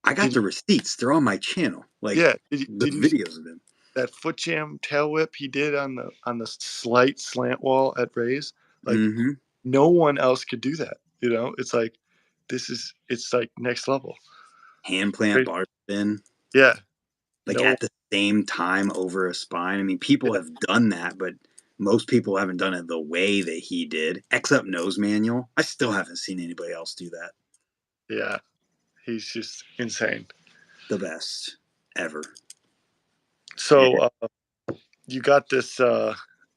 I got did the receipts. They're on my channel. Like yeah, the did you see videos of him. that foot jam tail whip he did on the slight slant wall at Rays? Like, Mm-hmm. no one else could do that. You know, it's like it's like next level. Hand plant Crazy. bar spin. Yeah, Like no, at the same time over a spine. I mean, people yeah, have done that, but most people haven't done it the way that he did. X up nose manual. I still haven't seen anybody else do that. yeah. He's just insane. The best ever. So you got this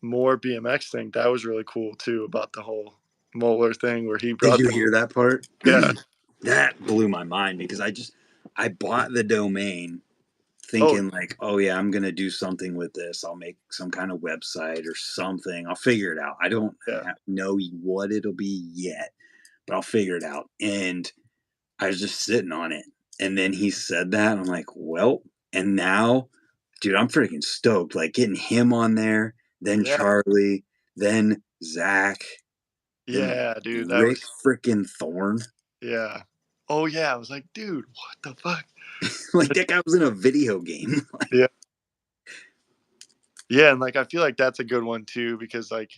MooreBMX thing. That was really cool too, about the whole Moeller thing where he Did brought you the hear that part? yeah. That blew my mind because I bought the domain Oh thinking like, oh yeah, I'm gonna do something with this. I'll make some kind of website or something. I'll figure it out. I don't yeah, know what it'll be yet, but I'll figure it out. And I was just sitting on it. And then he said that. I'm like, well, and now, dude, I'm freaking stoked. Like getting him on there, then yeah, Charlie, then Zach, then yeah, dude. That Rick was freaking Thorne. yeah. Oh yeah. I was like, dude, what the fuck? Like that guy was in a video game. Yeah, yeah, and like I feel like that's a good one too because like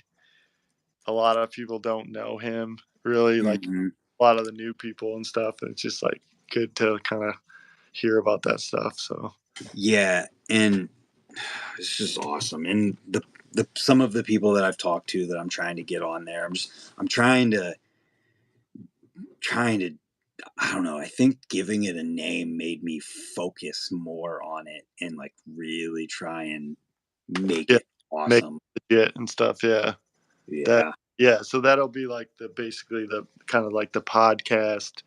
a lot of people don't know him really, like Mm-hmm. a lot of the new people and stuff. And it's just like good to kind of hear about that stuff. So Yeah, and it's just awesome. And the some of the people that I've talked to that I'm trying to get on there, I'm trying to I don't know. I think giving it a name made me focus more on it and like really try and make yeah, it make awesome. it and stuff. Yeah. That Yeah. yeah, so that'll be like the basically the kind of like the podcast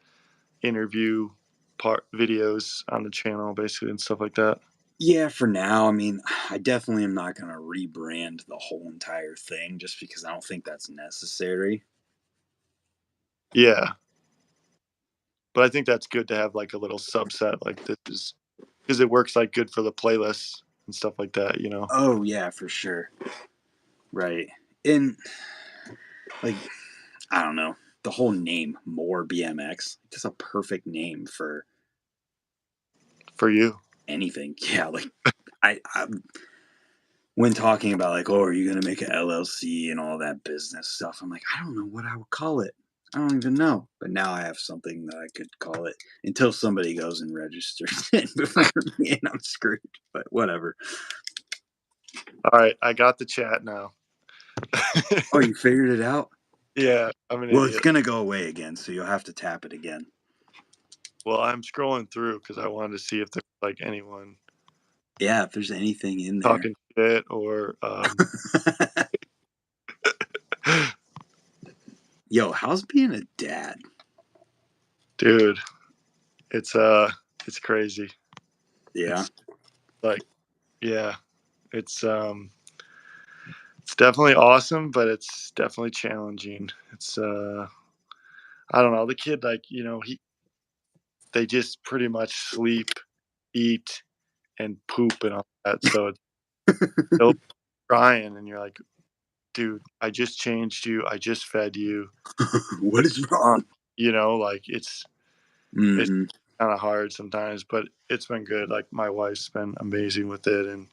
interview part videos on the channel basically and stuff like that. Yeah, for now. I mean, I definitely am not going to rebrand the whole entire thing just because I don't think that's necessary. Yeah. But I think that's good to have like a little subset like this is because it works like good for the playlists and stuff like that, you know. Oh, yeah, for sure. Right. And like I don't know, the whole name MooreBMX, just a perfect name for For you. anything. Yeah, like I when talking about like, oh, are you gonna make an LLC and all that business stuff? I'm like, I don't know what I would call it. I don't even know. But now I have something that I could call it until somebody goes and registers it before me and I'm screwed. But whatever. All right, I got the chat now. Oh, you figured it out? Yeah, I'm an Well, it's idiot. gonna go away again, so you'll have to tap it again. Well, I'm scrolling through because I wanted to see if there's like anyone Yeah, if there's anything in there. talking shit or Yo, how's being a dad? dude, it's crazy. Yeah. It's like yeah, it's definitely awesome, but it's definitely challenging. It's I don't know, the kid like, you know, they just pretty much sleep, eat, and poop and all that. So it's still crying and you're like, dude, I just changed you, I just fed you. What is wrong? You know, like it's Mm-hmm. kind of hard sometimes, but it's been good. Like my wife's been amazing with it, and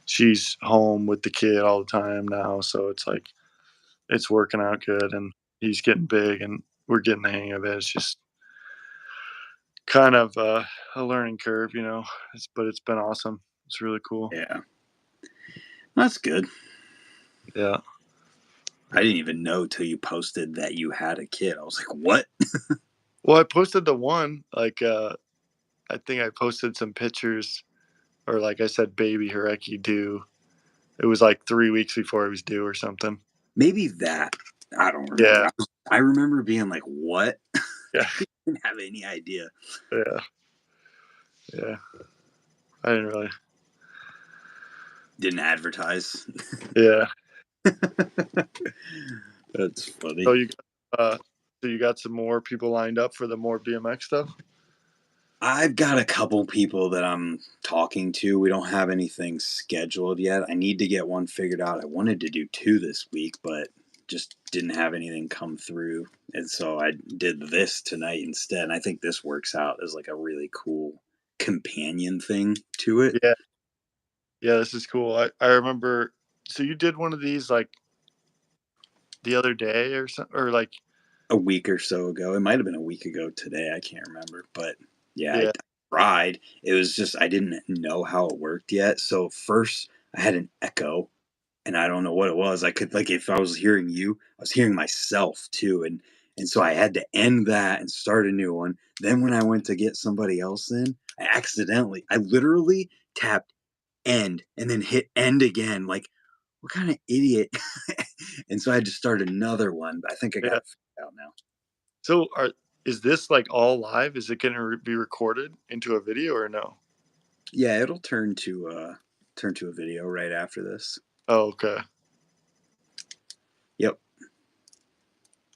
she's home with the kid all the time now, so it's like it's working out good, and he's getting big, and we're getting the hang of it. It's just kind of a learning curve, you know. But it's been awesome. It's really cool. Yeah. That's good. Yeah. I didn't even know till you posted that you had a kid. I was like, what? Well, I posted the one like I think I posted some pictures, or like I said, baby Hereky due. It was like 3 weeks before he was due or something. Maybe that. I don't remember. Yeah. I remember being like, what? Yeah. I didn't have any idea. Yeah. Yeah. I didn't really. Didn't advertise. Yeah. That's funny. So you got some more people lined up for the MooreBMX stuff? I've got a couple people that I'm talking to. We don't have anything scheduled yet. I need to get one figured out. I wanted to do 2 this week, but just didn't have anything come through. And so I did this tonight instead. And I think this works out as like a really cool companion thing to it. Yeah. Yeah, this is cool. I remember. So you did one of these like the other day or something, or like A week or so ago. It might have been a week ago today. I can't remember. But yeah, I yeah, tried. It was just, I didn't know how it worked yet. So first I had an echo and I don't know what it was. I could like if I was hearing you, I was hearing myself too, and so I had to end that and start a new one. Then when I went to get somebody else in, I literally tapped end and then hit end again. Like what kind of idiot? And so I had to start another one. But I think I got yeah. it figured out now. So is this like all live? Is it going to be recorded into a video or no? Yeah, it'll turn to a video right after this. Oh, okay. Yep.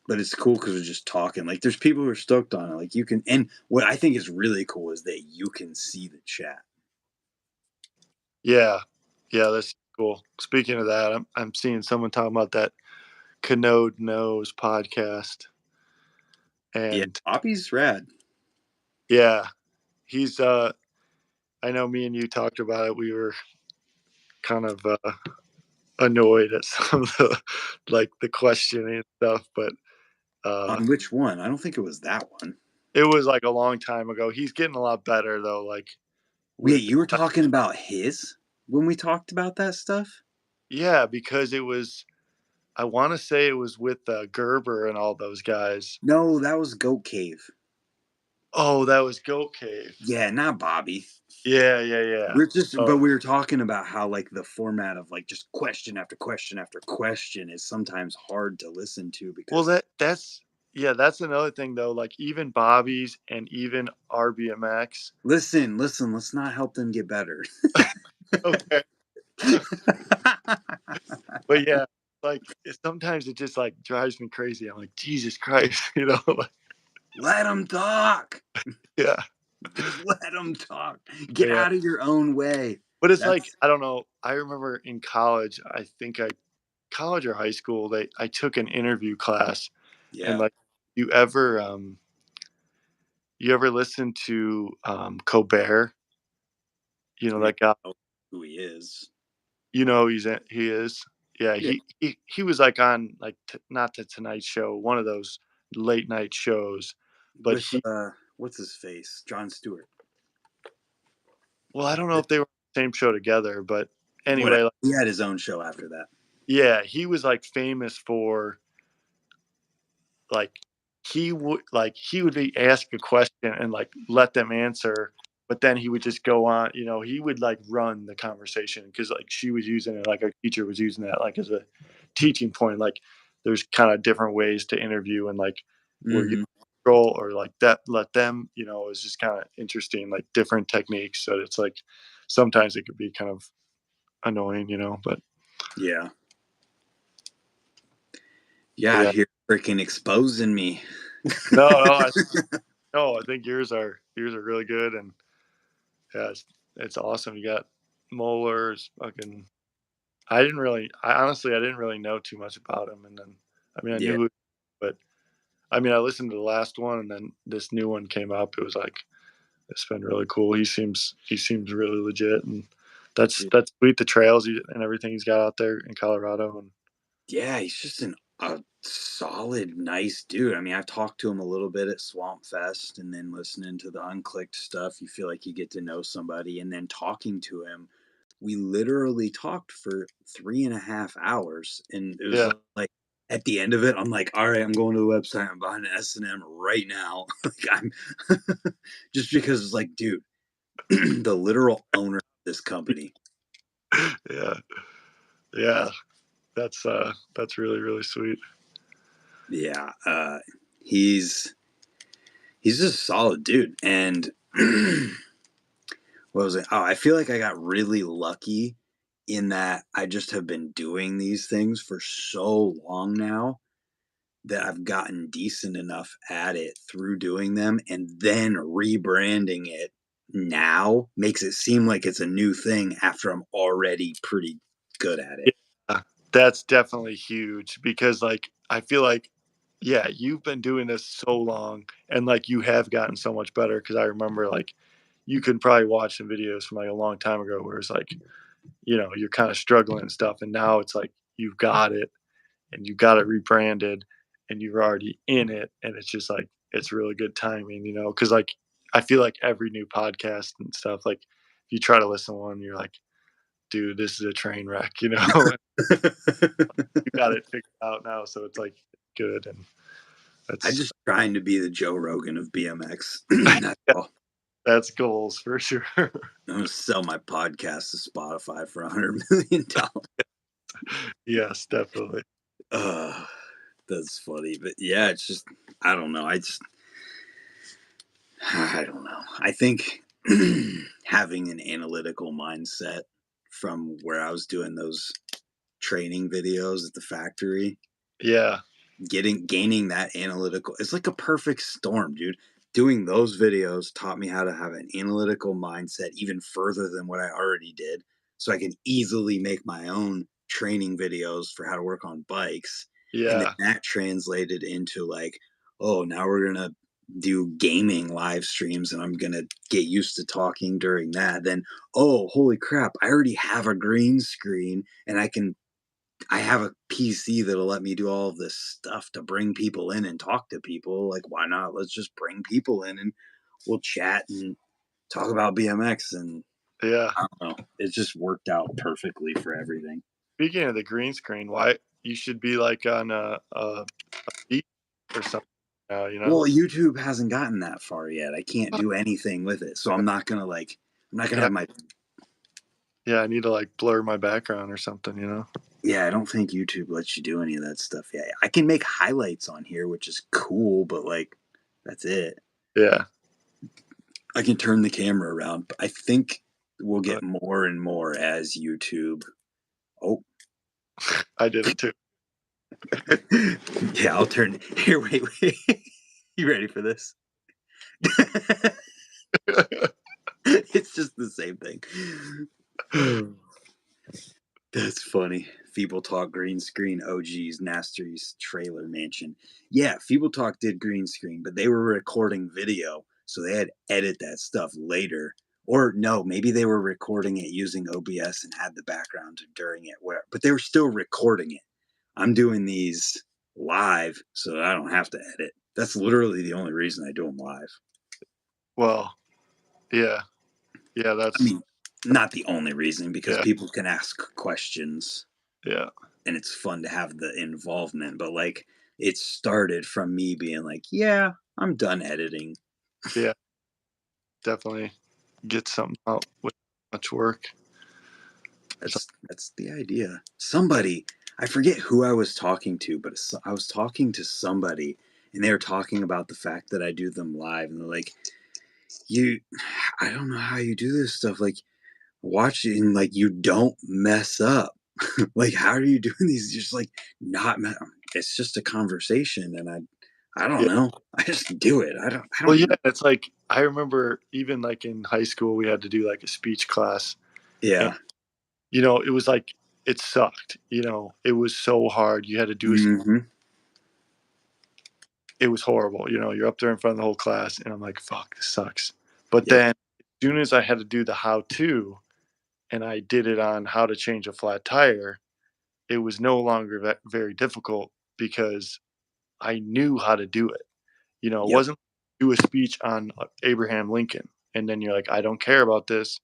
But it's cool because we're just talking. Like, there's people who are stoked on it. Like, you can, and what I think is really cool is that you can see the chat. Yeah, yeah, that's cool. Speaking of that, I'm seeing someone talking about that Canode Knows podcast, Yeah, and Poppy's rad. yeah, he's I know me and you talked about it. We were kind of annoyed at some of the like the questioning and stuff, but On which one? I don't think it was that one. it was like a long time ago. He's getting a lot better though, like Wait, with you were talking about his when we talked about that stuff? yeah, because it was I want to say it was with Gerber and all those guys. No, that was Goat Cave. Oh, that was Goat Cave. Yeah, not Bobby. Yeah, yeah, yeah. But Oh, we were talking about how like the format of like just question after question after question is sometimes hard to listen to well, because that's yeah, that's another thing though. Like even Bobby's and even RBMX. listen, let's not help them get better. Okay, but yeah, like sometimes it just like drives me crazy. I'm like, Jesus Christ, you know? Like, Let them talk. yeah, Just let them talk. but Get yeah. out of your own way. But it's like That's I don't know. I remember in college, college or high school, I took an interview class, and yeah. like, you ever you ever listen to Colbert? You know I mean, that guy. I know who he is. You know he is. Yeah, Yeah. he was like on like not the Tonight Show, one of those late night shows. But With he, what's his face? Jon Stewart. well, I don't know if they were on the same show together, but Whatever. anyway, like, He had his own show after that. yeah, he was like famous for like he would be ask a question and like let them answer, but then he would just go on. You know, he would like run the conversation because like she was using it, like our teacher was using that like as a teaching point. Like there's kind of different ways to interview and like where you Mm-hmm. control or like that let them. You know, it's just kind of interesting, like different techniques. So it's like sometimes it could be kind of annoying, you know, but Yeah. Yeah, yeah. you're freaking exposing me. No, no, I think yours are really good and yeah, it's awesome. You got molars, fucking. I honestly, I didn't really know too much about him, and then, I mean, I Yeah. knew, but I mean, I listened to the last one, and then this new one came up. It was like it's been really cool. He seems really legit, and that's sweet. The trails and everything he's got out there in Colorado, and Yeah, he's just a solid, nice dude. I mean, I've talked to him a little bit at Swamp Fest and then listening to the unclicked stuff, you feel like you get to know somebody. And then talking to him, we literally talked for 3.5 hours. And it was yeah, like at the end of it, I'm like, all right, I'm going to the website. I'm buying an S&M right now. Like I'm just because it's like, dude, the literal owner of this company. yeah, yeah. That's really really sweet. Yeah, he's he's just a solid dude. And what was it? Oh, I feel like I got really lucky in that I just have been doing these things for so long now that I've gotten decent enough at it through doing them, and then rebranding it now makes it seem like it's a new thing after I'm already pretty good at it. Yeah, that's definitely huge because, like, I feel like, yeah, you've been doing this so long and, like, you have gotten so much better because I remember, like, you can probably watch some videos from, like, a long time ago where it's like, you're kinda struggling and stuff, and now it's like you've got it and you got it rebranded and you're already in it, and it's just, like, it's really good timing, because like, I feel like every new podcast and stuff, like, if you try to listen to one, you're like, "Dude, this is a train wreck," you know? You got it figured out now, so it's like good, and I that's just trying to be the Joe Rogan of BMX. That's all. that's goals for sure. I'm gonna sell my podcast to Spotify for $100 million. Yes, definitely. Uh, that's funny, but yeah, it's just I don't know. I don't know. I think having an analytical mindset from where I was doing those training videos at the factory, Yeah, gaining that analytical, it's like a perfect storm, dude. Doing those videos taught me how to have an analytical mindset even further than what I already did, so I can easily make my own training videos for how to work on bikes. And then yeah, that translated into like, oh, now we're gonna do gaming live streams and I'm gonna get used to talking during that. Then, oh, holy crap, I already have a green screen and I have a PC that'll let me do all of this stuff to bring people in and talk to people. Like, why not? Let's just bring people in and we'll chat and talk about BMX. And yeah. I don't know, it just worked out perfectly for everything. Speaking of the green screen, why you should be like on a beach or something now. Well, YouTube hasn't gotten that far yet. I can't do anything with it. So I'm not going to Yeah, have my, yeah, I need to like blur my background or something. yeah, I don't think YouTube lets you do any of that stuff yet. I can make highlights on here, which is cool, but like, that's it. Yeah, I can turn the camera around. But I think we'll but get more and more as YouTube. Oh, I did it too. yeah, I'll turn. Here, wait. You ready for this? It's just the same thing. That's funny. Feeble Talk green screen OG's Nasty's trailer mansion. Yeah, Feeble Talk did green screen, but they were recording video, so they had to edit that stuff later. Or no, maybe they were recording it using OBS and had the background during it, whatever. But they were still recording it. I'm doing these live so that I don't have to edit. That's literally the only reason I do them live. Well, yeah, yeah, I mean, not the only reason, because yeah, people can ask questions yeah, and it's fun to have the involvement, but like it started from me being like, yeah, I'm done editing. yeah. Definitely get something out with much work. So, That's the idea. Somebody, I forget who I was talking to, but I was talking to somebody and they were talking about the fact that I do them live, and they're like, you I don't know how you do this stuff, like watching, like you don't mess up. Like, how are you doing these? Just like not it's just a conversation, and I don't yeah. know. I just do it. I Well, don't yeah, know. it's like I remember even like in high school we had to do like a speech class, and Yeah. it was like it sucked. It was so hard. You had to do Hmm. it was horrible. You're up there in front of the whole class, and I'm like, fuck, this sucks. But Yep. then as soon as I had to do the how to, and I did it on how to change a flat tire, it was no longer very difficult because I knew how to do it. It Yep. wasn't do a speech on Abraham Lincoln, and then you're like, I don't care about this.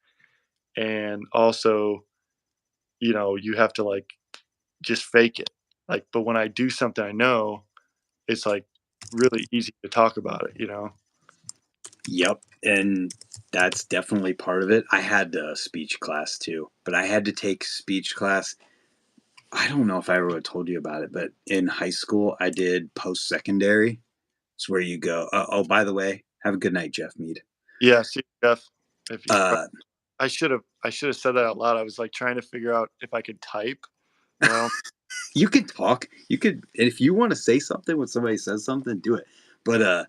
And also, you have to like just fake it. Like, but when I do something I know, it's like really easy to talk about it. Yep. And that's definitely part of it. I had a speech class too, but I had to take speech class. I don't know if I ever would have told you about it, but in high school, I did post secondary. It's where you go, oh, by the way, have a good night, Jeff Mead. Yeah, see, Jeff, if you, Uh, I should have said that out loud. I was like trying to figure out if I could type, but I don't. You could talk. You could, if you want to say something when somebody says something, do it. But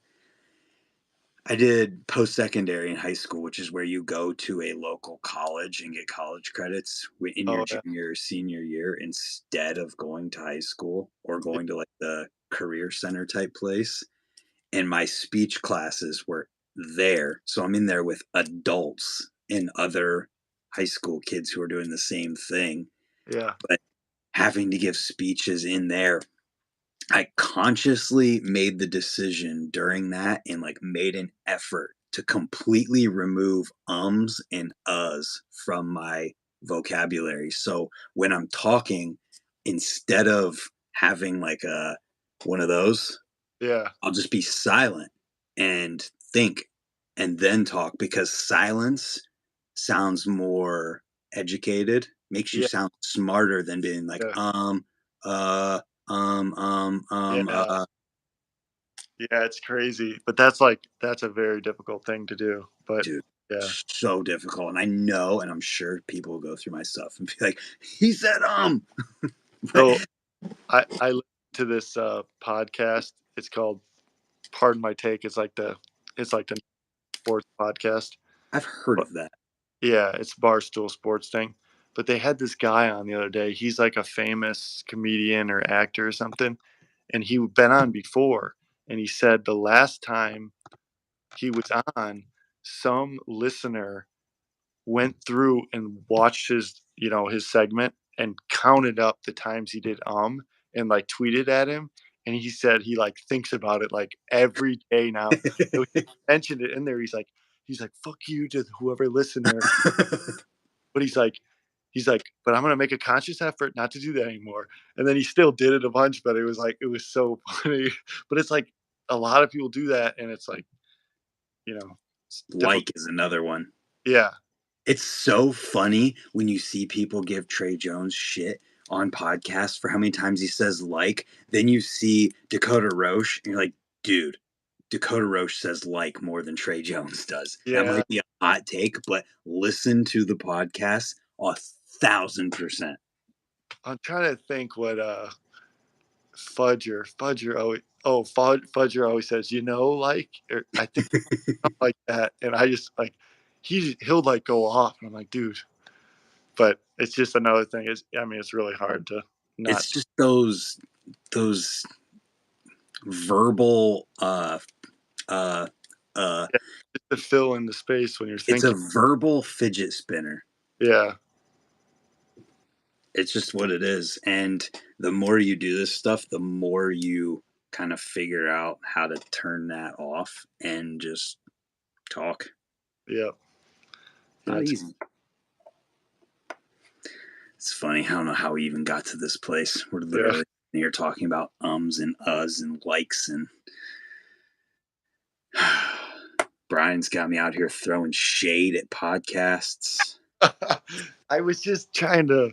I did post-secondary in high school, which is where you go to a local college and get college credits in your Oh yeah. junior or senior year instead of going to high school or Yeah. going to like the career center type place. And my speech classes were there. So I'm in there with adults and other high school kids who are doing the same thing, Yeah. but having to give speeches in there, I consciously made the decision during that and like made an effort to completely remove ums and uhs from my vocabulary. So when I'm talking, instead of having like a one of those, Yeah. I'll just be silent and think and then talk because silence sounds more educated, makes you Yeah. sound smarter than being like, Yeah. uh, um, um, um, Yeah. uh, Yeah. It's crazy, but that's a very difficult thing to do. But dude, yeah. so difficult. And I know, and I'm sure people will go through my stuff and be like, he said, but So I listened to this podcast. It's called Pardon My Take. It's like the sports podcast. I've heard But of that. yeah, it's Barstool Sports thing. But they had this guy on the other day. He's like a famous comedian or actor or something, and he'd been on before. And he said the last time he was on, some listener went through and watched his segment and counted up the times he did and like tweeted at him, and he said he like thinks about it like every day now. So he mentioned it in there. He's like fuck you to whoever listener, but he's like but I'm gonna make a conscious effort not to do that anymore. And then he still did it a bunch, but it was so funny. But it's like a lot of people do that, and it's like, it's difficult. Like is another one. Yeah. It's so funny when you see people give Trey Jones shit on podcasts for how many times he says like. Then you see Dakota Roche, and you're like, dude, Dakota Roche says like more than Trey Jones does. That Yeah. might be a hot take, but listen to the podcast 1,000%. I'm trying to think what Fudger Fudger always says, like, or I think something like that. And I just like he'll like go off, and I'm like, dude. But it's just another thing. It's really hard to not It's just those verbal uh yeah, just to fill in the space when you're it's a thinking. verbal fidget spinner. Yeah. It's just what it is. And the more you do this stuff, the more you kind of figure out how to turn that off and just talk. Yeah. Not That's easy. It's funny. I don't know how we even got to this place. We're yeah. literally here talking about ums and uhs and likes and Brian's got me out here throwing shade at podcasts. I was just trying to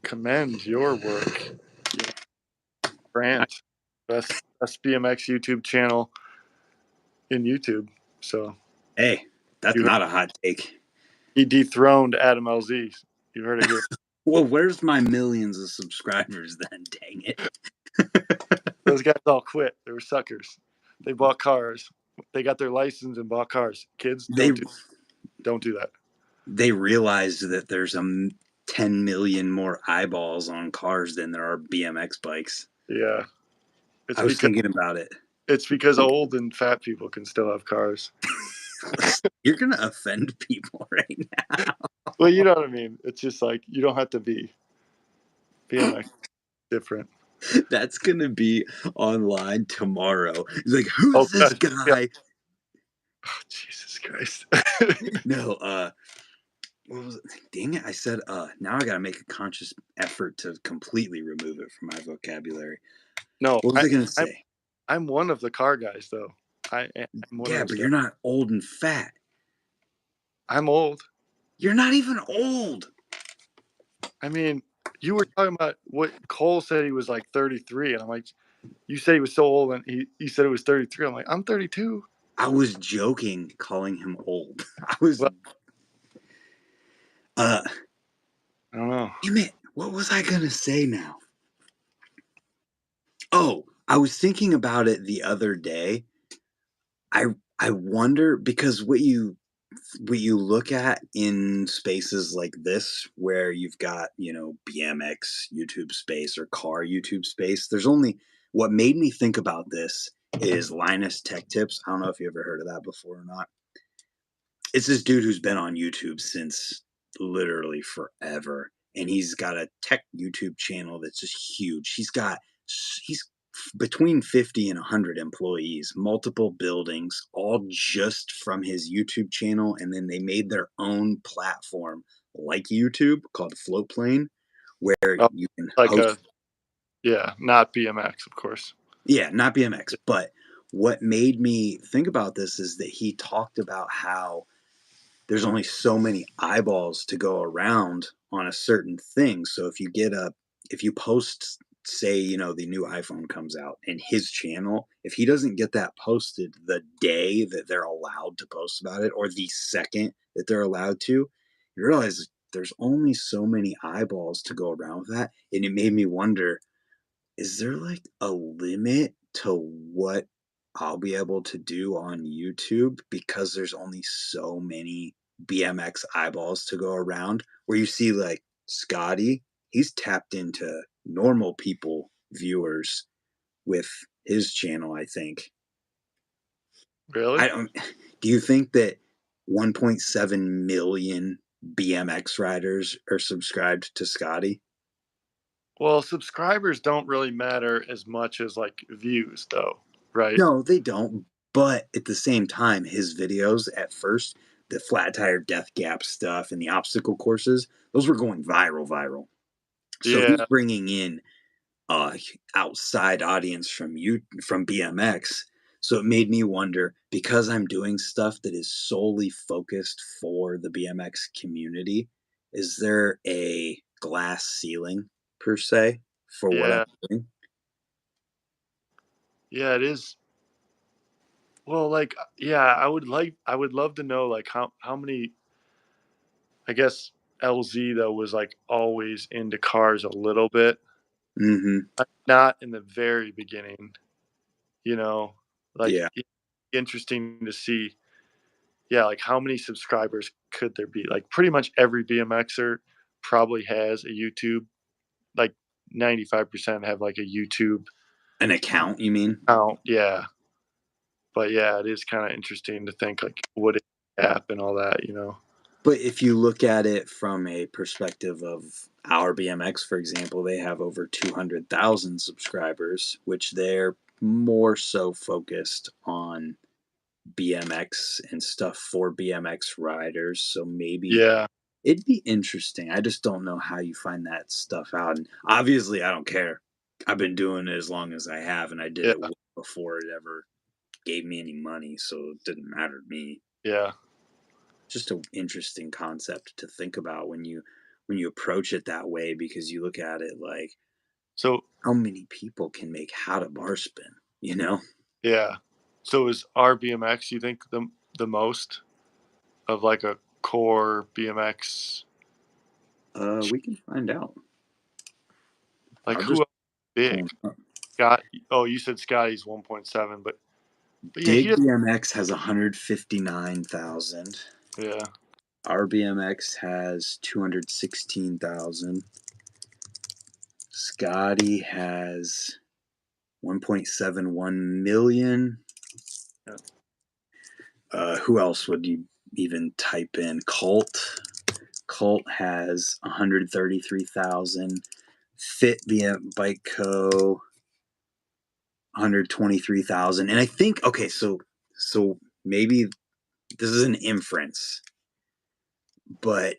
commend your work, Grant. Best BMX YouTube channel in YouTube. So Hey, that's you not a hot take. he dethroned Adam LZ. You heard it here. Well, where's my millions of subscribers then? Dang it. Those guys all quit. They were suckers. They bought cars. They got their license and bought cars. Kids, They don't do that. they realized that there's 10 million more eyeballs on cars than there are BMX bikes. Yeah, I was thinking about it. it's because old and fat people can still have cars. You're going to offend people right now. Well, you know what I mean. It's just like you don't have to be BMX different. That's going to be online tomorrow. He's like, Oh, who's this God. guy? Yeah. Oh, Jesus Christ. No, what was it? Dang it. I said, now I got to make a conscious effort to completely remove it from my vocabulary. No, What was I going to say? I'm one of the car guys, though. I'm one Yeah, of those but guys. you're not old and fat. I'm old. You're not even old. I mean, you were talking about what Kole said he was like 33, and I'm like, you said he was so old, and he said it was 33. I'm like, I'm 32. I was joking calling him old. I was Well, I don't know. damn it. What was I gonna say now? Oh, I was thinking about it the other day. I I wonder because what you look at in spaces like this where you've got, BMX YouTube space or car YouTube space, there's only what made me think about this is Linus Tech Tips. I don't know if you ever heard of that before or not. It's this dude who's been on YouTube since literally forever, and he's got a tech YouTube channel that's just huge. He's between 50 and 100 employees, multiple buildings, all just from his YouTube channel, and then they made their own platform like YouTube called Floatplane, where Oh, you can like host. not BMX, of course. Yeah, not BMX, but what made me think about this is that he talked about how there's only so many eyeballs to go around on a certain thing. So if you post, say, the new iPhone comes out and his channel, if he doesn't get that posted the day that they're allowed to post about it or the second that they're allowed to, you realize there's only so many eyeballs to go around with that. And it made me wonder, is there like a limit to what I'll be able to do on YouTube because there's only so many BMX eyeballs to go around? Where you see like Scotty, he's tapped into normal people viewers with his channel, I think. Really? I don't Do you think that 1.7 million BMX riders are subscribed to Scotty? Well, subscribers don't really matter as much as like views, though, right? No, they don't. But at the same time, his videos at first, the flat tire death gap stuff and the obstacle courses, those were going viral. So he's Yeah. bringing in a outside audience from BMX. So it made me wonder, because I'm doing stuff that is solely focused for the BMX community, is there a glass ceiling per se for what I'm Yeah. doing? Yeah, it is. Well, like, yeah, I would love to know like how many. I guess LZ though was like always into cars a little bit, Hmm. not in the very beginning. You know, like Yeah, interesting to see. Yeah, like how many subscribers could there be? Like pretty much every BMXer probably has a YouTube. Like 95% have like a YouTube an account, you mean? account. Yeah, but yeah, it is kind of interesting to think like what is the app and all that. But if you look at it from a perspective of our BMX, for example, they have over 200,000 subscribers, which they're more so focused on BMX and stuff for BMX riders. So maybe Yeah, it'd be interesting. I just don't know how you find that stuff out. And obviously, I don't care. I've been doing it as long as I have, and I did it yeah, before it ever gave me any money. So it didn't matter to me. yeah. Just an interesting concept to think about when you approach it that way, because you look at it like, So how many people can make how to bar spin? yeah. So is RBMX, you think the most of like a core BMX? We can find out. Like I'll who just else is pull big? 'em up. Scott. Oh, you said Scotty's 1.7, but yeah, he Dig does. BMX has 159,000. Yeah, RBMX has 216,000. Scotty has 1.71 million. yeah. Who else would you even type in? Colt has 133,000. Fit via Bike Co. 123,000. And I think, okay, so maybe this is an inference, but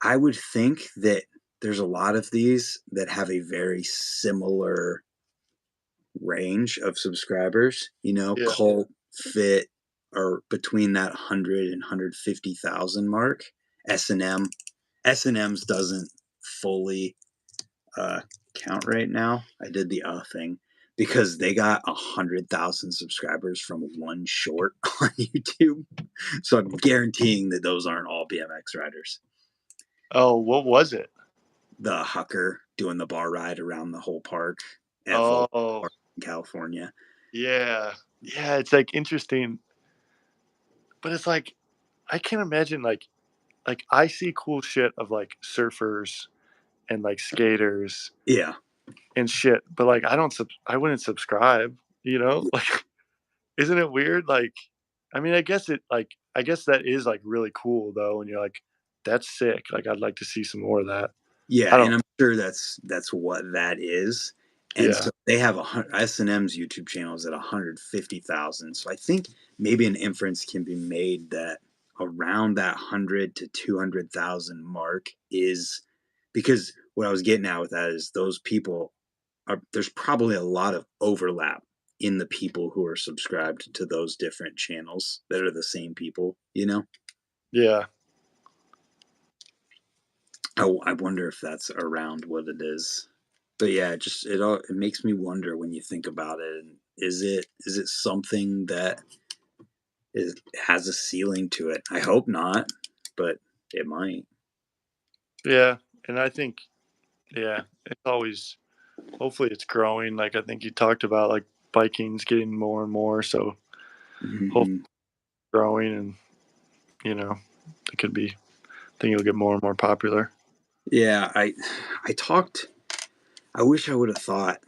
I would think that there's a lot of these that have a very similar range of subscribers. Yeah. Colt, Fit are between that 100 and 150,000 mark. S&M, S&M's doesn't fully uh, count right now. I did the thing because they got 100,000 subscribers from one short on YouTube. So I'm guaranteeing that those aren't all BMX riders. Oh, what was it? the Hucker doing the bar ride around the whole park at Fulton Oh, Park in California. yeah. Yeah, it's like interesting, but it's like I can't imagine like I see cool shit of like surfers and like skaters Yeah. and shit, but like I wouldn't subscribe, you know? Like isn't it weird? Like I mean, I guess that is like really cool though, and you're like, that's sick. Like I'd like to see some more of that. Yeah, I and don't I'm sure that's what that is. And yeah. so they have S&M's YouTube channel is at 150,000. So I think maybe an inference can be made that around that 100 to 200,000 mark is because what I was getting at with that is those people are there's probably a lot of overlap in the people who are subscribed to those different channels that are the same people, you know? Yeah. I wonder if that's around what it is. But yeah, it makes me wonder when you think about it. And is it something that has a ceiling to it? I hope not, but it might. Yeah. And I think yeah, it's always hopefully it's growing. Like I think you talked about like biking's getting more and more, so hopefully Hmm. it's growing and you know, it could be I think it'll get more and more popular. Yeah, I talked. I wish I would have thought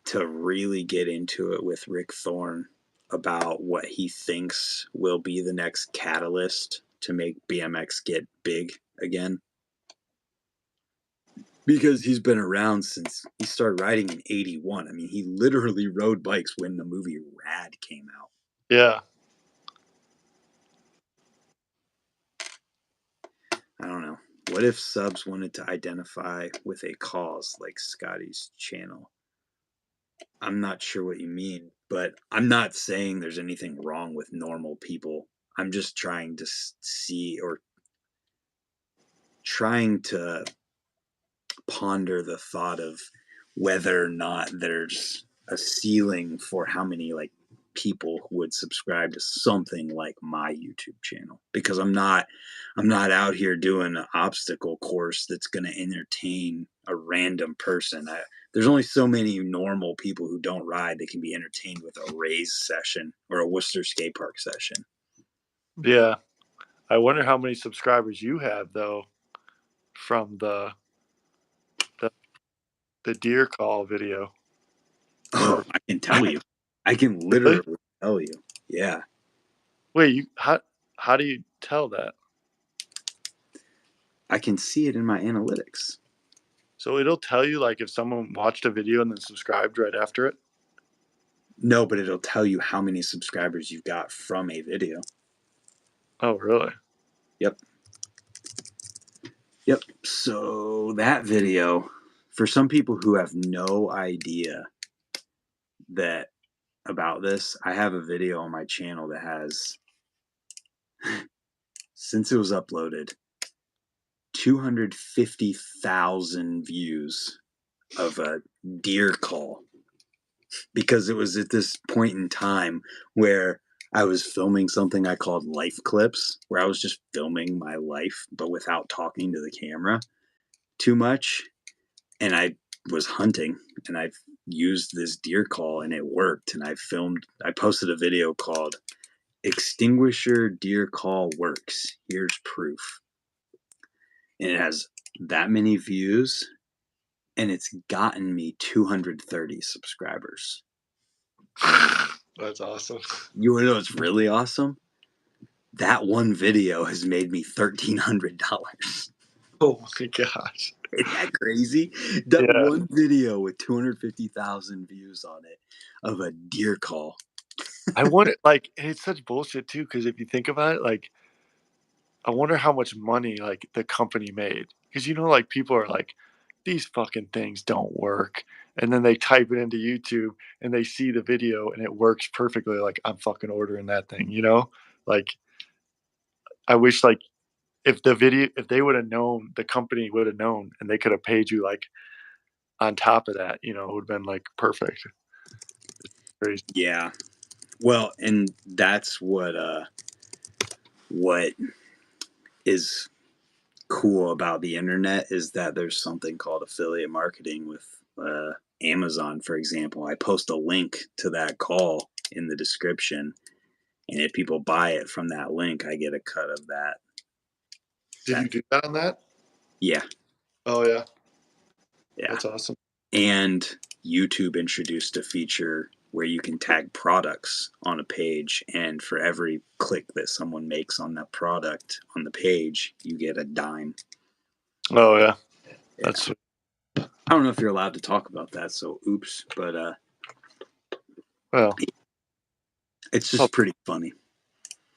to really get into it with Rick Thorne about what he thinks will be the next catalyst to make BMX get big again. Because he's been around since he started riding in '81. I mean, he literally rode bikes when the movie Rad came out. Yeah. I don't know. What if subs wanted to identify with a cause like Scotty's channel? I'm not sure what you mean, but I'm not saying there's anything wrong with normal people. I'm just trying to see or trying to ponder the thought of whether or not there's a ceiling for how many like people would subscribe to something like my YouTube channel because I'm not out here doing an obstacle course that's going to entertain a random person. There's only so many normal people who don't ride that can be entertained with a Raise session or a Worcester skate park session. Yeah. I wonder how many subscribers you have though from the, the deer call video. Oh, Or I can tell you. I can really? literally tell you. Yeah. Wait, you how do you tell that? I can see it in my analytics. So it'll tell you like if someone watched a video and then subscribed right after it? No, but it'll tell you how many subscribers you've got from a video. Oh, really? Yep. Yep. So that video, for some people who have no idea that about this, I have a video on my channel that has, since it was uploaded, 250,000 views of a deer call because it was at this point in time where I was filming something I called life clips, where I was just filming my life, but without talking to the camera too much. And I was hunting and I used this deer call and it worked. And I posted a video called Extinguisher Deer Call Works. Here's proof. And it has that many views and it's gotten me 230 subscribers. That's awesome. You want to know what's really awesome? That one video has made me $1,300. Oh my gosh. Isn't that crazy? That Yeah. one video with 250,000 views on it of a deer call. I wonder like and it's such bullshit too, because if you think about it, like I wonder how much money like the company made. Because you know, like people are like, these fucking things don't work. And then they type it into YouTube and they see the video and it works perfectly. Like I'm fucking ordering that thing, you know? Like I wish like if they would have known, the company would have known and they could have paid you like on top of that, you know, it would have been like perfect. Crazy. Yeah. Well, and that's what is cool about the internet is that there's something called affiliate marketing with Amazon, for example. I post a link to that call in the description, and if people buy it from that link, I get a cut of that. Did you do that on that? Yeah. Oh yeah. Yeah. That's awesome. And YouTube introduced a feature where you can tag products on a page, and for every click that someone makes on that product on the page, you get a dime. Oh yeah. Yeah. That's I don't know if you're allowed to talk about that, so oops, but well, it's just pretty funny.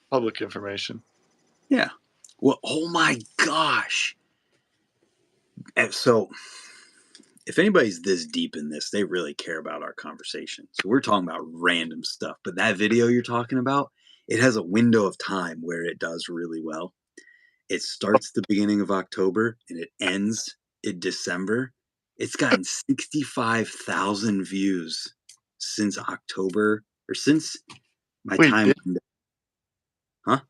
Public information. Yeah. Well, oh my gosh. And so if anybody's this deep in this, they really care about our conversation. So we're talking about random stuff, but that video you're talking about, it has a window of time where it does really well. It starts the beginning of October and it ends in December. It's gotten 65,000 views since October, or since my Wait, time window. Huh?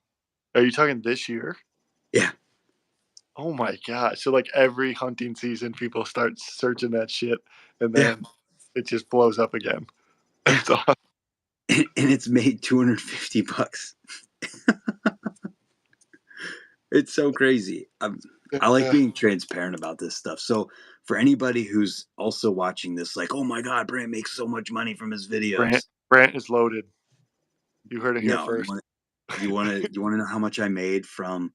Are you talking this year? Yeah. Oh my god. So like every hunting season people start searching that shit and then it just blows up again. That's awesome. And it's made $250. It's so crazy. I like being transparent about this stuff. So for anybody who's also watching this, like, oh my God, Brant makes so much money from his videos. Brant is loaded. You heard it here No, first. you want to know how much I made from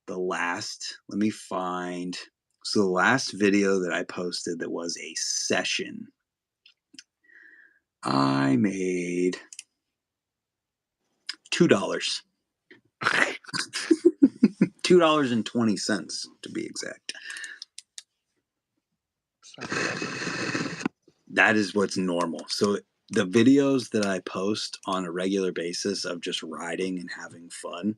the last? Let me find. So the last video that I posted that was a session, I made $2. $2.20 to be exact. That is what's normal. So the videos that I post on a regular basis of just riding and having fun,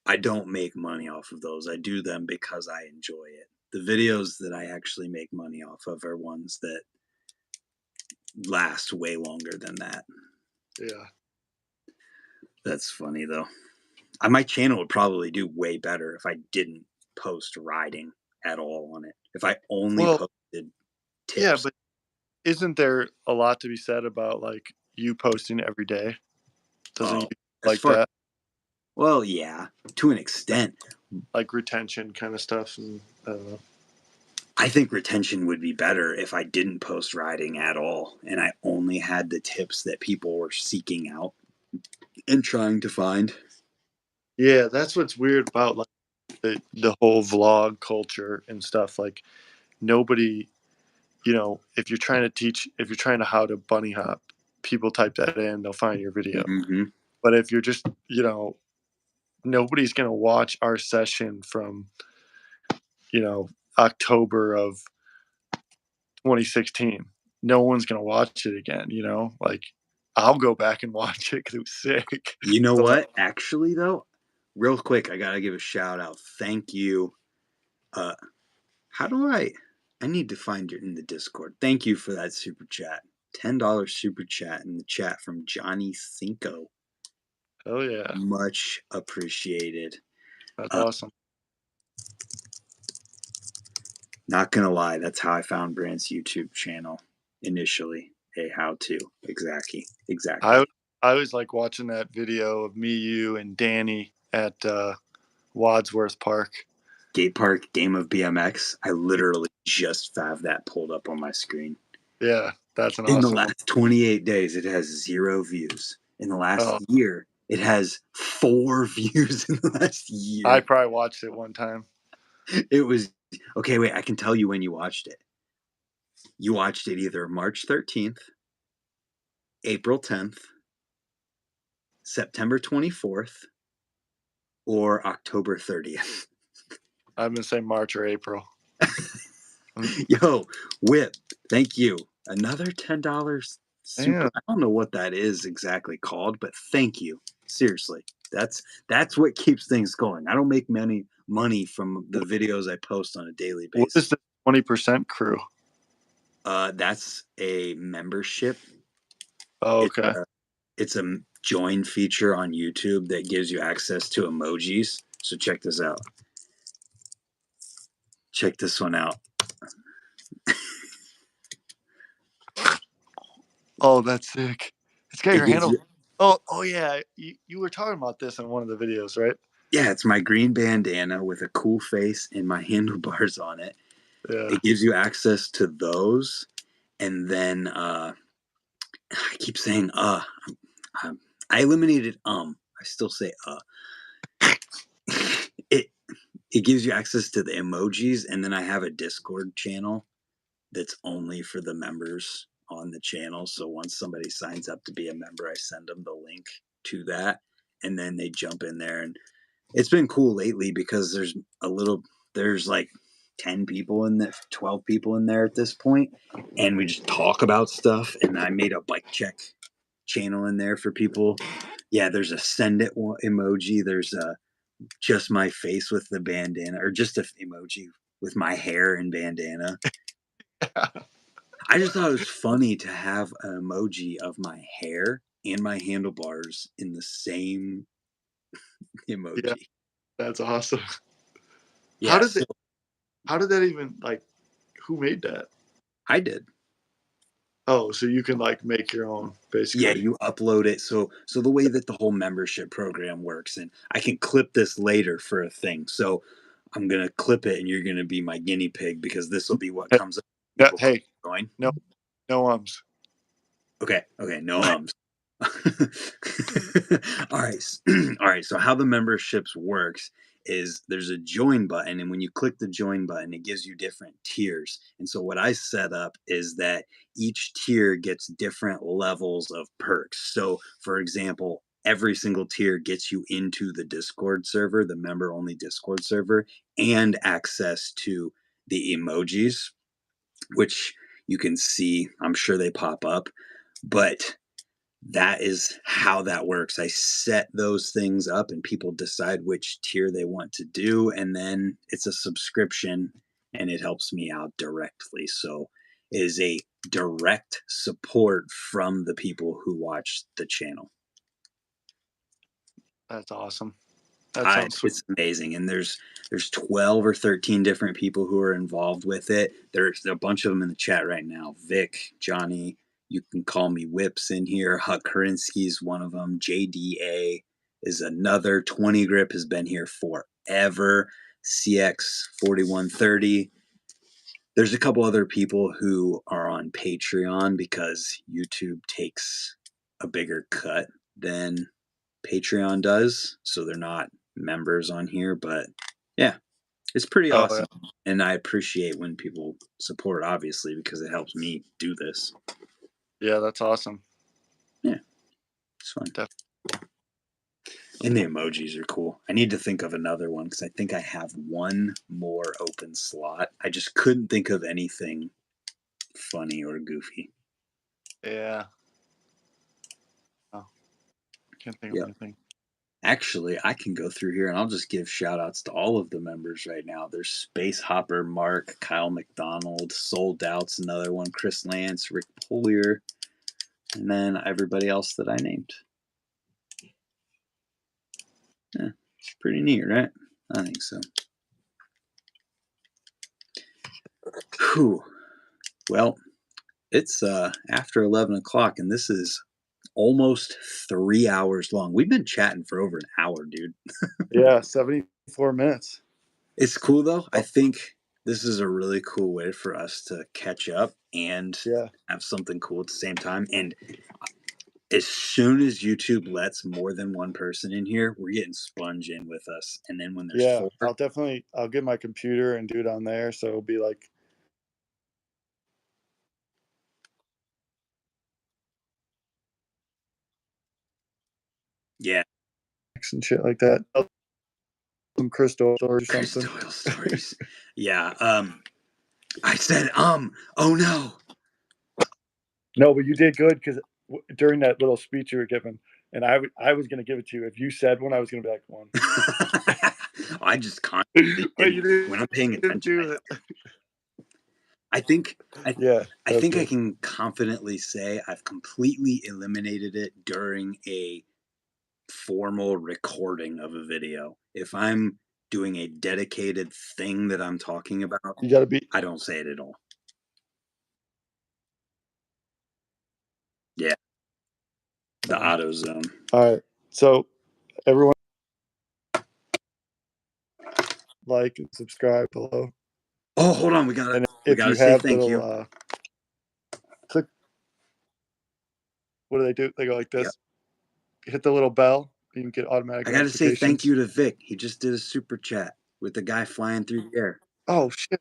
I don't make money off of those. I do them because I enjoy it. The videos that I actually make money off of are ones that last way longer than that. Yeah. That's funny though. My channel would probably do way better if I didn't post riding at all on it. If I only posted tips. Yeah, but isn't there a lot to be said about like you posting every day? Doesn't you like that? Well, yeah, to an extent. Like retention kind of stuff, and I don't know. I think retention would be better if I didn't post riding at all and I only had the tips that people were seeking out and trying to find. Yeah, that's what's weird about like the whole vlog culture and stuff. Like nobody, you know, if you're trying to how to bunny hop, people type that in, they'll find your video. Mm-hmm. But if you're just, you know, nobody's gonna watch our session from, you know, October of 2016. No one's gonna watch it again. You know, like I'll go back and watch it because it was sick. You know what? Actually, though, real quick, I gotta give a shout out. Thank you. How do I need to find you in the Discord. Thank you for that super chat. $10 super chat in the chat from Johnny Cinco. Oh yeah, much appreciated. That's awesome. Not gonna lie, that's how I found Brant's YouTube channel initially. A how to exactly. I was like watching that video of me, you, and Danny at Wadsworth Park. Gate Park Game of BMX. I literally just have that pulled up on my screen. Yeah, that's an In awesome the last 28 days, it has 0 views. In the last year, it has 4 views in the last year. I probably watched it one time. It was okay. Wait, I can tell you when you watched it. You watched it either March 13th, April 10th, September 24th, or October 30th. I'm gonna say March or April. Yo, Whip, thank you. Another $10 super. I don't know what that is exactly called, but thank you. Seriously, that's what keeps things going. I don't make money from the videos I post on a daily basis. What is the 20% crew? That's a membership. Oh, okay. It's a join feature on YouTube that gives you access to emojis. So check this out. Check this one out. Oh, that's sick. It's got It your gives handle. you, Oh yeah. You were talking about this in one of the videos, right? yeah, it's my green bandana with a cool face and my handlebars on it. Yeah. It gives you access to those, and then I keep saying I eliminated I still say it it gives you access to the emojis, and then I have a Discord channel that's only for the members on the channel. So once somebody signs up to be a member, I send them the link to that, and then they jump in there. And it's been cool lately because there's like 10 people in there, 12 people in there at this point, and we just talk about stuff. And I made a bike check channel in there for people. Yeah, there's a send it emoji. There's a just my face with the bandana, or just a emoji with my hair and bandana. I just thought it was funny to have an emoji of my hair and my handlebars in the same emoji. Yeah, that's awesome. Yeah, How did that even, like, who made that? I did. Oh, so you can like make your own, basically. Yeah, you upload it. So the way that the whole membership program works, and I can clip this later for a thing. So I'm gonna clip it, and you're gonna be my guinea pig because this will be what Hey, comes up. yeah, hey, Join. no ums. Okay, no ums. All right, all right. So how the memberships works is there's a join button, and when you click the join button, it gives you different tiers. And so what I set up is that each tier gets different levels of perks. So for example, every single tier gets you into the Discord server, the member only Discord server, and access to the emojis, which you can see. I'm sure they pop up, but that is how that works. I set those things up and people decide which tier they want to do. And then it's a subscription and it helps me out directly. So it is a direct support from the people who watch the channel. That's awesome. That sounds sweet. It's amazing. And there's 12 or 13 different people who are involved with it. There's a bunch of them in the chat right now. Vic, Johnny, you can call me Whips in here. Huck Karinsky's one of them. JDA is another. 20 Grip has been here forever. CX 4130. There's a couple other people who are on Patreon because YouTube takes a bigger cut than Patreon does. So they're not members on here, but yeah, it's pretty awesome. Yeah. And I appreciate when people support, obviously, because it helps me do this. Yeah, that's awesome. Yeah, it's fun. Definitely. And the emojis are cool. I need to think of another one because I think I have one more open slot. I just couldn't think of anything funny or goofy. Yeah. Oh, can't think of anything. Actually, I can go through here and I'll just give shout outs to all of the members right now. There's Space Hopper, Mark, Kyle McDonald, Soul Doubts, another one, Chris Lance, Rick Polier, and then everybody else that I named. Yeah, it's pretty neat, right? I think so. Whew. Well, it's after 11 o'clock and this is almost 3 hours long. We've been chatting for over an hour, dude. Yeah, 74 minutes. It's cool though. I think this is a really cool way for us to catch up and have something cool at the same time. And as soon as YouTube lets more than one person in here, we're getting Sponge in with us. And then when there's four, I'll get my computer and do it on there. So it'll be like, yeah, and shit like that. Some crystal stories or something. Crystal stories. Yeah. I said, oh no. No, but you did good because during that little speech you were giving, and I was going to give it to you. If you said one, I was going to be like one. I just constantly when I'm paying attention. I think I can confidently say I've completely eliminated it during a formal recording of a video. If I'm doing a dedicated thing that I'm talking about, You gotta be. I don't say it at all. Yeah. The auto zone. All right. So everyone like and subscribe below. Oh, hold on. We And if gotta you say have thank little you. click, what do they do? They go like this. Yep. Hit the little bell. You can get automatic I gotta say notifications. thank you to Vic. He just did a super chat with the guy flying through the air. Oh shit.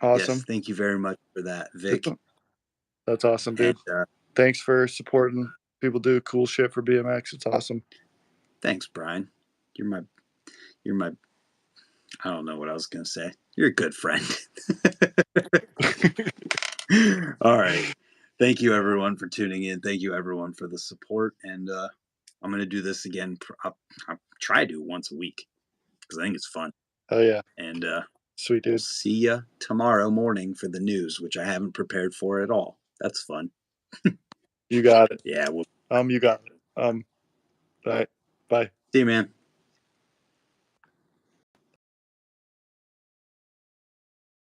Awesome. Yes, thank you very much for that, Vic. That's awesome, dude. And, thanks for supporting people do cool shit for BMX. It's awesome. Thanks, Brian. You're my I don't know what I was gonna say. You're a good friend. All right. Thank you everyone for tuning in. Thank you everyone for the support. And I'm gonna do this again. I'll try to once a week because I think it's fun. Oh yeah. And sweet dude. We'll see you tomorrow morning for the news, which I haven't prepared for at all. That's fun. You got it. Yeah. You got it. All right. Bye. See you, man.